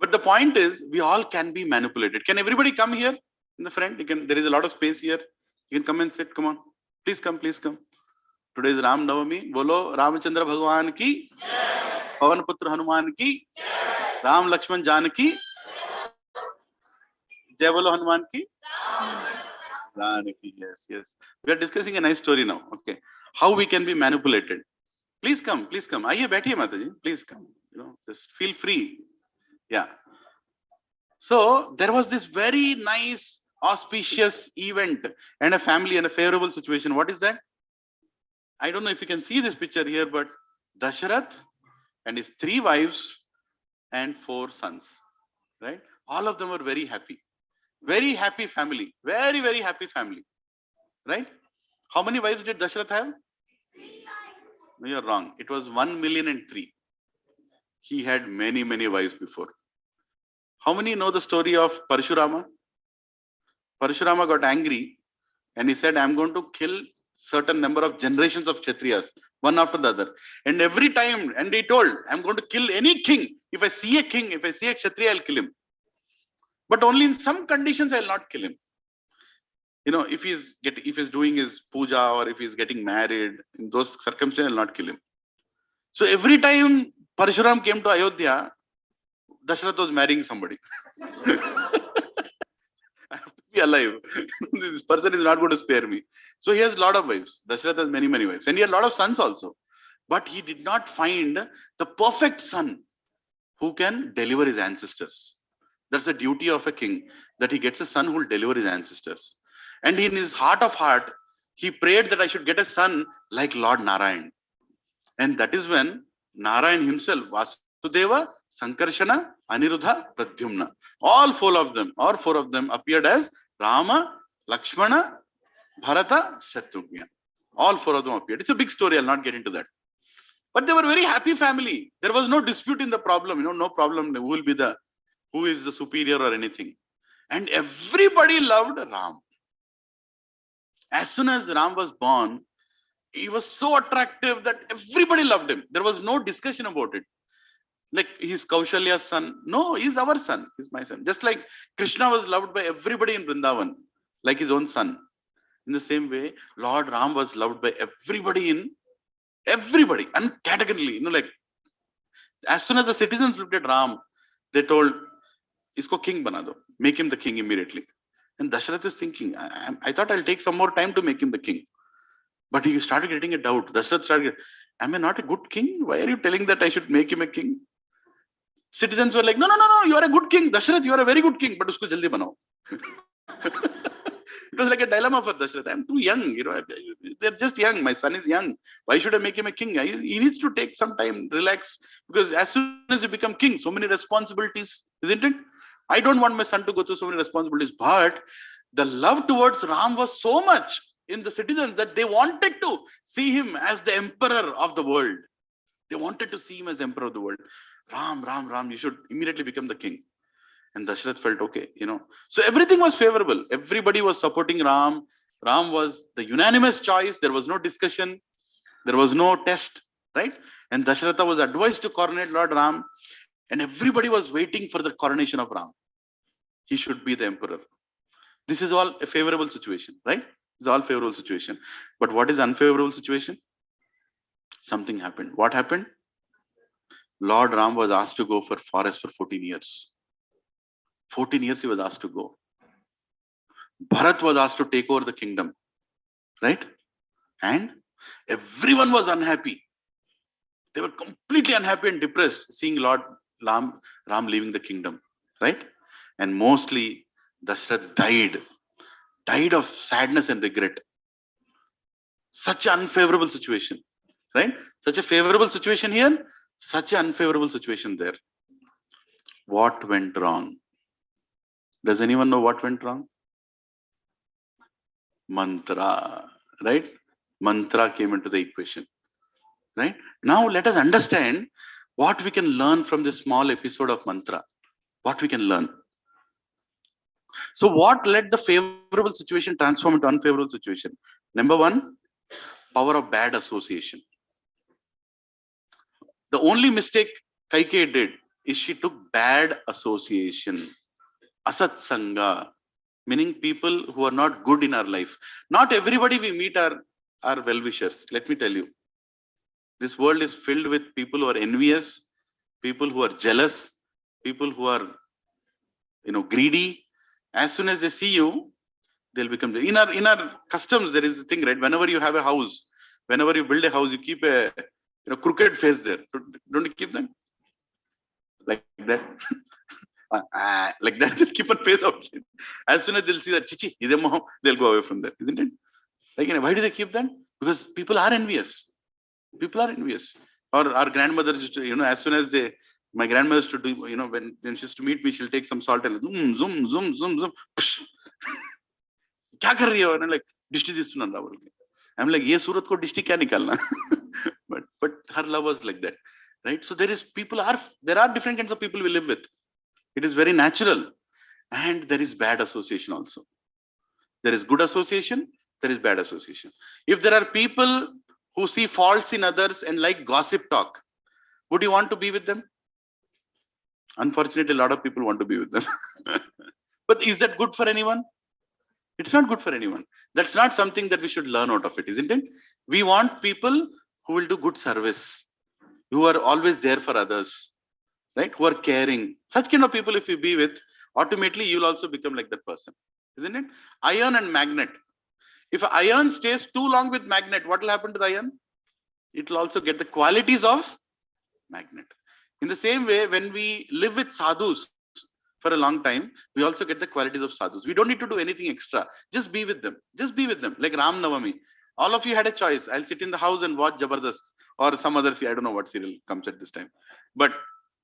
But the point is, we all can be manipulated. Can everybody come here in the front? There is a lot of space here. You can come and sit. Come on. Please come, please come. Today is Ram Navami. Bolo Ramachandra Bhagwan ki, Pavan Putra Hanuman ki, Ram Lakshman Janaki. Jai Bolo Hanuman ki. Janaki, yes, yes. We are discussing a nice story now. Okay. How we can be manipulated. Please come, please come. Aye, बैठिए Mataji. Please come. Just feel free. Yeah. So there was this very nice, auspicious event and a family and a favorable situation. What is that? I don't know if you can see this picture here, but Dasharath and his 3 wives and 4 sons, right? All of them were very happy. Very happy family. Very, very happy family. Right? How many wives did Dasharath have? No, you're wrong. It was 1,000,003. He had many, many wives before. How many know the story of Parashurama? Parashurama got angry and he said, I'm going to kill certain number of generations of Kshatriyas, one after the other. And every time, and he told, I'm going to kill any king. If I see a king, if I see a Kshatriya, I'll kill him. But only in some conditions, I'll not kill him. If he's doing his puja or if he's getting married, in those circumstances, I'll not kill him. So every time Parshuram came to Ayodhya, Dasharath was marrying somebody. I have to be alive. This person is not going to spare me. So he has a lot of wives. Dasharath has many, many wives. And he had a lot of sons also. But he did not find the perfect son who can deliver his ancestors. That's the duty of a king, that he gets a son who will deliver his ancestors. And in his heart of heart, he prayed that I should get a son like Lord Narayan. And that is when Narayan himself, Vasudeva, Sankarshana, Aniruddha, Pradyumna, all 4 of them appeared as Rama, Lakshmana, Bharata, Shatrugna. All 4 of them appeared. It's a big story. I'll not get into that. But they were very happy family. There was no dispute in the problem. No problem. Who is the superior or anything. And everybody loved Ram. As soon as Ram was born, he was so attractive that everybody loved him. There was no discussion about it. Like he's Kaushalya's son. No, he's our son. He's my son. Just like Krishna was loved by everybody in Vrindavan, like his own son. In the same way, Lord Ram was loved by everybody, and categorically, like as soon as the citizens looked at Ram, they told, Isko king bana do. Make him the king immediately. And Dasharath is thinking, I thought I'll take some more time to make him the king. But he started getting a doubt. Dasharath started, am I not a good king? Why are you telling that I should make him a king? Citizens were like, no, you are a good king. Dasharath, you are a very good king, but usko jaldi banao. It was like a dilemma for Dasharath. I'm too young, they're just young. My son is young. Why should I make him a king? He needs to take some time, relax. Because as soon as you become king, so many responsibilities, isn't it? I don't want my son to go through so many responsibilities. But the love towards Ram was so much in the citizens that they wanted to see him as the emperor of the world. They wanted to see him as emperor of the world. Ram, you should immediately become the king. And Dasharath felt okay, So everything was favorable. Everybody was supporting Ram. Ram was the unanimous choice. There was no discussion. There was no test, right? And Dasharatha was advised to coronate Lord Ram. And everybody was waiting for the coronation of Ram. He should be the emperor. This is all a favorable situation, right? It's all favorable situation. But what is unfavorable situation? Something happened. What happened? Lord Ram was asked to go for forest for 14 years. 14 years he was asked to go. Bharat was asked to take over the kingdom, right? And everyone was unhappy. They were completely unhappy and depressed seeing Lord Ram leaving the kingdom, right? And mostly Dasharath died of sadness and regret. Such an unfavorable situation, right? Such a favorable situation here, such an unfavorable situation there. What went wrong? Does anyone know what went wrong? Mantra, right? Mantra came into the equation, right? Now let us understand what we can learn from this small episode of mantra. What we can learn. So what led the favorable situation transform into unfavorable situation? Number 1, power of bad association. The only mistake Kaikeyi did is she took bad association. Asat Sangha, meaning people who are not good in our life. Not everybody we meet are well-wishers. Let me tell you. This world is filled with people who are envious, people who are jealous, people who are greedy. As soon as they see you, they'll become, in our customs, there is a thing, right? Whenever you have a house, whenever you build a house, you keep a crooked face there. Don't you keep them? Like that. Like that, they'll keep a face outside. As soon as they'll see that, chichi, they'll go away from there, isn't it? Like, why do they keep that? Because people are envious. People are envious. Or our grandmothers used to, as soon as my grandmother used to do, when she used to meet me, she'll take some salt and zoom. क्या कर रही हो? And I'm like, dishti తీస్తున్నాను వాళ్ళకి. I'm like, ये सूरत को dishti क्या निकालना? But her love was like that, right? So there are different kinds of people we live with. It is very natural, and there is bad association also. There is good association, there is bad association. If there are people who see faults in others and like gossip talk, would you want to be with them? Unfortunately, a lot of people want to be with them. But is that good for anyone? It's not good for anyone. That's not something that we should learn out of it, isn't it? We want people who will do good service, who are always there for others, right? Who are caring. Such kind of people, if you be with, ultimately you'll also become like that person, isn't it? Iron and magnet. If iron stays too long with magnet, what will happen to the iron? It will also get the qualities of magnet. In the same way, when we live with sadhus for a long time, we also get the qualities of sadhus. We don't need to do anything extra. Just be with them. Just be with them. Like Ramanavami. All of you had a choice. I'll sit in the house and watch Jabardast or some other, I don't know what serial comes at this time. But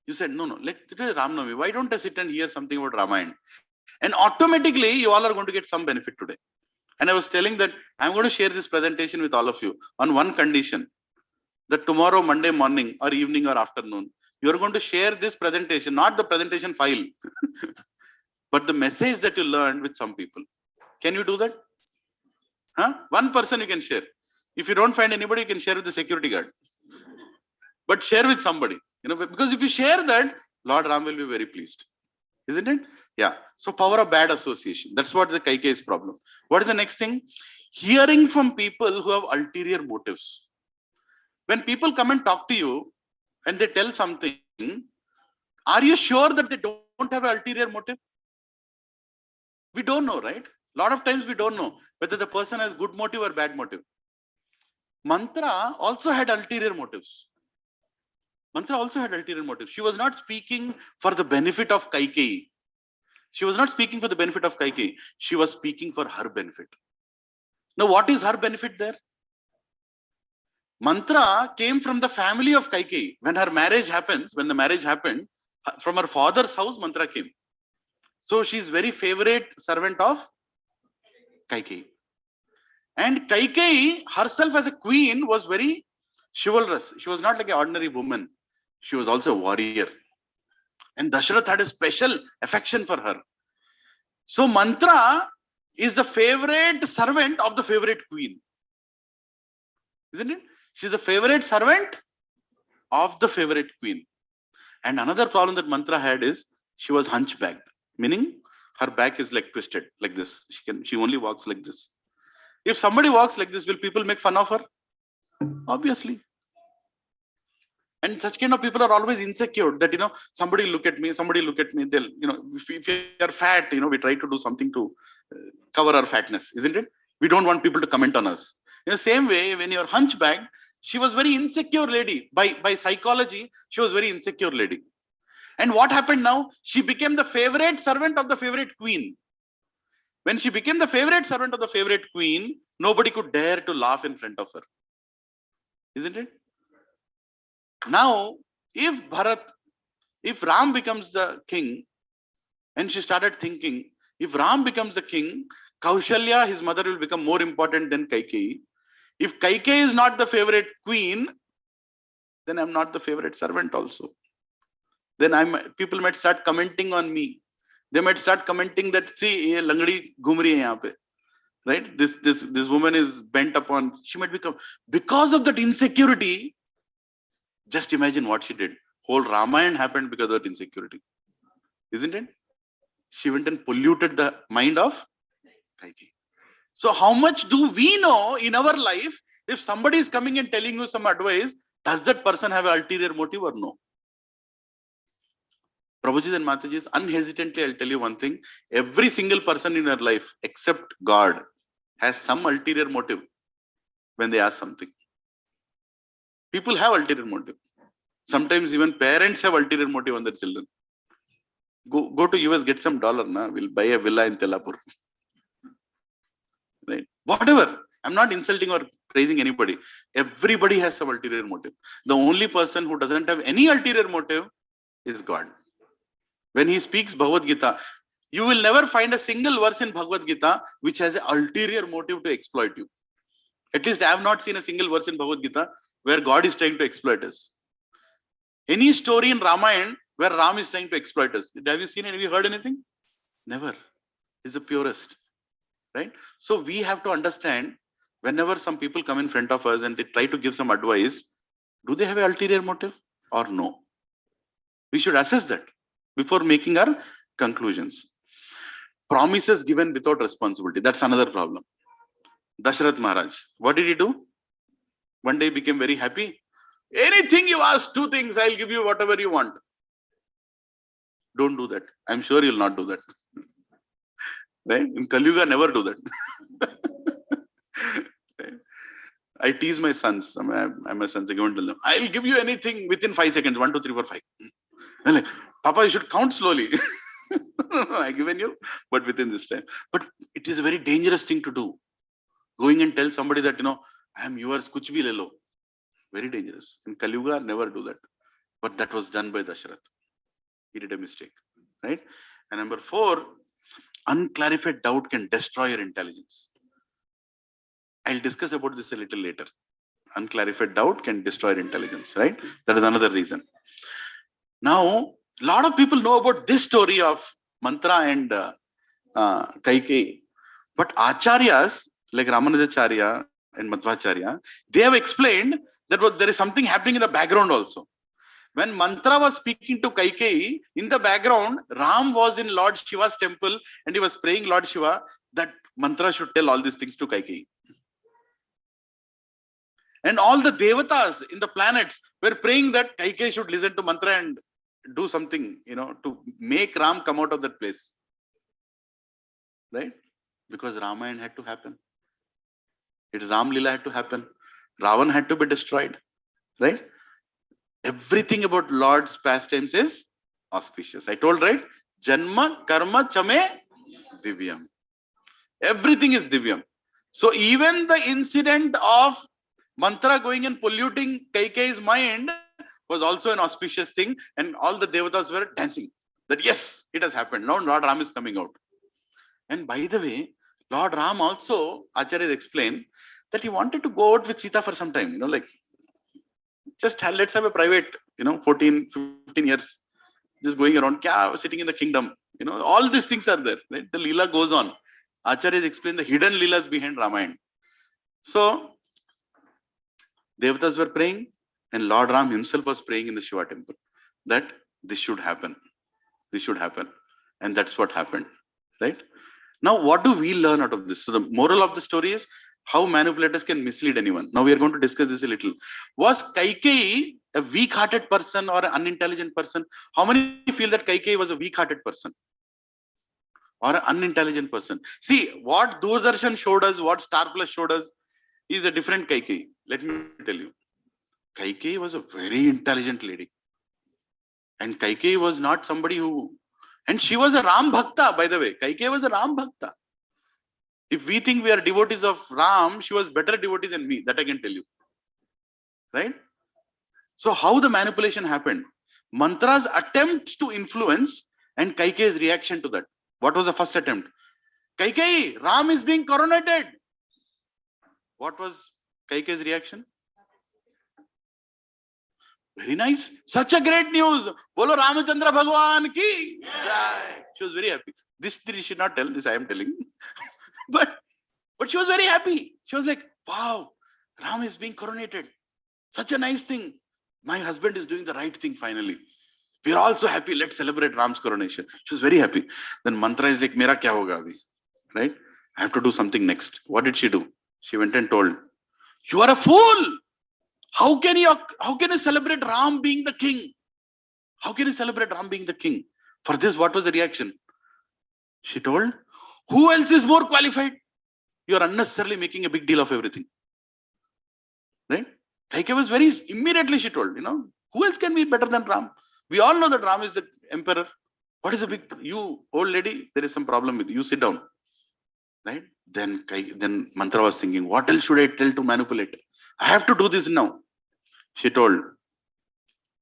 you said, no, today is Ramanavami. Why don't I sit and hear something about Ramayana? And automatically, you all are going to get some benefit today. And I was telling that I'm going to share this presentation with all of you on one condition, that tomorrow, Monday morning or evening or afternoon, you're going to share this presentation, not the presentation file, but the message that you learned with some people. Can you do that? One person you can share. If you don't find anybody, you can share with the security guard. But share with somebody, because if you share that, Lord Ram will be very pleased. Isn't it? Yeah. So power of bad association. That's what the Kaikeyi's problem. What is the next thing? Hearing from people who have ulterior motives. When people come and talk to you and they tell something, are you sure that they don't have an ulterior motive? We don't know, right? A lot of times we don't know whether the person has good motive or bad motive. Mantra also had ulterior motives. Mantra also had ulterior motives. She was not speaking for the benefit of Kaikeyi. She was not speaking for the benefit of Kaikeyi. She was speaking for her benefit. Now, what is her benefit there? Mantra came from the family of Kaikeyi. When the marriage happened, from her father's house, Mantra came. So she is very favorite servant of Kaikeyi. And Kaikeyi herself as a queen was very chivalrous. She was not like an ordinary woman. She was also a warrior. And Dasharath had a special affection for her. So Mantra is the favorite servant of the favorite queen. Isn't it? She's a favorite servant of the favorite queen. And another problem that Mantra had is she was hunchbacked, meaning her back is like twisted like this. She only walks like this. If somebody walks like this, will people make fun of her? Obviously. And such kind of people are always insecure that, somebody look at me, they'll, if you are fat, we try to do something to cover our fatness, isn't it? We don't want people to comment on us. In the same way, when you're hunchbacked, she was very insecure lady. By psychology, she was very insecure lady. And what happened now? She became the favorite servant of the favorite queen. When she became the favorite servant of the favorite queen, nobody could dare to laugh in front of her. Isn't it? Now, if Ram becomes the king, and she started thinking, if Ram becomes the king, Kaushalya, his mother, will become more important than Kaikeyi. If Kaikeyi is not the favorite queen, then I'm not the favorite servant also. Then people might start commenting on me. They might start commenting that, see, ye langdi ghum rahi hai yahan pe. Right? This woman is bent upon. She might become, because of that insecurity. Just imagine what she did. Whole Ramayana happened because of that insecurity. Isn't it? She went and polluted the mind of Kaikeyi. So how much do we know in our life, if somebody is coming and telling you some advice, does that person have an ulterior motive or no? Prabhuji and Mataji, unhesitantly, I'll tell you one thing. Every single person in your life, except God, has some ulterior motive when they ask something. People have ulterior motive. Sometimes even parents have ulterior motive on their children. Go to US, get some dollar, na? We'll buy a villa in Telapur. Right? Whatever. I'm not insulting or praising anybody. Everybody has some ulterior motive. The only person who doesn't have any ulterior motive is God. When he speaks Bhagavad Gita, you will never find a single verse in Bhagavad Gita which has an ulterior motive to exploit you. At least I have not seen a single verse in Bhagavad Gita where God is trying to exploit us. Any story in Ramayana where Ram is trying to exploit us. Have you seen it? Have you heard anything? Never. He's the purest. Right? So we have to understand, whenever some people come in front of us and they try to give some advice, do they have an ulterior motive or no? We should assess that before making our conclusions. Promises given without responsibility. That's another problem. Dashrath Maharaj, what did he do? One day he became very happy. Anything you ask, 2 things, I'll give you whatever you want. Don't do that. I'm sure you'll not do that. Right? In Kali Yuga, never do that. Right? I tease my sons. I'm my sons. I go and tell them, I'll give you anything within 5 seconds. 1, 2, 3, 4, 5. I'm like, Papa, you should count slowly. I've given you, but within this time. But it is a very dangerous thing to do. Going and tell somebody that, I am yours, kuch bhi le lo. Very dangerous. In Kali Yuga, never do that. But that was done by Dashrath. He did a mistake. Right? And number 4, unclarified doubt can destroy your intelligence. I'll discuss about this a little later. Unclarified doubt can destroy your intelligence. Right? That is another reason. Now, a lot of people know about this story of Mantra and Kaikeyi. But Acharyas, like Ramanujacharya and Madhvacharya, they have explained that there is something happening in the background also. When Mantra was speaking to Kaikeyi, in the background, Ram was in Lord Shiva's temple and he was praying Lord Shiva that Mantra should tell all these things to Kaikeyi. And all the devatas in the planets were praying that Kaikeyi should listen to Mantra and do something, to make Ram come out of that place. Right? Because Ramayana had to happen. Its Ram Lila had to happen. Ravan had to be destroyed. Right? Everything about Lord's pastimes is auspicious. I told, right? Janma, karma, chame, divyam. Everything is divyam. So even the incident of Mantra going and polluting Kaikeyi's mind was also an auspicious thing, and all the devatas were dancing. That yes, it has happened. Now Lord Ram is coming out. And by the way, Lord Ram also, Acharyas explained, that he wanted to go out with Sita for some time, let's have a private, 14, 15 years, just going around, sitting in the kingdom, all these things are there, right? The Leela goes on. Acharyas explain the hidden Leelas behind Ramayana. So, devatas were praying, and Lord Ram himself was praying in the Shiva temple that this should happen. This should happen. And that's what happened. Right? Now, what do we learn out of this? So the moral of the story is how manipulators can mislead anyone. Now we are going to discuss this a little. Was Kaikeyi a weak-hearted person or an unintelligent person? How many feel that Kaikeyi was a weak-hearted person or an unintelligent person? See, what Doordarshan showed us, what Star Plus showed us is a different Kaikeyi. Let me tell you. Kaikeyi was a very intelligent lady. And Kaikeyi was not somebody who... And she was a Ram Bhakta, by the way. Kaikeyi was a Ram Bhakta. If we think we are devotees of Ram, she was better devotee than me. That I can tell you. Right? So how the manipulation happened? Mantra's attempt to influence and Kaikeyi's reaction to that. What was the first attempt? Kaikeyi, Ram is being coronated. What was Kaikeyi's reaction? Very nice. Such a great news. Bolo Ramachandra Bhagwan ki jai. She was very happy. This she should not tell. This I am telling. But she was very happy. She was like, wow, Ram is being coronated. Such a nice thing. My husband is doing the right thing finally. We are also happy. Let's celebrate Ram's coronation. She was very happy. Then Mantra is like, Mera kya hoga abhi? Right? I have to do something next. What did she do? She went and told, you are a fool. How can you celebrate Ram being the king? How can you celebrate Ram being the king? For this, what was the reaction? She told, who else is more qualified? You are unnecessarily making a big deal of everything. Right? Kaikeyi was immediately she told, who else can be better than Ram? We all know that Ram is the emperor. What is the big, you old lady, there is some problem with you, sit down. Right? Then Mantra was thinking, what else should I tell to manipulate? I have to do this now. She told,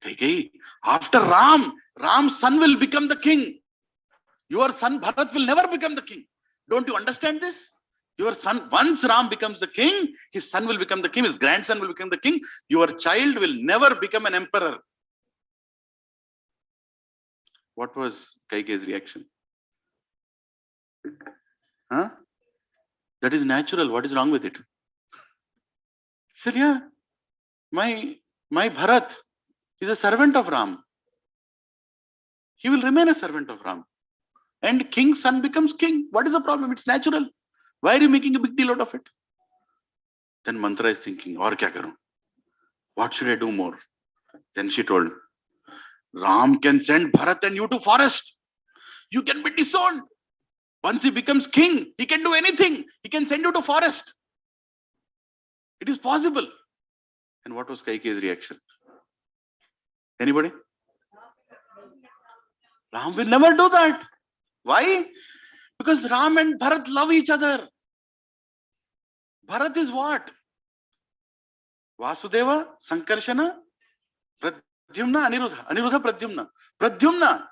Kaikeyi, after Ram's son will become the king. Your son Bharat will never become the king. Don't you understand this? Your son, once Ram becomes the king, his son will become the king, his grandson will become the king. Your child will never become an emperor. What was Kaikeyi's reaction? Huh? That is natural. What is wrong with it? He said, yeah, my Bharat is a servant of Ram. He will remain a servant of Ram. And king's son becomes king. What is the problem? It's natural. Why are you making a big deal out of it? Then Mantra is thinking, aur kya karu? What should I do more? Then she told, Ram can send Bharat and you to forest. You can be disowned. Once he becomes king, he can do anything. He can send you to forest. It is possible. And what was Kaikeyi's reaction? Anybody? Ram will never do that. Why? Because Ram and Bharat love each other. Bharat is what? Vasudeva, Sankarshana, Pradyumna, Aniruddha. Aniruddha, Pradyumna. Pradyumna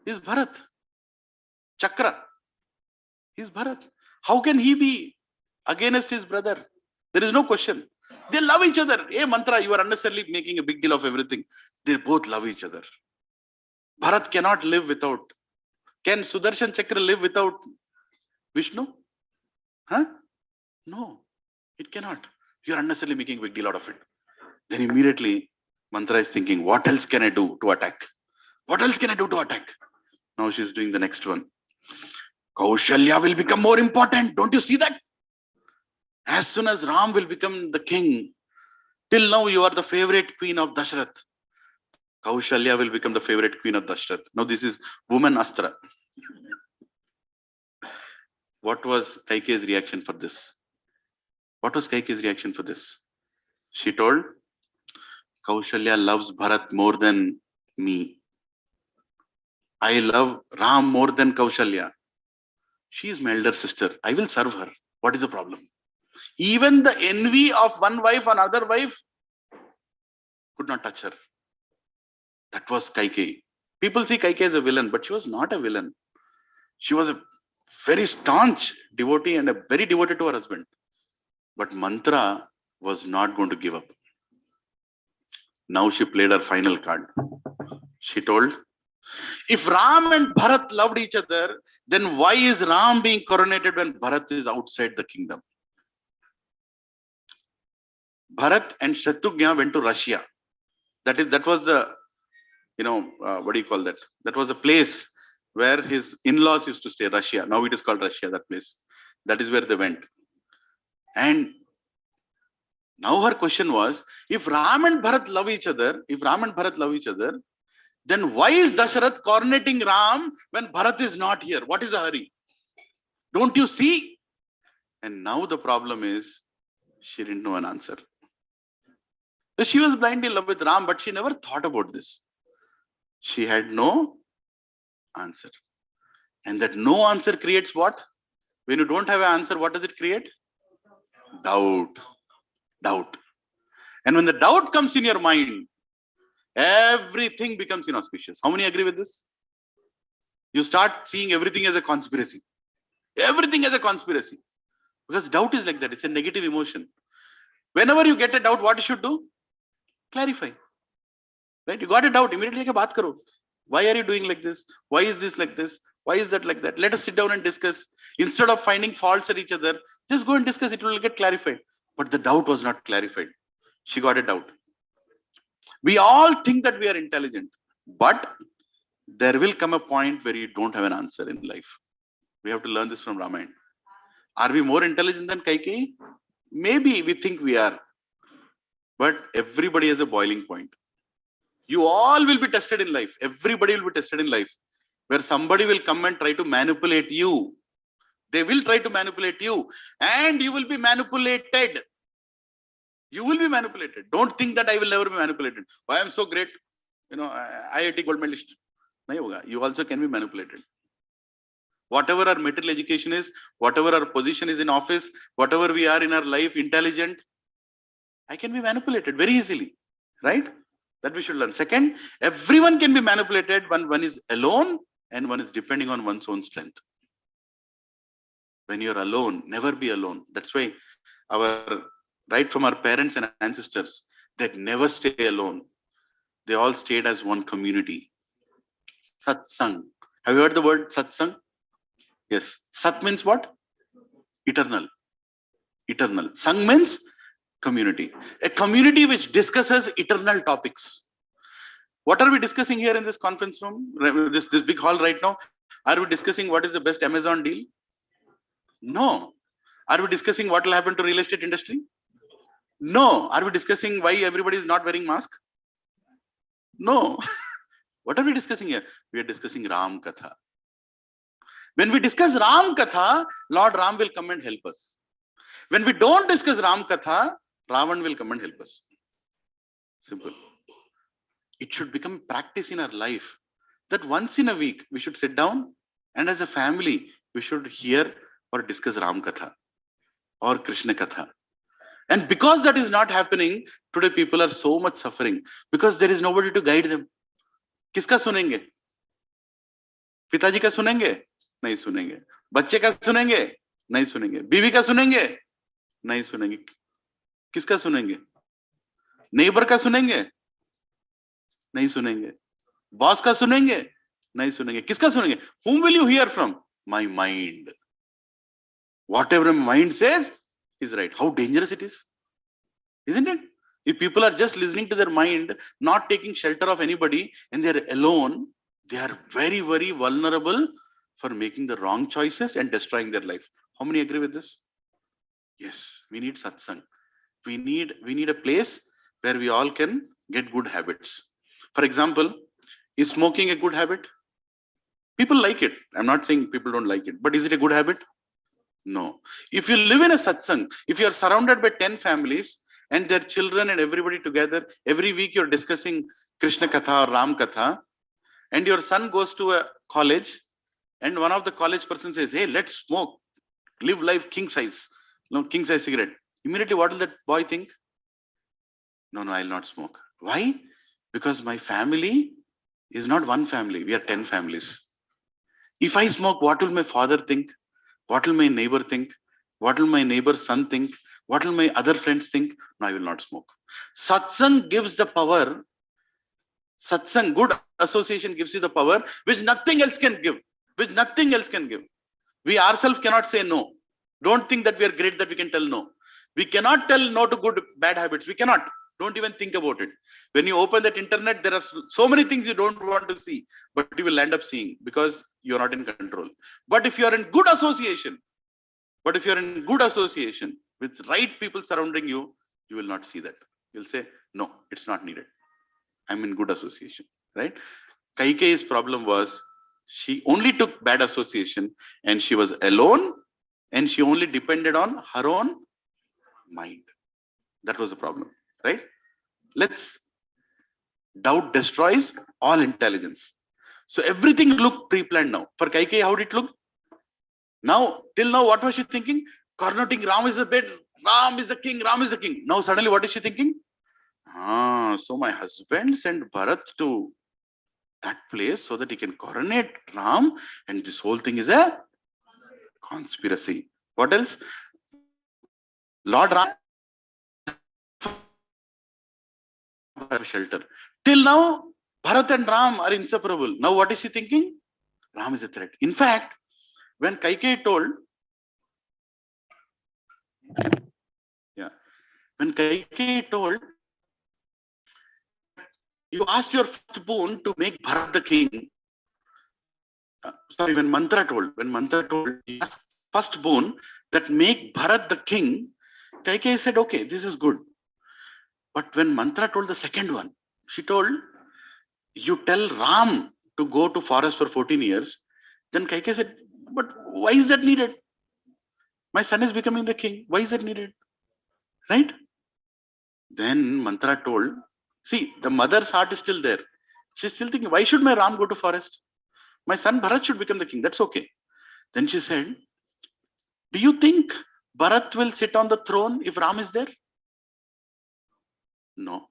is Bharat. Chakra is Bharat. How can he be against his brother? There is no question. They love each other. Hey, Mantra, you are unnecessarily making a big deal of everything. They both love each other. Bharat cannot live without. Can Sudarshan Chakra live without Vishnu? Huh? No, it cannot. You are unnecessarily making a big deal out of it. Then immediately Mantra is thinking, what else can I do to attack? What else can I do to attack? Now she's doing the next one. Kaushalya will become more important. Don't you see that? As soon as Ram will become the king, till now you are the favorite queen of Dashrath. Kaushalya will become the favorite queen of Dashrath. Now this is woman Astra. What was Kaikeyi's reaction for this? What was Kaikeyi's reaction for this? She told, Kaushalya loves Bharat more than me. I love Ram more than Kaushalya. She is my elder sister. I will serve her. What is the problem? Even the envy of one wife on another wife could not touch her. That was Kaikeyi. People see Kaikeyi as a villain, but she was not a villain. She was a very staunch devotee and a very devoted to her husband. But Mantra was not going to give up. Now she played her final card. She told, if Ram and Bharat loved each other, then why is Ram being coronated when Bharat is outside the kingdom? Bharat and Shatrugna went to Russia. That was the, what do you call that? That was a place where his in-laws used to stay, Russia. Now it is called Russia, that place. That is where they went. And now her question was, if Ram and Bharat love each other, then why is Dasharath coronating Ram when Bharat is not here? What is the hurry? Don't you see? And now the problem is, she didn't know an answer. So she was blindly in love with Ram, but she never thought about this. She had no answer. And that no answer creates what? When you don't have an answer, what does it create? Doubt. Doubt. And when the doubt comes in your mind, everything becomes inauspicious. How many agree with this? You start seeing everything as a conspiracy. Everything as a conspiracy. Because doubt is like that. It's a negative emotion. Whenever you get a doubt, what you should do? Clarify. Right? You got a doubt. Immediately baat karo. Why are you doing like this? Why is this like this? Why is that like that? Let us sit down and discuss. Instead of finding faults at each other, just go and discuss. It will get clarified. But the doubt was not clarified. She got a doubt. We all think that we are intelligent, but there will come a point where you don't have an answer in life. We have to learn this from Ramayana. Are we more intelligent than Kaikeyi? Maybe we think we are, but everybody has a boiling point. You all will be tested in life. Everybody will be tested in life. where somebody will come and try to manipulate you. They will try to manipulate you, and you will be manipulated. You will be manipulated. Don't think that I will never be manipulated. Why I'm so great? IIT gold medalist. Nahi hoga. You also can be manipulated. Whatever our material education is, whatever our position is in office, whatever we are in our life, intelligent, I can be manipulated very easily, right? That we should learn. Second, everyone can be manipulated when one is alone and one is depending on one's own strength. When you're alone, never be alone. That's why right from our parents and ancestors, they never stay alone. They all stayed as one community. Satsang. Have you heard the word satsang? Yes. Sat means what? Eternal. Eternal. Sang means community. A community which discusses eternal topics. What are we discussing here in this conference room? This big hall right now? Are we discussing what is the best Amazon deal? No. Are we discussing what will happen to real estate industry? No. Are we discussing why everybody is not wearing mask? No. What are we discussing here? We are discussing Ram Katha. When we discuss Ram Katha, Lord Ram will come and help us. When we don't discuss Ram Katha, Ravan will come and help us. Simple. It should become practice in our life that once in a week we should sit down and as a family we should hear or discuss Ram Katha or Krishna Katha. And because that is not happening, today people are so much suffering because there is nobody to guide them. किसका सुनेंगे? पिताजी का सुनेंगे? नहीं सुनेंगे. बच्चे का सुनेंगे? नहीं सुनेंगे. बीवी का सुनेंगे? नहीं सुनेंगे. किसका सुनेंगे? नेबर का सुनेंगे? नहीं सुनेंगे. बॉस का सुनेंगे? नहीं सुनेंगे. किसका सुनेंगे? Whom will you hear from? My mind. Whatever my mind says is right. How dangerous it is, isn't it? If people are just listening to their mind, not taking shelter of anybody, and they are alone, they are very, very vulnerable for making the wrong choices and destroying their life. How many agree with this? Yes, we need satsang. We need a place where we all can get good habits. For example, is smoking a good habit? People like it. I'm not saying people don't like it, but is it a good habit? No. If you live in a satsang, if you are surrounded by 10 families and their children and everybody together, every week you're discussing Krishna Katha or Ram Katha, and your son goes to a college and one of the college person says, hey, let's smoke, live life king size, king size cigarette. Immediately, what will that boy think? No, I'll not smoke. Why? Because my family is not one family. We are 10 families. If I smoke, what will my father think? What will my neighbor think? What will my neighbor's son think? What will my other friends think? No, I will not smoke. Satsang gives the power. Satsang, good association gives you the power which nothing else can give. Which nothing else can give. We ourselves cannot say no. Don't think that we are great that we can tell no. We cannot tell no to bad habits. We cannot. Don't even think about it. When you open that internet, there are so many things you don't want to see, but you will end up seeing because you're not in control. But if you are in good association, with right people surrounding you, you will not see that. You'll say, no, it's not needed. I'm in good association, right? Kaikeyi's problem was she only took bad association and she was alone and she only depended on her own mind. That was the problem, right? Doubt destroys all intelligence. So everything looked pre-planned now. For Kaikeyi, how did it look? Now, till now, what was she thinking? Cornoting Ram is the bed, Ram is the king, Ram is the king. Now suddenly what is she thinking? So my husband sent Bharat to that place so that he can coronate Ram, and this whole thing is a conspiracy. What else? Lord Ram shelter. Till now, Bharat and Ram are inseparable. Now what is she thinking? Ram is a threat. In fact, when Kaikeyi told, you asked your first boon to make Bharat the king. When Mantra told, you asked first boon that make Bharat the king, Kaikeyi said, okay, this is good. But when Mantra told the second one, she told, you tell Ram to go to forest for 14 years. Then Kaikeyi said, but why is that needed? My son is becoming the king. Why is that needed? Right? Then Mantra told, see, the mother's heart is still there. She's still thinking, why should my Ram go to forest? My son Bharat should become the king. That's okay. Then she said, do you think Bharat will sit on the throne if Ram is there? No.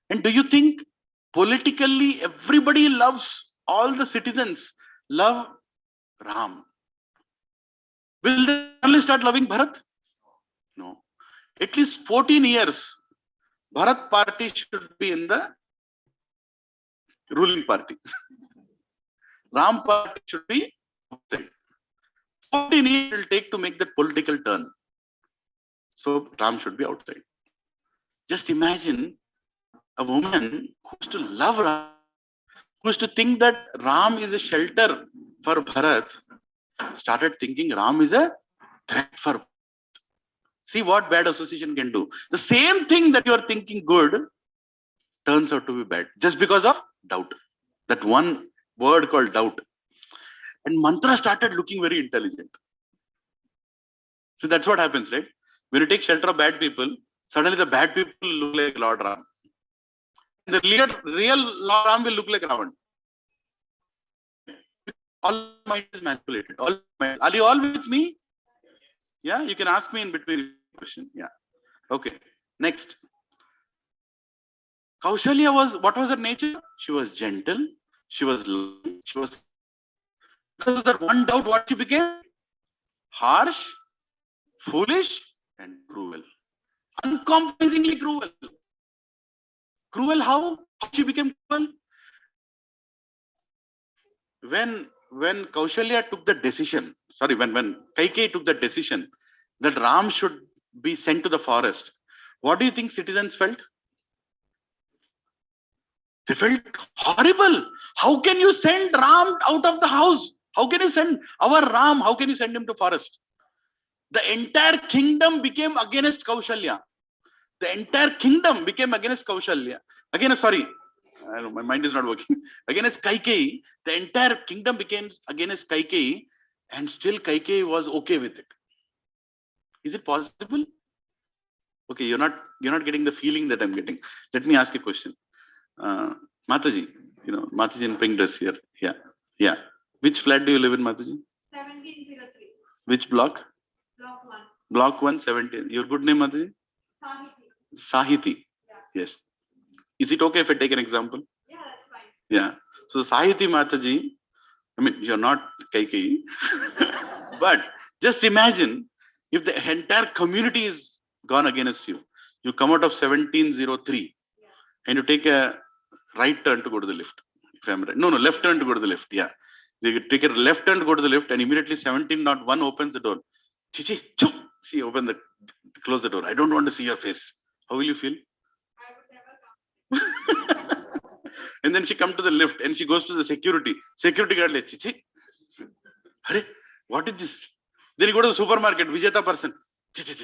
And do you think politically everybody loves, all the citizens love Ram? Will they only start loving Bharat? No. At least 14 years, Bharat party should be in the ruling party. Ram party should be outside. 14 years will take to make that political turn. So Ram should be outside. Just imagine a woman who used to love Ram, who used to think that Ram is a shelter for Bharat, started thinking Ram is a threat for Bharat. See what bad association can do. The same thing that you are thinking good turns out to be bad just because of doubt. That one word called doubt. And Mantra started looking very intelligent. So that's what happens, right? When you take shelter of bad people, suddenly the bad people look like Lord Ram. The real Lord Ram will look like Ravan. All mind is manipulated. Are you all with me? Yeah, you can ask me in between question. Yeah. Okay. Next. Kaushalya what was her nature? She was gentle. She was loving. She was, because of that one doubt, what she became? Harsh, foolish, and cruel. Uncompromisingly cruel. Cruel how? How she became cruel? When Kaushalya took the decision, when Kaikeyi took the decision that Ram should be sent to the forest, what do you think citizens felt? They felt horrible. How can you send Ram out of the house? How can you send our Ram? How can you send him to forest? The entire kingdom became against Kaushalya. The entire kingdom became against Kaushalya. Again, sorry, my mind is not working. Against Kaikeyi, the entire kingdom became against Kaikeyi, and still Kaikeyi was okay with it. Is it possible? Okay, you're not getting the feeling that I'm getting. Let me ask a question. Mataji, Mataji in pink dress here. Yeah. Which flat do you live in, Mataji? 1703. Which block? Block 1. Block 1, 17. Your good name, Mataji? Sahiti. Yeah. Yes. Is it okay if I take an example? Yeah, that's fine. Yeah. So Sahiti Mataji, I mean, you're not Kaikeyi, but just imagine if the entire community is gone against you. You come out of 1703 and you take a right turn to go to the lift. If I'm right. No, left turn to go to the lift. Yeah. You take a left turn to go to the lift and immediately 1701 opens the door. Chichi, choo! She close the door. I don't want to see your face. How will you feel? I would never come. And then she comes to the lift and she goes to the security. Security guard like, Chichi, Hare, what is this? Then you go to the supermarket, Vijeta person. Chichi.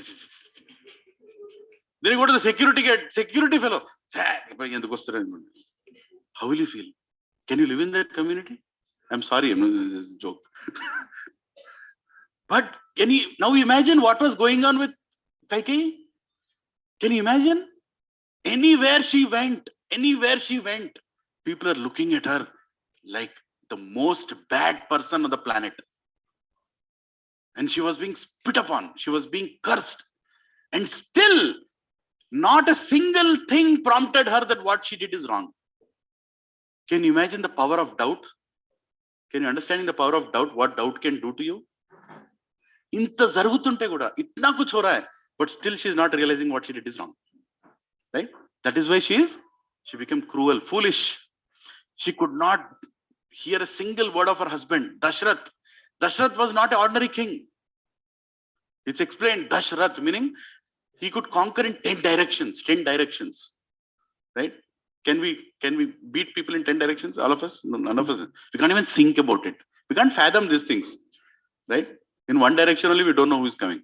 Then you go to the security fellow. How will you feel? Can you live in that community? I'm sorry, this is a joke. But can you now imagine what was going on with Kaikeyi? Can you imagine? Anywhere she went, people are looking at her like the most bad person on the planet. And she was being spit upon. She was being cursed. And still, not a single thing prompted her that what she did is wrong. Can you imagine the power of doubt? Can you understand the power of doubt? What doubt can do to you? Inta zarugutunte kuda, itna kuch ho raha hai, but still she is not realizing what she did is wrong. Right? That is why she became cruel, foolish. She could not hear a single word of her husband, Dashrath. Dashrath was not an ordinary king. It's explained, Dashrath, meaning he could conquer in 10 directions. Right? Can we beat people in 10 directions? All of us? No, none of us. We can't even think about it. We can't fathom these things. Right? In one direction only, we don't know who is coming.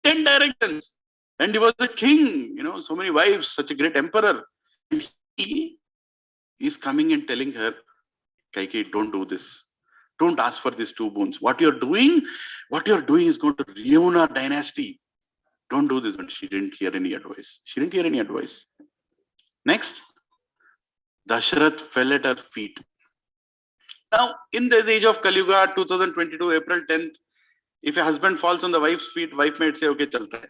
10 directions. And he was a king, so many wives, such a great emperor. And he He's coming and telling her, Kaikeyi, don't do this. Don't ask for these 2 boons. What you're doing is going to ruin our dynasty. Don't do this. But she didn't hear any advice. Next, Dasharath fell at her feet. Now, in the age of Kali Yuga, 2022, April 10th, if a husband falls on the wife's feet, wife might say, okay, chalta hai.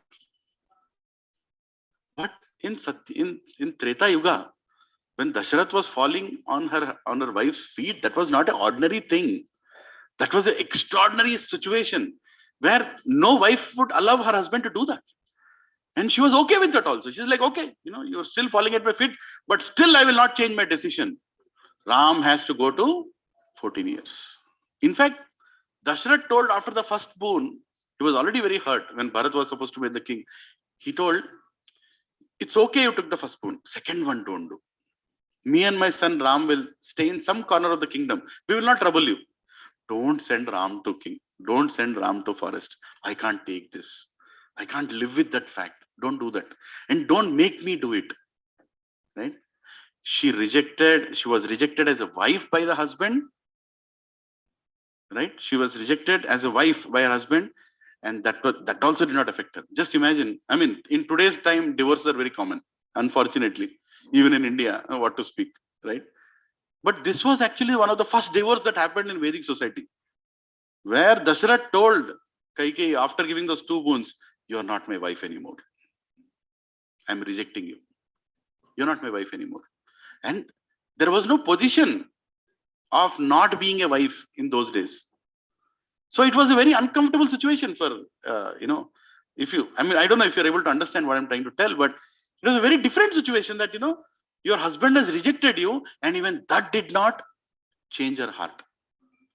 But in Treta Yuga, when Dasharath was falling on her wife's feet, that was not an ordinary thing. That was an extraordinary situation where no wife would allow her husband to do that. And she was okay with that also. She's like, okay, you're still falling at my feet, but still I will not change my decision. Ram has to go to 14 years. In fact, Dasharath told after the first boon, he was already very hurt when Bharat was supposed to be the king. He told, it's okay you took the first boon. Second one, don't do. Me and my son Ram will stay in some corner of the kingdom. We will not trouble you. Don't send Ram to king. Don't send Ram to forest. I can't take this. I can't live with that fact. Don't do that. And don't make me do it. Right? She was rejected as a wife by the husband. Right? She was rejected as a wife by her husband. And that also did not affect her. Just imagine. I mean, in today's time, divorces are very common. Unfortunately, even in India, what to speak, right? But this was actually one of the first divorces that happened in Vedic society, where Dasharath told Kaikeyi after giving those 2 boons, you are not my wife anymore. I am rejecting you. You're not my wife anymore. And there was no position of not being a wife in those days. So it was a very uncomfortable situation for, I don't know if you're able to understand what I'm trying to tell, but it was a very different situation that, your husband has rejected you, and even that did not change her heart.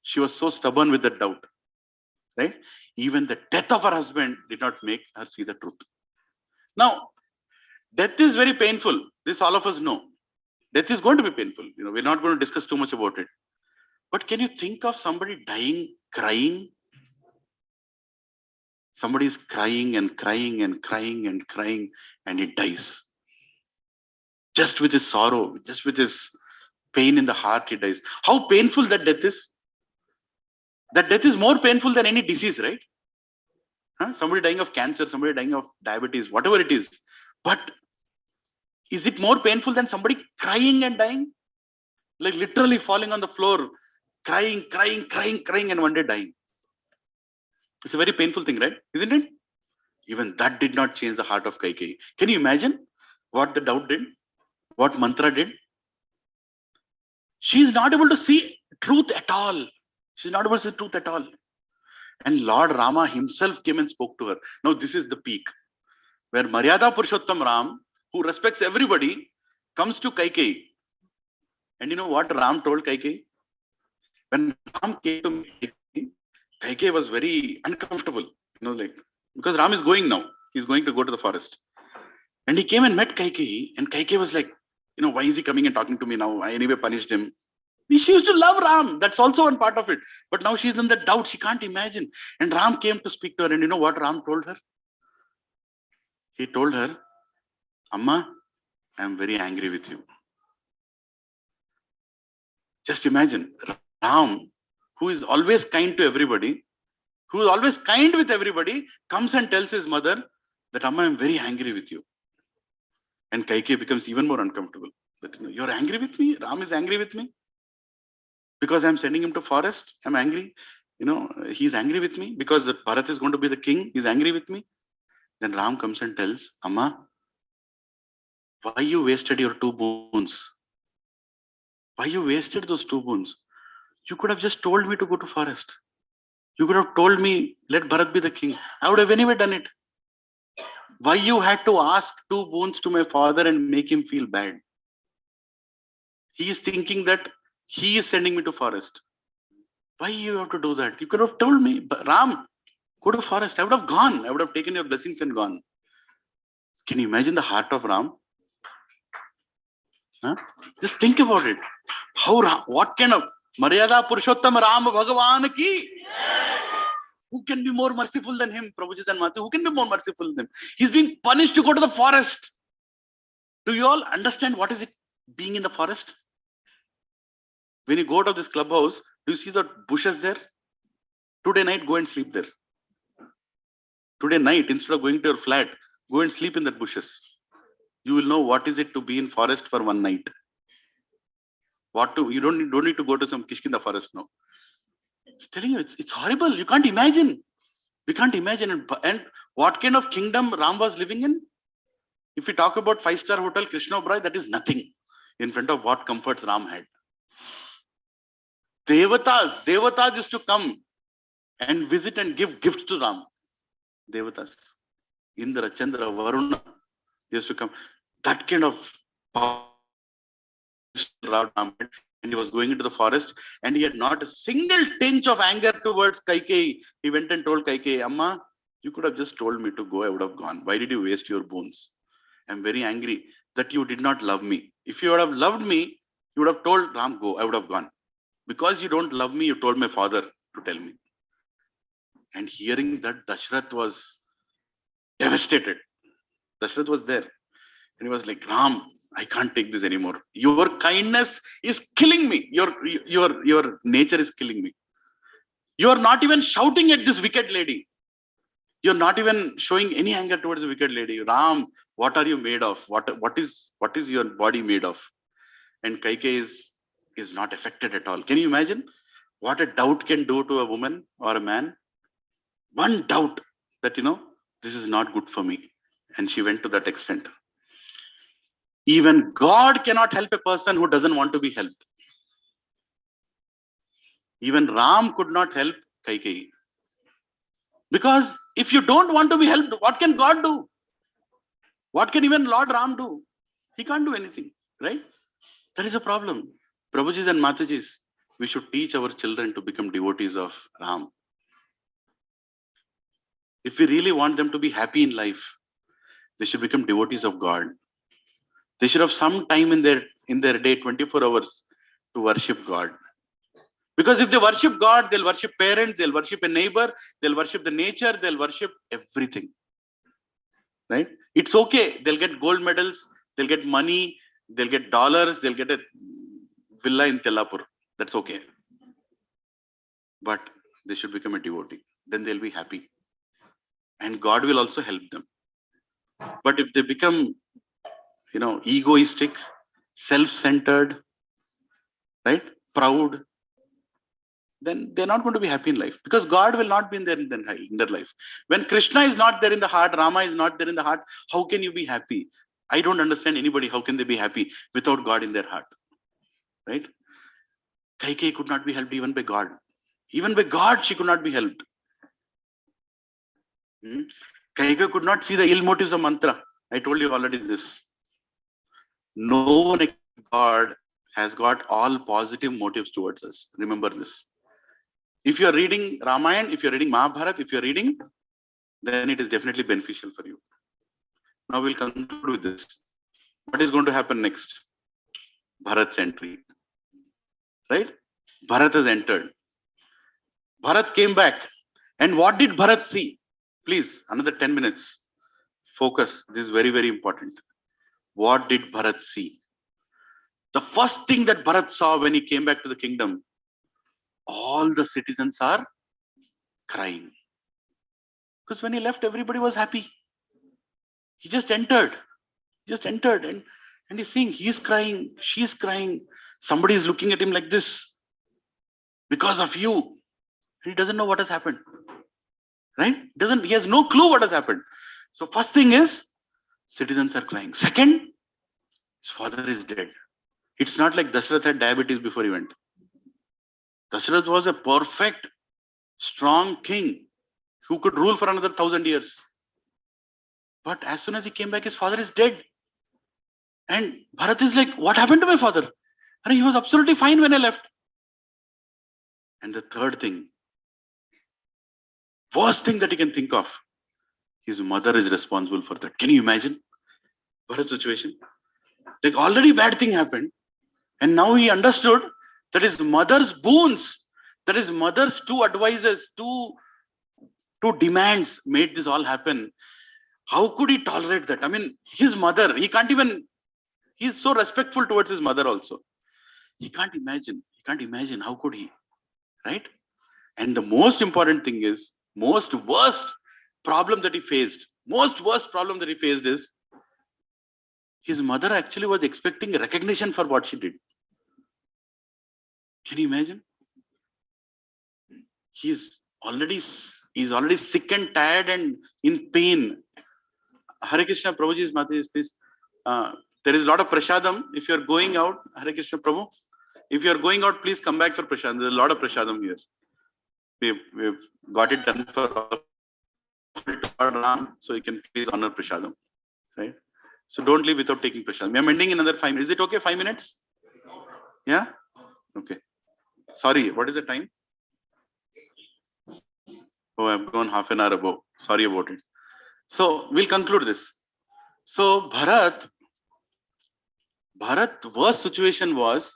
She was so stubborn with that doubt, right? Even the death of her husband did not make her see the truth. Now, death is very painful. This all of us know. Death is going to be painful. We're not going to discuss too much about it. But can you think of somebody dying, crying? Somebody is crying and crying and crying and crying, and he dies. Just with his sorrow, just with his pain in the heart, he dies. How painful that death is. That death is more painful than any disease, right? Somebody dying of cancer, somebody dying of diabetes, whatever it is. But is it more painful than somebody crying and dying? Like literally falling on the floor, crying, and one day dying. It's a very painful thing, right? Isn't it? Even that did not change the heart of Kaikeyi. Can you imagine what the doubt did? What mantra did? She is not able to see truth at all. She's not able to see truth at all. And Lord Rama himself came and spoke to her. Now this is the peak, where Maryada Purushottam Ram, who respects everybody, comes to Kaikeyi. And you know what Ram told Kaikeyi? When Ram came to meet Kaikeyi was very uncomfortable, because Ram is going now. He's going to go to the forest. And he came and met Kaikeyi, and Kaikeyi was like, why is he coming and talking to me now? I anyway punished him. She used to love Ram. That's also one part of it. But now she's in the doubt. She can't imagine. And Ram came to speak to her. And you know what Ram told her? He told her, Amma, I am very angry with you. Just imagine, Ram, who is always kind to everybody, who is always kind with everybody, comes and tells his mother that, Amma, I am very angry with you. And Kaikeyi becomes even more uncomfortable. That, you're angry with me? Ram is angry with me? Because I'm sending him to forest, I'm angry. He's angry with me because the Bharat is going to be the king. He's angry with me. Then Ram comes and tells, Amma, why you wasted your 2 boons? Why you wasted those 2 boons? You could have just told me to go to forest. You could have told me, let Bharat be the king. I would have anyway done it. Why you had to ask 2 boons to my father and make him feel bad? He is thinking that he is sending me to forest. Why you have to do that? You could have told me, Ram, go to forest. I would have gone. I would have taken your blessings and gone. Can you imagine the heart of Ram? Just think about it. What kind of Maryada Purushottam Ram Bhagavan ki? Who can be more merciful than him? Prabhuji and Mati, who can be more merciful than him? He's being punished to go to the forest. Do you all understand what is it being in the forest? When you go out of this clubhouse, do you see the bushes there? Today night, go and sleep there. Today night, instead of going to your flat, go and sleep in the bushes. You will know what is it to be in forest for one night. You don't need to go to some Kishkinda forest now. It's telling you, it's horrible. You can't imagine. We can't imagine. And what kind of kingdom Ram was living in? If we talk about 5-star hotel, Krishna Brai, that is nothing in front of what comforts Ram had. Devatas used to come and visit and give gifts to Ram. Devatas, Indra, Chandra, Varuna, used to come. That kind of Ram had, and he was going into the forest, and he had not a single tinge of anger towards Kaikeyi. He went and told Kaikeyi, Amma, you could have just told me to go, I would have gone. Why did you waste your boons? I'm very angry that you did not love me. If you would have loved me, you would have told Ram, go, I would have gone. Because you don't love me, you told my father to tell me. And hearing that, Dashrath was devastated. Dashrath was there. And he was like, Ram, I can't take this anymore. Your kindness is killing me. Your nature is killing me. You are not even shouting at this wicked lady. You're not even showing any anger towards the wicked lady. Ram, what are you made of? What is your body made of? And Kaikeyi is not affected at all. Can you imagine what a doubt can do to a woman or a man? One doubt that, this is not good for me. And she went to that extent. Even God cannot help a person who doesn't want to be helped. Even Ram could not help Kaikeyi. Because if you don't want to be helped, what can God do? What can even Lord Ram do? He can't do anything, right? That is a problem. Prabhujis and Matajis, we should teach our children to become devotees of Ram. If we really want them to be happy in life, they should become devotees of God. They should have some time in their day, 24 hours, to worship God. Because if they worship God, they'll worship parents, they'll worship a neighbor, they'll worship the nature, they'll worship everything. Right? It's okay. They'll get gold medals, they'll get money, they'll get dollars, they'll get a villa in Tellapur. That's okay. But they should become a devotee. Then they'll be happy. And God will also help them. But if they become, egoistic, self-centered, right, proud, then they're not going to be happy in life, because God will not be in their life. When Krishna is not there in the heart, Rama is not there in the heart, how can you be happy? I don't understand anybody. How can they be happy without God in their heart? Right? Kaikeyi could not be helped even by God. Even by God, she could not be helped. Kaikeyi could not see the ill motives of mantra. I told you already this. No one except God has got all positive motives towards us. Remember this. If you are reading Ramayana, if you are reading Mahabharata, if you are reading, then it is definitely beneficial for you. Now we'll conclude with this. What is going to happen next? Bharat's entry. Right? Bharat has entered. Bharat came back. And what did Bharat see? Please, another 10 minutes. Focus. This is very, very important. What did Bharat see? The first thing that Bharat saw when he came back to the kingdom, all the citizens are crying. Because when he left, everybody was happy. He just entered. And he's seeing, he's crying, she's crying. Somebody is looking at him like this. Because of you. He doesn't know what has happened. Right? He has no clue what has happened. So first thing is, citizens are crying. Second, his father is dead. It's not like Dashrath had diabetes before he went. Dashrath was a perfect, strong king who could rule for another 1,000 years. But as soon as he came back, his father is dead. And Bharat is like, what happened to my father? And he was absolutely fine when I left. And the third thing, worst thing that he can think of, his mother is responsible for that. Can you imagine Bharat's situation? Like already bad thing happened. And now he understood that his mother's boons, that his mother's two advices, two demands made this all happen. How could he tolerate that? I mean, his mother, he's so respectful towards his mother also. He can't imagine. can't imagine. How could he? Right? And the most important thing is, most worst problem that he faced is his mother actually was expecting recognition for what she did. Can you imagine? He's already sick and tired and in pain. Hare Krishna, Prabhuji's Mataji, please. There is a lot of prasadam. If you are going out, Hare Krishna, Prabhu. If you are going out, please come back for prasadam. There's a lot of prasadam here. We've got it done for Lord Ram, so you can please honor prasadam. Right? So don't leave without taking prasadam. I'm ending in another 5 minutes. Is it okay? 5 minutes? Yeah? Okay. Sorry, what is the time? Oh, I've gone half an hour above. Sorry about it. So we'll conclude this. So Bharat's worst situation was,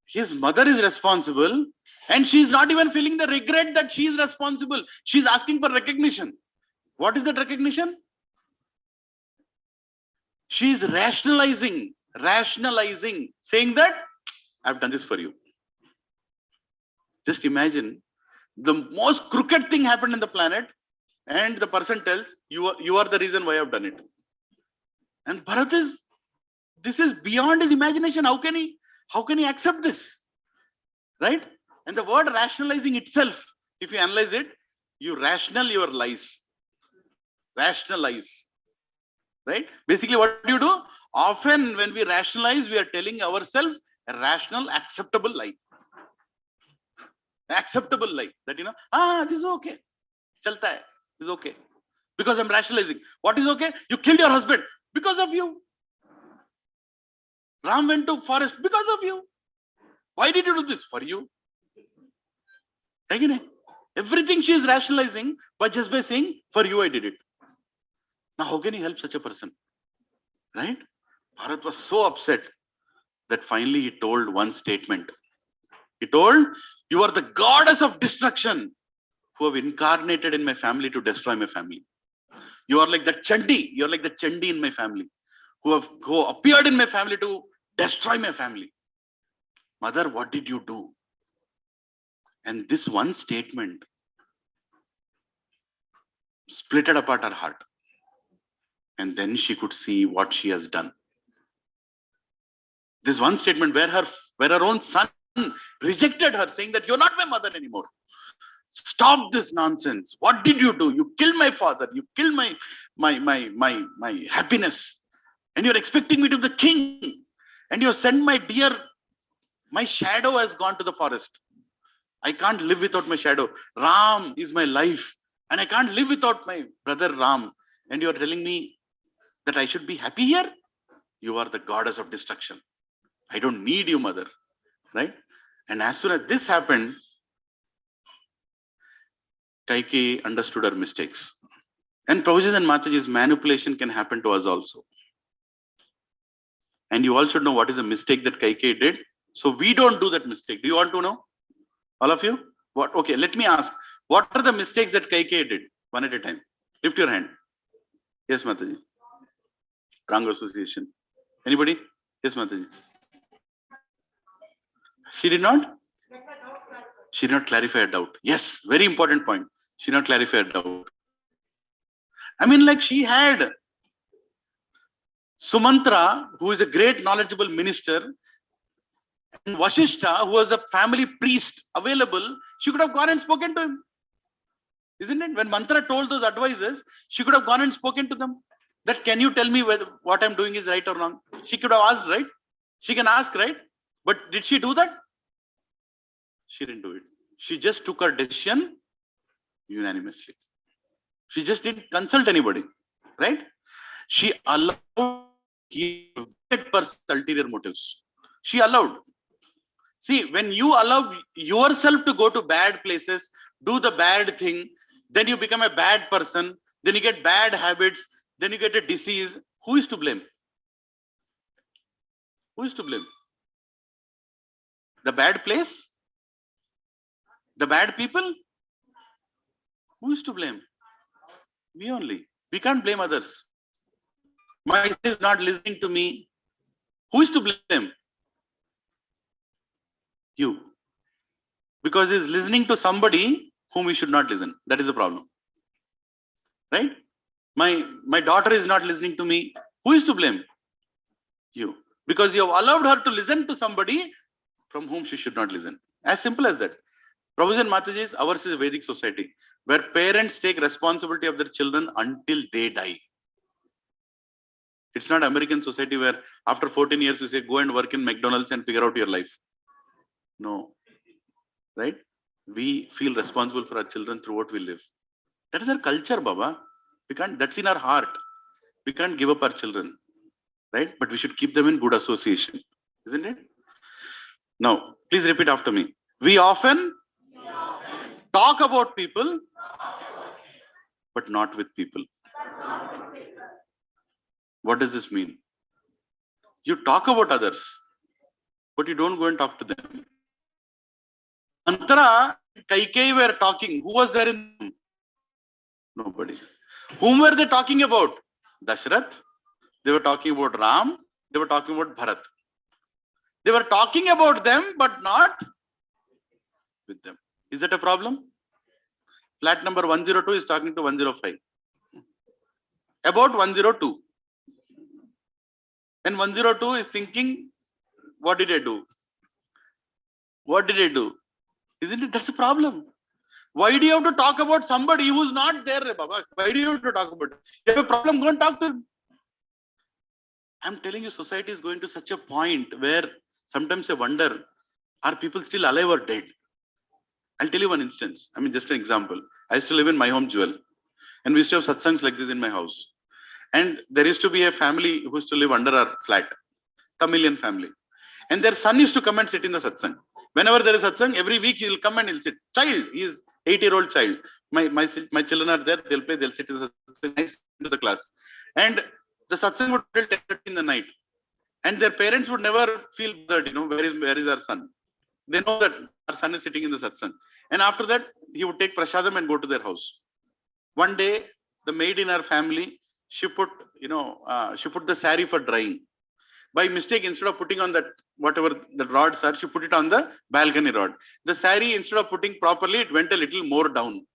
his mother is responsible and she's not even feeling the regret that she is responsible. She's asking for recognition. What is that recognition? She's rationalizing, saying that I've done this for you. Just imagine, the most crooked thing happened in the planet, and the person tells, you are the reason why I've done it. And Bharat this is beyond his imagination. How can he accept this? Right? And the word rationalizing itself, if you analyze it, you rational your lies. Rationalize. Right? Basically, what do you do? Often when we rationalize, we are telling ourselves a rational, acceptable lie. Acceptable lie. That, this is okay. Chalta hai. This is okay. Because I'm rationalizing. What is okay? You killed your husband. Because of you. Ram went to forest because of you. Why did you do this? For you. Again, everything she is rationalizing, but just by saying, for you I did it. Now how can you help such a person? Right? Bharat was so upset that finally he told one statement. He told, you are the goddess of destruction who have incarnated in my family to destroy my family. You are like the Chandi. You are like the Chandi in my family who appeared in my family to destroy my family. Mother, what did you do? And this one statement splitted apart her heart. And then she could see what she has done. This one statement where her own son rejected her, saying that you're not my mother anymore. Stop this nonsense. What did you do? You killed my father. You killed my happiness. And you're expecting me to be the king. And you send my shadow has gone to the forest. I can't live without my shadow. Ram is my life. And I can't live without my brother Ram. And you're telling me that I should be happy here? You are the goddess of destruction. I don't need you, mother. Right? And as soon as this happened, Kaikeyi understood her mistakes. And Prabhuji's and Mataji's, manipulation can happen to us also. And you all should know what is a mistake that Kaikeyi did. So we don't do that mistake. Do you want to know? All of you? What? Okay, let me ask. What are the mistakes that Kaikeyi did? One at a time. Lift your hand. Yes, Mataji. Wrong association. Anybody? Yes, Mataji. She did not? She did not clarify a doubt. Yes, very important point. She did not clarify a doubt. I mean, like, she had Sumantra, who is a great knowledgeable minister, and Vashishta, who was a family priest available. She could have gone and spoken to him. Isn't it? When Mantra told those advisors, she could have gone and spoken to them. That, can you tell me whether what I'm doing is right or wrong? She could have asked, right? She can ask, right? But did she do that? She didn't do it. She just took her decision unanimously. She just didn't consult anybody, right? She allowed person's ulterior motives. She allowed. See, when you allow yourself to go to bad places, do the bad thing, then you become a bad person, then you get bad habits, then you get a disease. Who is to blame? Who is to blame? The bad place? The bad people? Who is to blame? We only. We can't blame others. My son is not listening to me. Who is to blame? You. Because he's listening to somebody whom he should not listen. That is the problem. Right? My daughter is not listening to me. Who is to blame? You. Because you have allowed her to listen to somebody from whom she should not listen. As simple as that. Prabhuji and Mataji's, ours is a Vedic society where parents take responsibility of their children until they die. It's not American society where after 14 years you say go and work in McDonald's and figure out your life. No. Right? We feel responsible for our children through what we live. That is our culture, Baba. We can't, that's in our heart. We can't give up our children. Right? But we should keep them in good association. Isn't it? Now, please repeat after me. We often talk about people, but not with people. What does this mean? You talk about others, but you don't go and talk to them. Antara, Kaikei were talking. Who was there in them? Nobody. Whom were they talking about? Dashrath. They were talking about Ram. They were talking about Bharat. They were talking about them, but not with them. Is that a problem? Flat number 102 is talking to 105. About 102. And 102 is thinking, what did I do? What did I do? Isn't it? That's a problem. Why do you have to talk about somebody who's not there, Baba? Why do you have to talk about it? You have a problem, go and talk to him. I'm telling you, society is going to such a point where sometimes I wonder, are people still alive or dead? I'll tell you one instance. I mean, just an example. I used to live in my home, Jewel. And we used to have satsangs like this in my house. And there used to be a family who used to live under our flat. Tamilian family. And their son used to come and sit in the satsang. Whenever there is satsang, every week he will come and he'll sit. Child, he is 8-year-old child. My children are there, they'll play, they'll sit in the satsang, nice to the class. And the satsang would till 10:30 in the night. And their parents would never feel bothered, where is our son? They know that our son is sitting in the satsang. And after that, he would take prasadam and go to their house. One day, the maid in our family, she put the sari for drying. By mistake, instead of putting on that, whatever the rods are, she put it on the balcony rod. The sari, instead of putting properly, it went a little more down.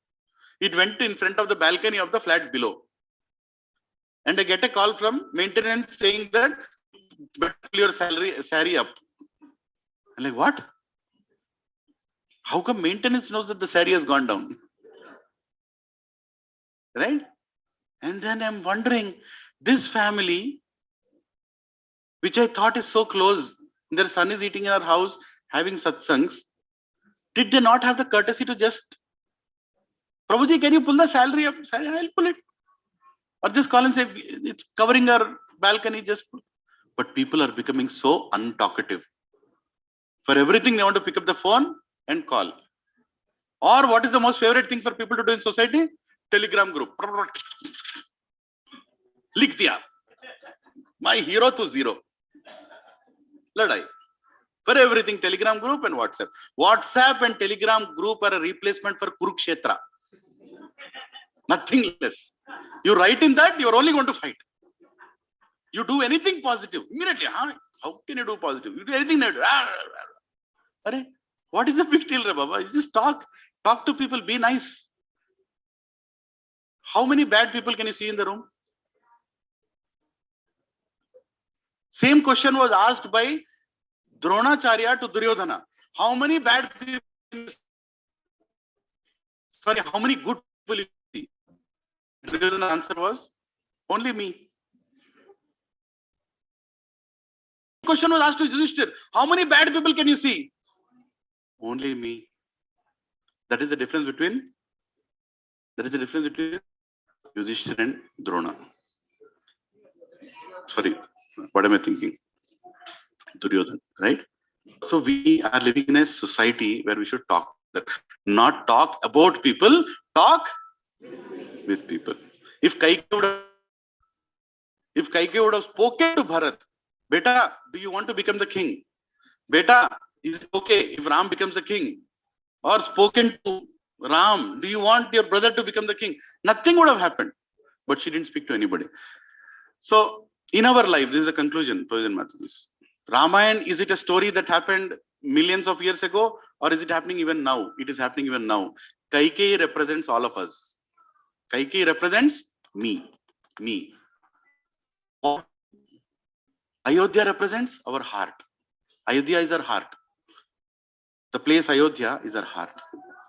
It went in front of the balcony of the flat below. And I get a call from maintenance saying that, better pull your sari up. I'm like, what? How come maintenance knows that the sari has gone down? Right? And then I'm wondering, this family, which I thought is so close, their son is eating in our house, having satsangs, did they not have the courtesy to just, Prabhuji, can you pull the salary up? Sorry, I'll pull it. Or just call and say, it's covering our balcony, just pull. But people are becoming so untalkative. For everything, they want to pick up the phone and call. Or what is the most favorite thing for people to do in society? Telegram group. Likh diya. My hero to zero. Ladai. For everything, Telegram group and WhatsApp. WhatsApp and Telegram group are a replacement for Kurukshetra. Nothing less. You write in that, you're only going to fight. You do anything positive, immediately, how can you do positive? You do anything negative. What is the big deal, Baba? You just talk to people, be nice. How many bad people can you see in the room? Same question was asked by Dronacharya to Duryodhana. How many bad people? Sorry, how many good people you see? Duryodhana's answer was, only me. Question was asked to Yudhishthir. How many bad people can you see? Only me. That is the difference between Yudhishthir and Drona. Sorry, what am I thinking? Duryodhana, right? So we are living in a society where we should talk, not talk about people, talk with people. If Kaikeyi would have spoken to Bharat, Beta, do you want to become the king? Beta, is it okay if Ram becomes the king? Or spoken to Ram, do you want your brother to become the king? Nothing would have happened. But she didn't speak to anybody. So in our life, this is a conclusion, President Matthews. Ramayana, is it a story that happened millions of years ago, or is it happening even now? It is happening even now. Kaikeyi represents all of us. Kaikeyi represents me. Ayodhya represents our heart. Ayodhya is our heart. The place Ayodhya is our heart,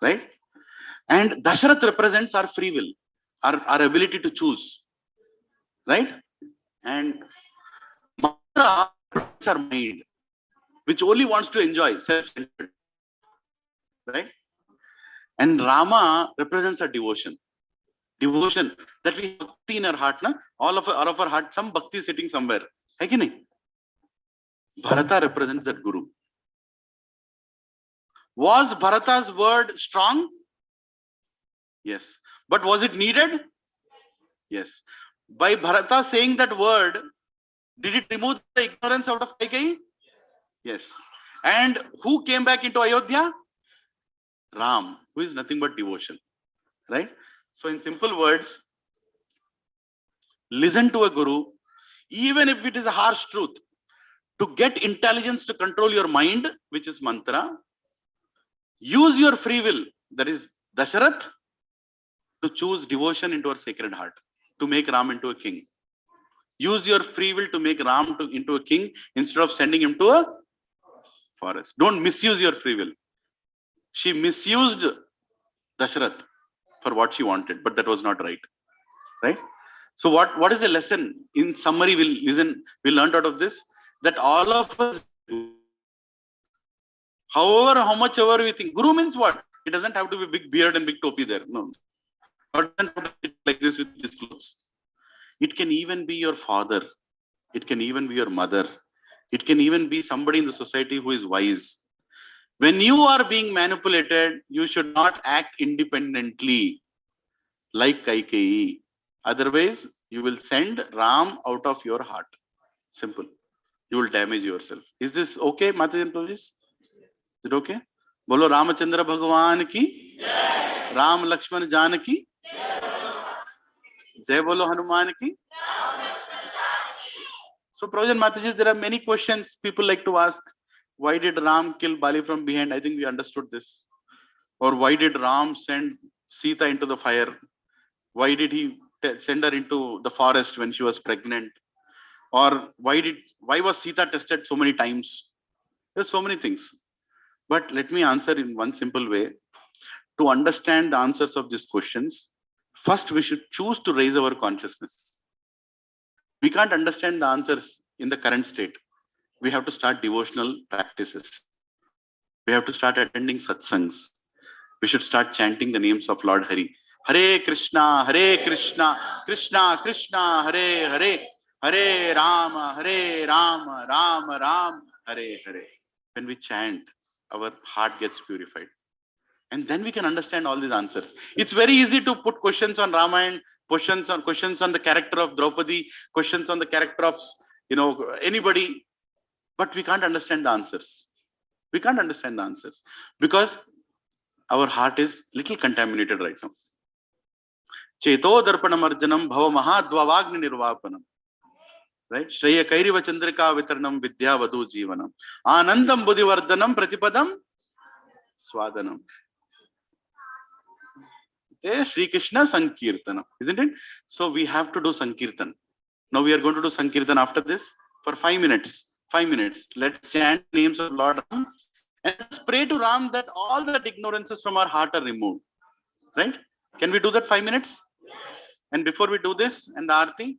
right? And Dasharath represents our free will, our ability to choose, right? And Matra represents our mind, which only wants to enjoy, self-centered, right? And Rama represents our devotion. Devotion that we have bhakti in our heart, na? All of our heart, some bhakti is sitting somewhere. Hai ki nahi? Bharata represents that Guru. Was Bharata's word strong? Yes. But was it needed? Yes. By Bharata saying that word, did it remove the ignorance out of Kaikeyi? Yes. And who came back into Ayodhya? Ram, who is nothing but devotion. Right? So in simple words, listen to a Guru, even if it is a harsh truth, to get intelligence to control your mind, which is mantra. Use your free will, that is Dasharath, to choose devotion into our sacred heart, to make Ram into a king. Use your free will to make Ram into a king instead of sending him to a forest. Don't misuse your free will. She misused Dasharath for what she wanted, but that was not right. Right? So what is the lesson? In summary, we learned out of this that all of us, however, how much ever we think, Guru means what? It doesn't have to be big beard and big topi there. No. Not like this with these clothes. It can even be your father. It can even be your mother. It can even be somebody in the society who is wise. When you are being manipulated, you should not act independently like Kaikeyi. Otherwise, you will send Ram out of your heart. Simple. You will damage yourself. Is this okay, Mataji and Prabhuji? Is it okay? Bolo Ramachandra Bhagwan ki Jai. Ram Lakshman Janaki Jai. Bolo Hanuman ki. So, Prabhuji and Mataji, there are many questions people like to ask. Why did Ram kill Bali from behind? I think we understood this. Or why did Ram send Sita into the fire? Why did he send her into the forest when she was pregnant? Or why was Sita tested so many times? There's so many things. But let me answer in one simple way. To understand the answers of these questions, first we should choose to raise our consciousness. We can't understand the answers in the current state. We have to start devotional practices. We have to start attending satsangs. We should start chanting the names of Lord Hari. Hare Krishna, Krishna Krishna, Hare Hare, Hare Rama, Rama Rama, Hare Hare. When we chant, our heart gets purified. And then we can understand all these answers. It's very easy to put questions on Ramayana, questions on the character of Draupadi, questions on the character of anybody, but we can't understand the answers. We can't understand the answers because our heart is little contaminated right now. Cheto darpanam arjanam bhava mahadvavagni nirvapanam. Right? Shreya kairiva chandrika vitranam vidya vadu jivanam. Anandam buddhivardhanam pratipadam swadanam. Sri Krishna Sankirtanam, isn't it? So we have to do Sankirtan. Now we are going to do Sankirtan after this for 5 minutes. 5 minutes. Let's chant names of Lord Ram and let's pray to Ram that all that ignorances from our heart are removed. Right? Can we do that 5 minutes? And before we do this and the Aarti,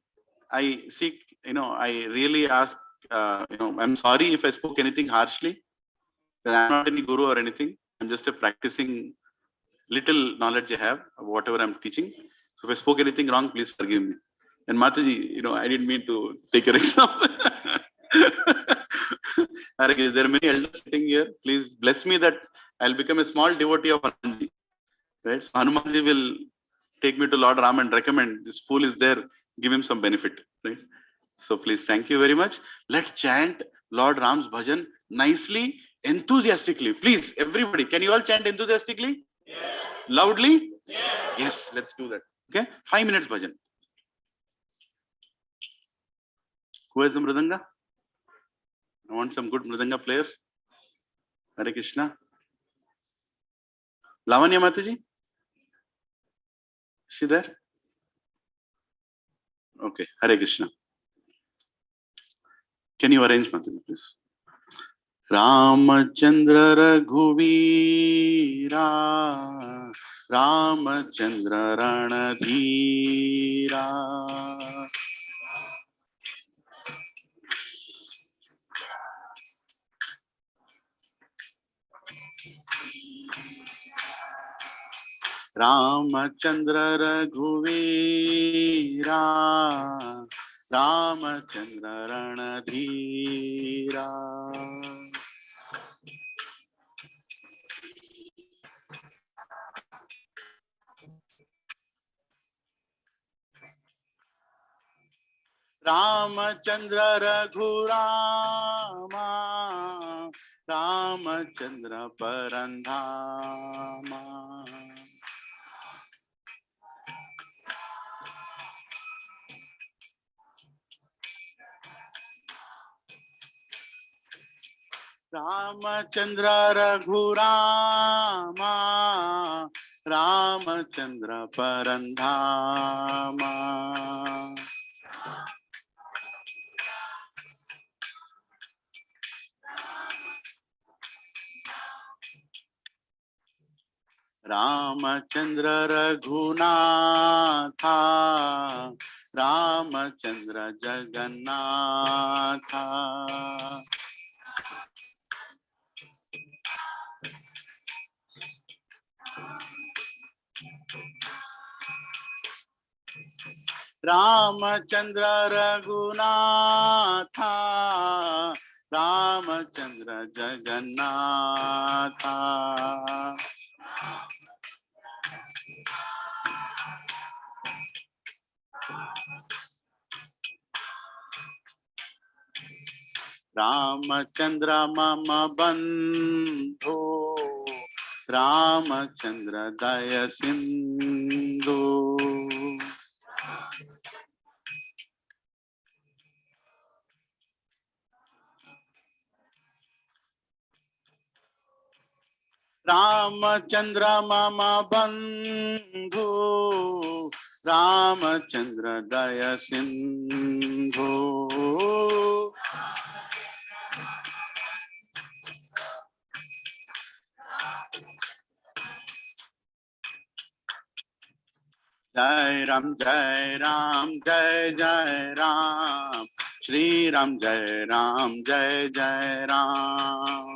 I seek, I really ask, I'm sorry if I spoke anything harshly. I'm not any guru or anything. I'm just a practicing little knowledge I have of whatever I'm teaching. So if I spoke anything wrong, please forgive me. And Mataji, I didn't mean to take your example. There are many elders sitting here. Please bless me that I'll become a small devotee of Hanumanji. Right? So Hanumanji will take me to Lord Ram and recommend this fool is there, give him some benefit. Right? So please, thank you very much. Let's chant Lord Ram's bhajan nicely, enthusiastically. Please, everybody, can you all chant enthusiastically? Yes. Loudly? Yes. Yes, let's do that. Okay? 5 minutes bhajan. Who has some mridanga? I want some good mridanga player. Hare Krishna. Lavanya Mataji? She there? Okay. Hare Krishna. Can you arrange Mataji, please? Ramachandra Raghuveera, Ramachandra Ranadhira, Ramachandra Raghuveera, Ramachandra Ranadhira. Ramachandra Raghurama, Ramachandra Parandhama. Ramachandra Raghurama, Ramachandra Parandhama. Ramachandra Raghunatha, Ramachandra Jagannatha. Ramachandra Raghunatha, Ramachandra Jagannatha. Ramachandra Mama Bandhu, Ramachandra Daya Sindhu. Ramachandra Mama Bandhu, Ramachandra Daya Sindhu. Jai Ram, Jai Ram, Jai Jai Ram, Shri Ram, Jai Ram, Jai Jai Ram.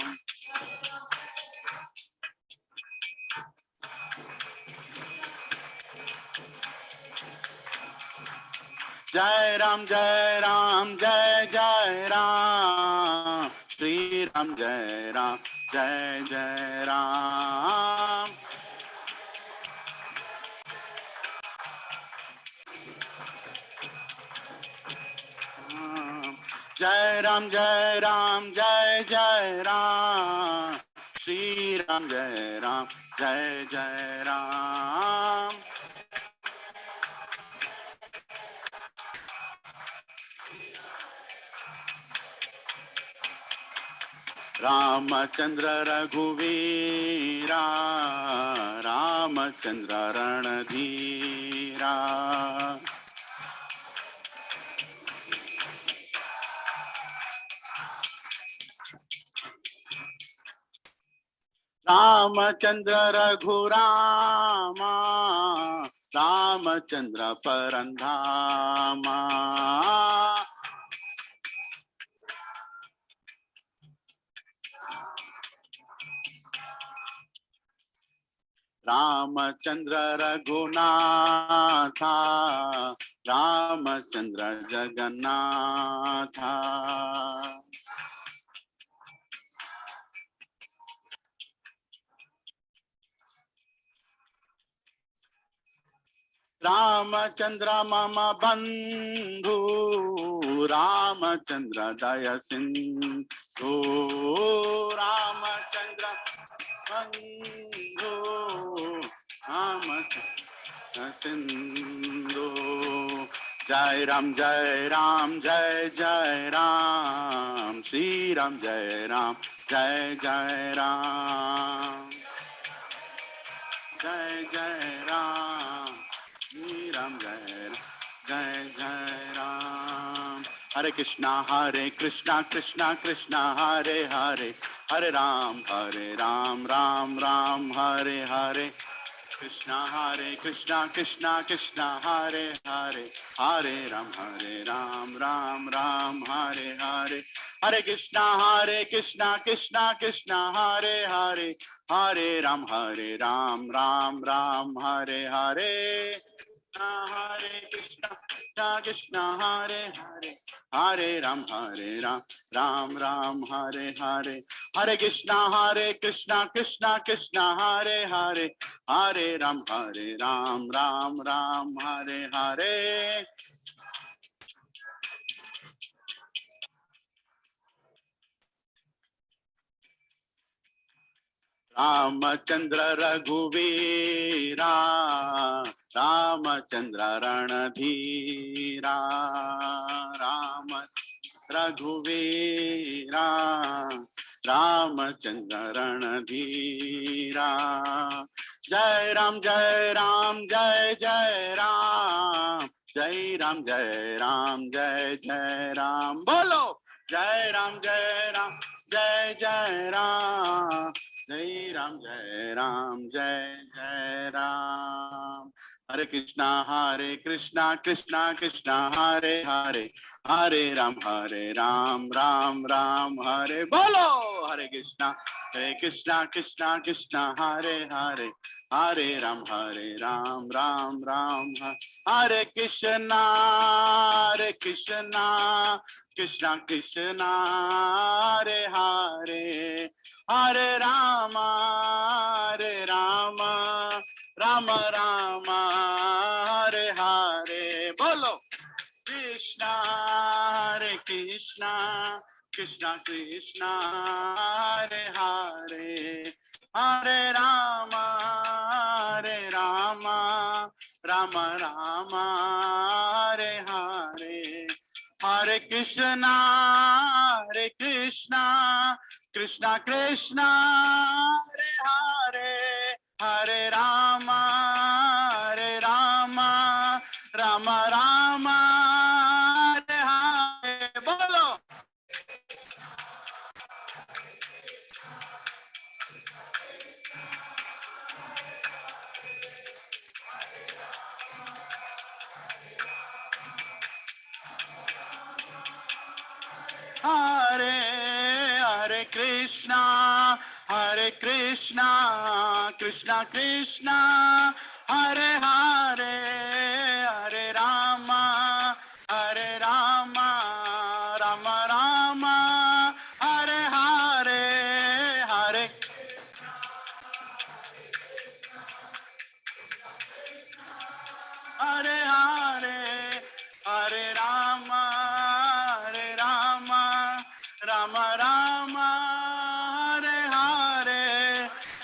Jai Ram, Jai Ram, Jai Jai Ram, Shri Ram, Jai Ram, Jai Jai Ram. Jai Ram, Jai Ram, Jai Jai Ram, Shri Ram, Jai Ram, Jai Jai Ram. Ramachandra Raghuveera, Ramachandra Ranadhira. Ramachandra Raghurama, Ramachandra Parandhama. Ramachandra Raghunatha, Ramachandra Jagannatha. Ramachandra Mama Bandhu, Ramachandra Daya Sindhu. Ramachandra Bandhu, Ramachandra Sindhu. Jai Ram, Jai Ram, Jai Jai Ram, Shri Ram, Jai Ram, जय जय राम, जय जय राम, श्री राम जय जय जय राम। हरे कृष्णा कृष्णा कृष्णा हरे हरे, हरे राम राम राम हरे हरे। कृष्णा कृष्णा कृष्णा हरे हरे, हरे राम राम राम हरे हरे। हरे कृष्णा कृष्णा हरे हरे, हरे राम राम राम हरे हरे। हरे कृष्णा कृष्णा हरे हरे, हरे राम राम राम हरे हरे। हरे कृष्णा कृष्णा हरे हरे, हरे राम राम राम हरे हरे। रामचंद्र रघुवीरा, रामचंद्र रणधीरा, राम रघुवीरा, रामचंद्र रणधीरा। जय राम जय राम जय जय राम, जय राम जय राम जय जय राम। बोलो जय राम जय राम जय जय राम, जय राम जय जय राम। हरे कृष्णा कृष्णा हरे हरे, हरे राम राम हरे। बोलो हरे कृष्णा कृष्णा हरे हरे, हरे राम राम राम हरे कृष्णा कृष्णा कृष्णा हरे हरे, हरे राम राम राम हरे हरे। बोलो कृष्णा कृष्णा कृष्णा हरे हरे, हरे राम राम राम हरे हरे। हरे कृष्णा कृष्णा कृष्णा हरे हरे, हरे राम राम राम हरे हरे। बोलो हरे हरे कृष्णा कृष्णा कृष्णा हरे हरे, हरे राम राम राम हरे हरे। हरे हरे हरे, हरे राम राम राम हरे हरे।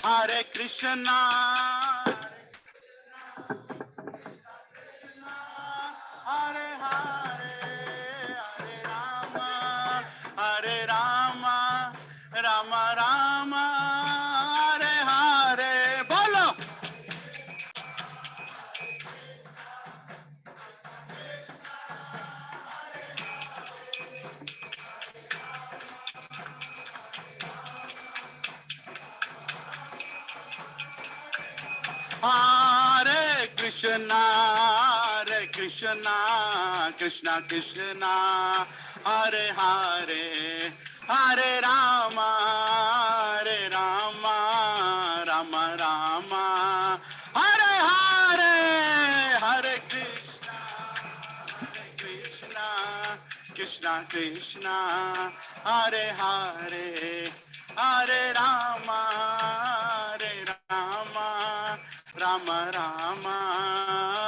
हरे कृष्णा हरे हरे, हरे राम राम राम हरे हरे। बोलो हरे कृष्णा कृष्णा कृष्णा हरे हरे, हरे राम राम राम हरे हरे। हरे कृष्णा कृष्णा हरे हरे, हरे राम राम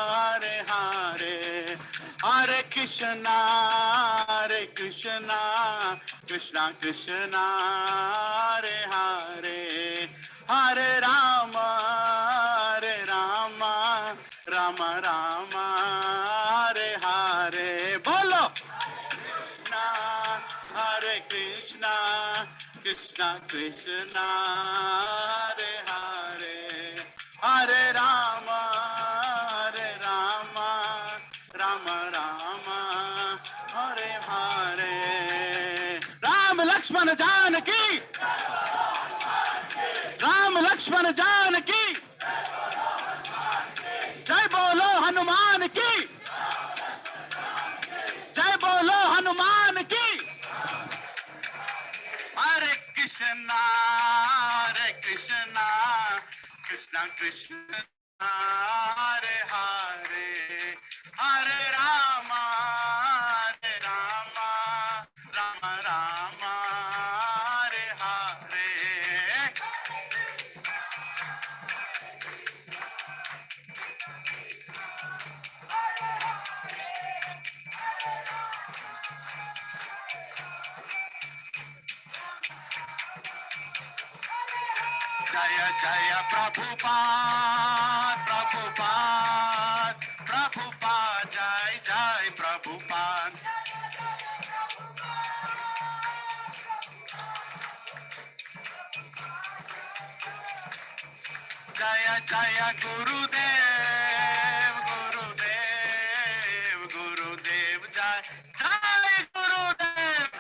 हरे हरे। हरे कृष्णा कृष्णा हरे हरे, हरे राम राम हरे हरे। बोलो Krishna Krishna Krishna, Hare Hare, Hare Rama, Rama Rama, Hare Hare. Ram Lakshmana Janaki, Ram Lakshmana Janaki, Jai Bolo Hanuman ki, Jai Bolo Hanuman ki. Hare Krishna, Krishna Krishna, Hare Hare, Hare Rama, Rama Rama, Hare Hare. Jaya Jaya Prabhupada, Prabhupada, Prabhupada, Jai Jai Prabhupada. Jaya Jaya Gurudev, Gurudev, Gurudev, Jai Jai Gurudev.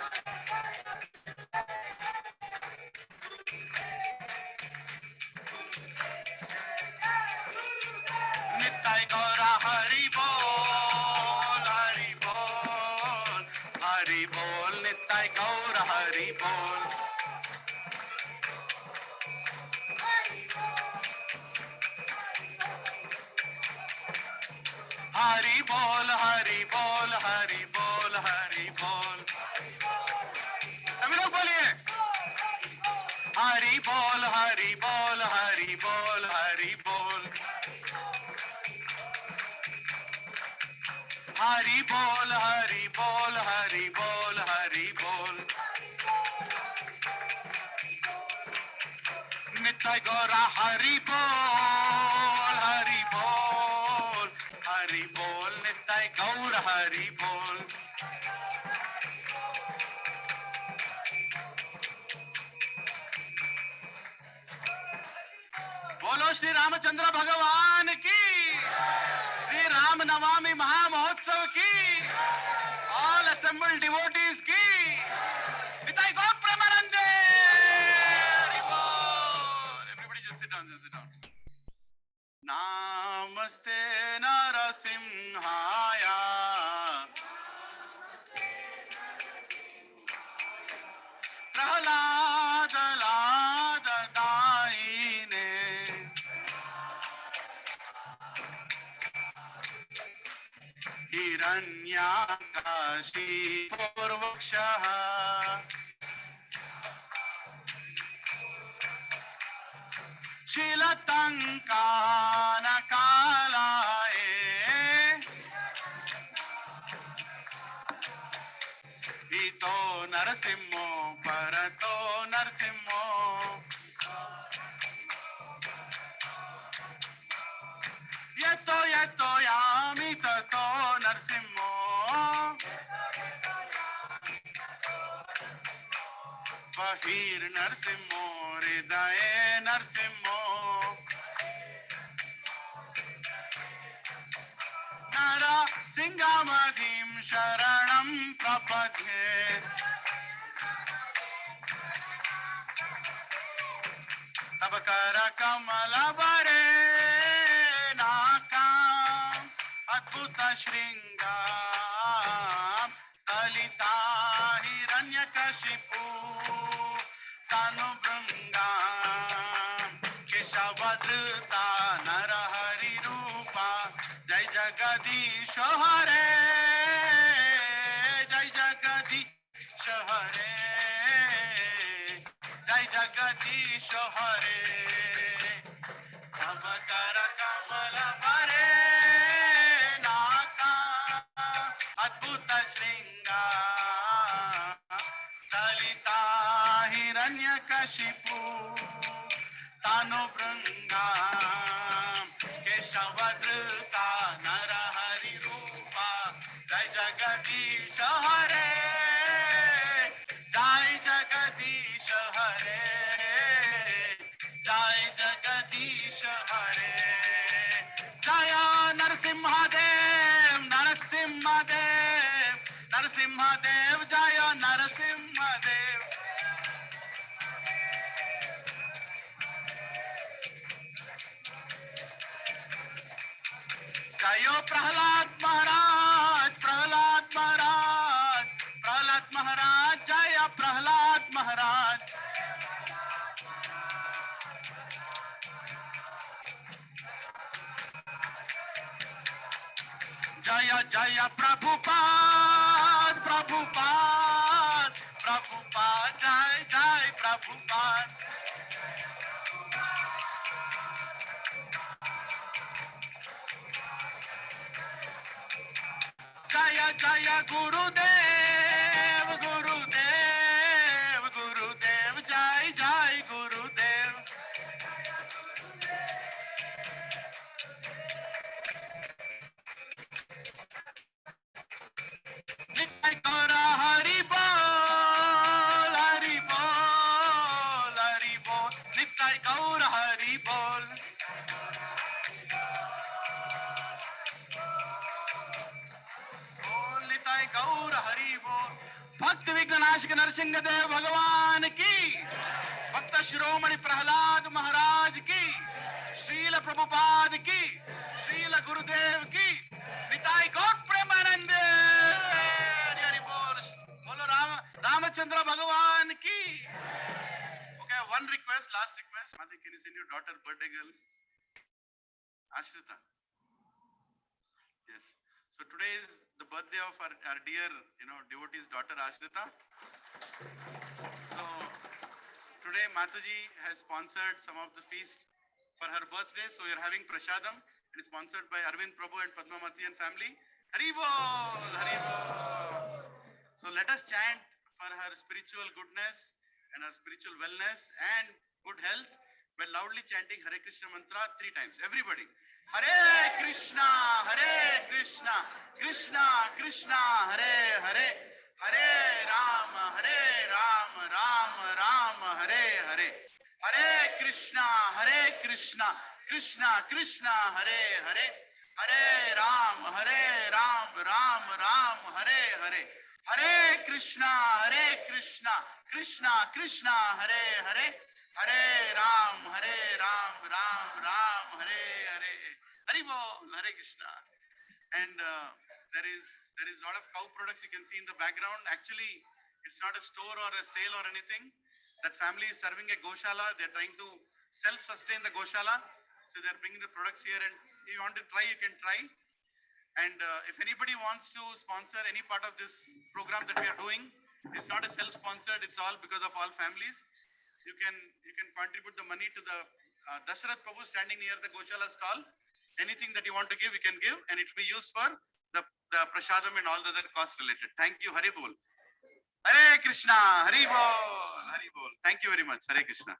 Nittai Gaura Hari Bol, Hari Bol, Hari Bol, Nittai Gaura Hari Bol. Hari Bol, Hari Bol, Hari Bol, Hari Bol. सभी लोग बोलिए हरि बोल हरि बोल हरि बोल हरि बोल हरि बोल हरि बोल हरि बोल हरि बोल नित्य गौरा हरि बोल हरि बोल हरि बोल नित्य गौर हरि बोल बोलो श्री रामचंद्र भगवान की श्री रामनवमी महामहोत्सव की all assembled devotees की निताई गौर प्रेमानंदे everybody just sit down Namaste Narasimhaya Prahlad Lada Daine Hiranyakashi Purvakshaha Shilatanka Nakalae Ito Narasimho Parato Narasimho Yeto Yeto Yami Tato Narasimho Bahir Narasimho Hridaye Narasimho Nara Singamadhim Sharanam Prapadhe Tabakara Kamala Bare Nakam Adbhuta Shringam Talita Hiranyakashipu Tanu Brangam Keshavadruta Narahari Rupa Jai Jagadish Hare Jai Jagadish Hare Jai Jagadish Hare Abhakara Kamala Hare Naka Adbhuta Shringa Dalita Hiranyakashipu Tanu Branga Keshavadruta Narahari Rupa Jai Jagadish Hare Jai Jagadish Hare Narasimhadev, Jaya Narasimhadev. Jayo Prahlad Maharaj, Prahlad Maharaj, Prahlad Maharaj, Jaya Prahlad Maharaj. Jaya Jaya Prabhupada, Prabhupada, Prabhupada, Jai Jai Prabhupada. Jaya Jaya Gurudev, Gurudev, Gurudev, Jai Jai Gurudev. Nitai Gaura Hari Bol, Hari Bol, Hari Bol. Nitai Gaura Hari Bol. Bol Nitai Gaura Hari Bol. Bhakti Vignanashika Narasimhadev Bhagavan ki. Bhakta Shiromani Prahlad Maharaj ki. Srila Prabhupada ki. Srila Gurudev ki. Nitai Gaur Premanande. Hari Hari Bol. Bolo Ramachandra Bhagavan ki. Okay, one request, last request. Mati, can you send your daughter birthday girl? Ashrita. Yes. So today is the birthday of our dear, devotee's daughter Ashrita. So today Mataji has sponsored some of the feast for her birthday. So we are having prasadam. It is sponsored by Arvind Prabhu and Padmamati and family. Hari Bol, Hari Bol. So let us chant for her spiritual goodness and her spiritual wellness and good health by loudly chanting Hare Krishna mantra 3 times. Everybody. Hare Krishna, Krishna Krishna, Hare Hare. Hare Rama, Rama Rama, Hare Hare. Hare Krishna, Krishna Krishna, Hare Hare. Hare Rama, Rama Hare Hare. Hare Krishna, Krishna Krishna, Hare Hare. Hare Ram, Ram Hare Hare. Hari Bol, Hare Krishna. And there is a lot of cow products you can see in the background. Actually, it's not a store or a sale or anything. That family is serving a goshala. They're trying to self-sustain the goshala. So they're bringing the products here, and if you want to try, you can try. And if anybody wants to sponsor any part of this program that we are doing, it's not a self-sponsored. It's all because of all families. You can contribute the money to the Dasharath Prabhu standing near the Goshala stall. Anything that you want to give, you can give, and it will be used for the prasadam and all the other costs related. Thank you, Hari Bol. Hare Krishna, Hari Bol, Hari Bol. Thank you very much, Hare Krishna.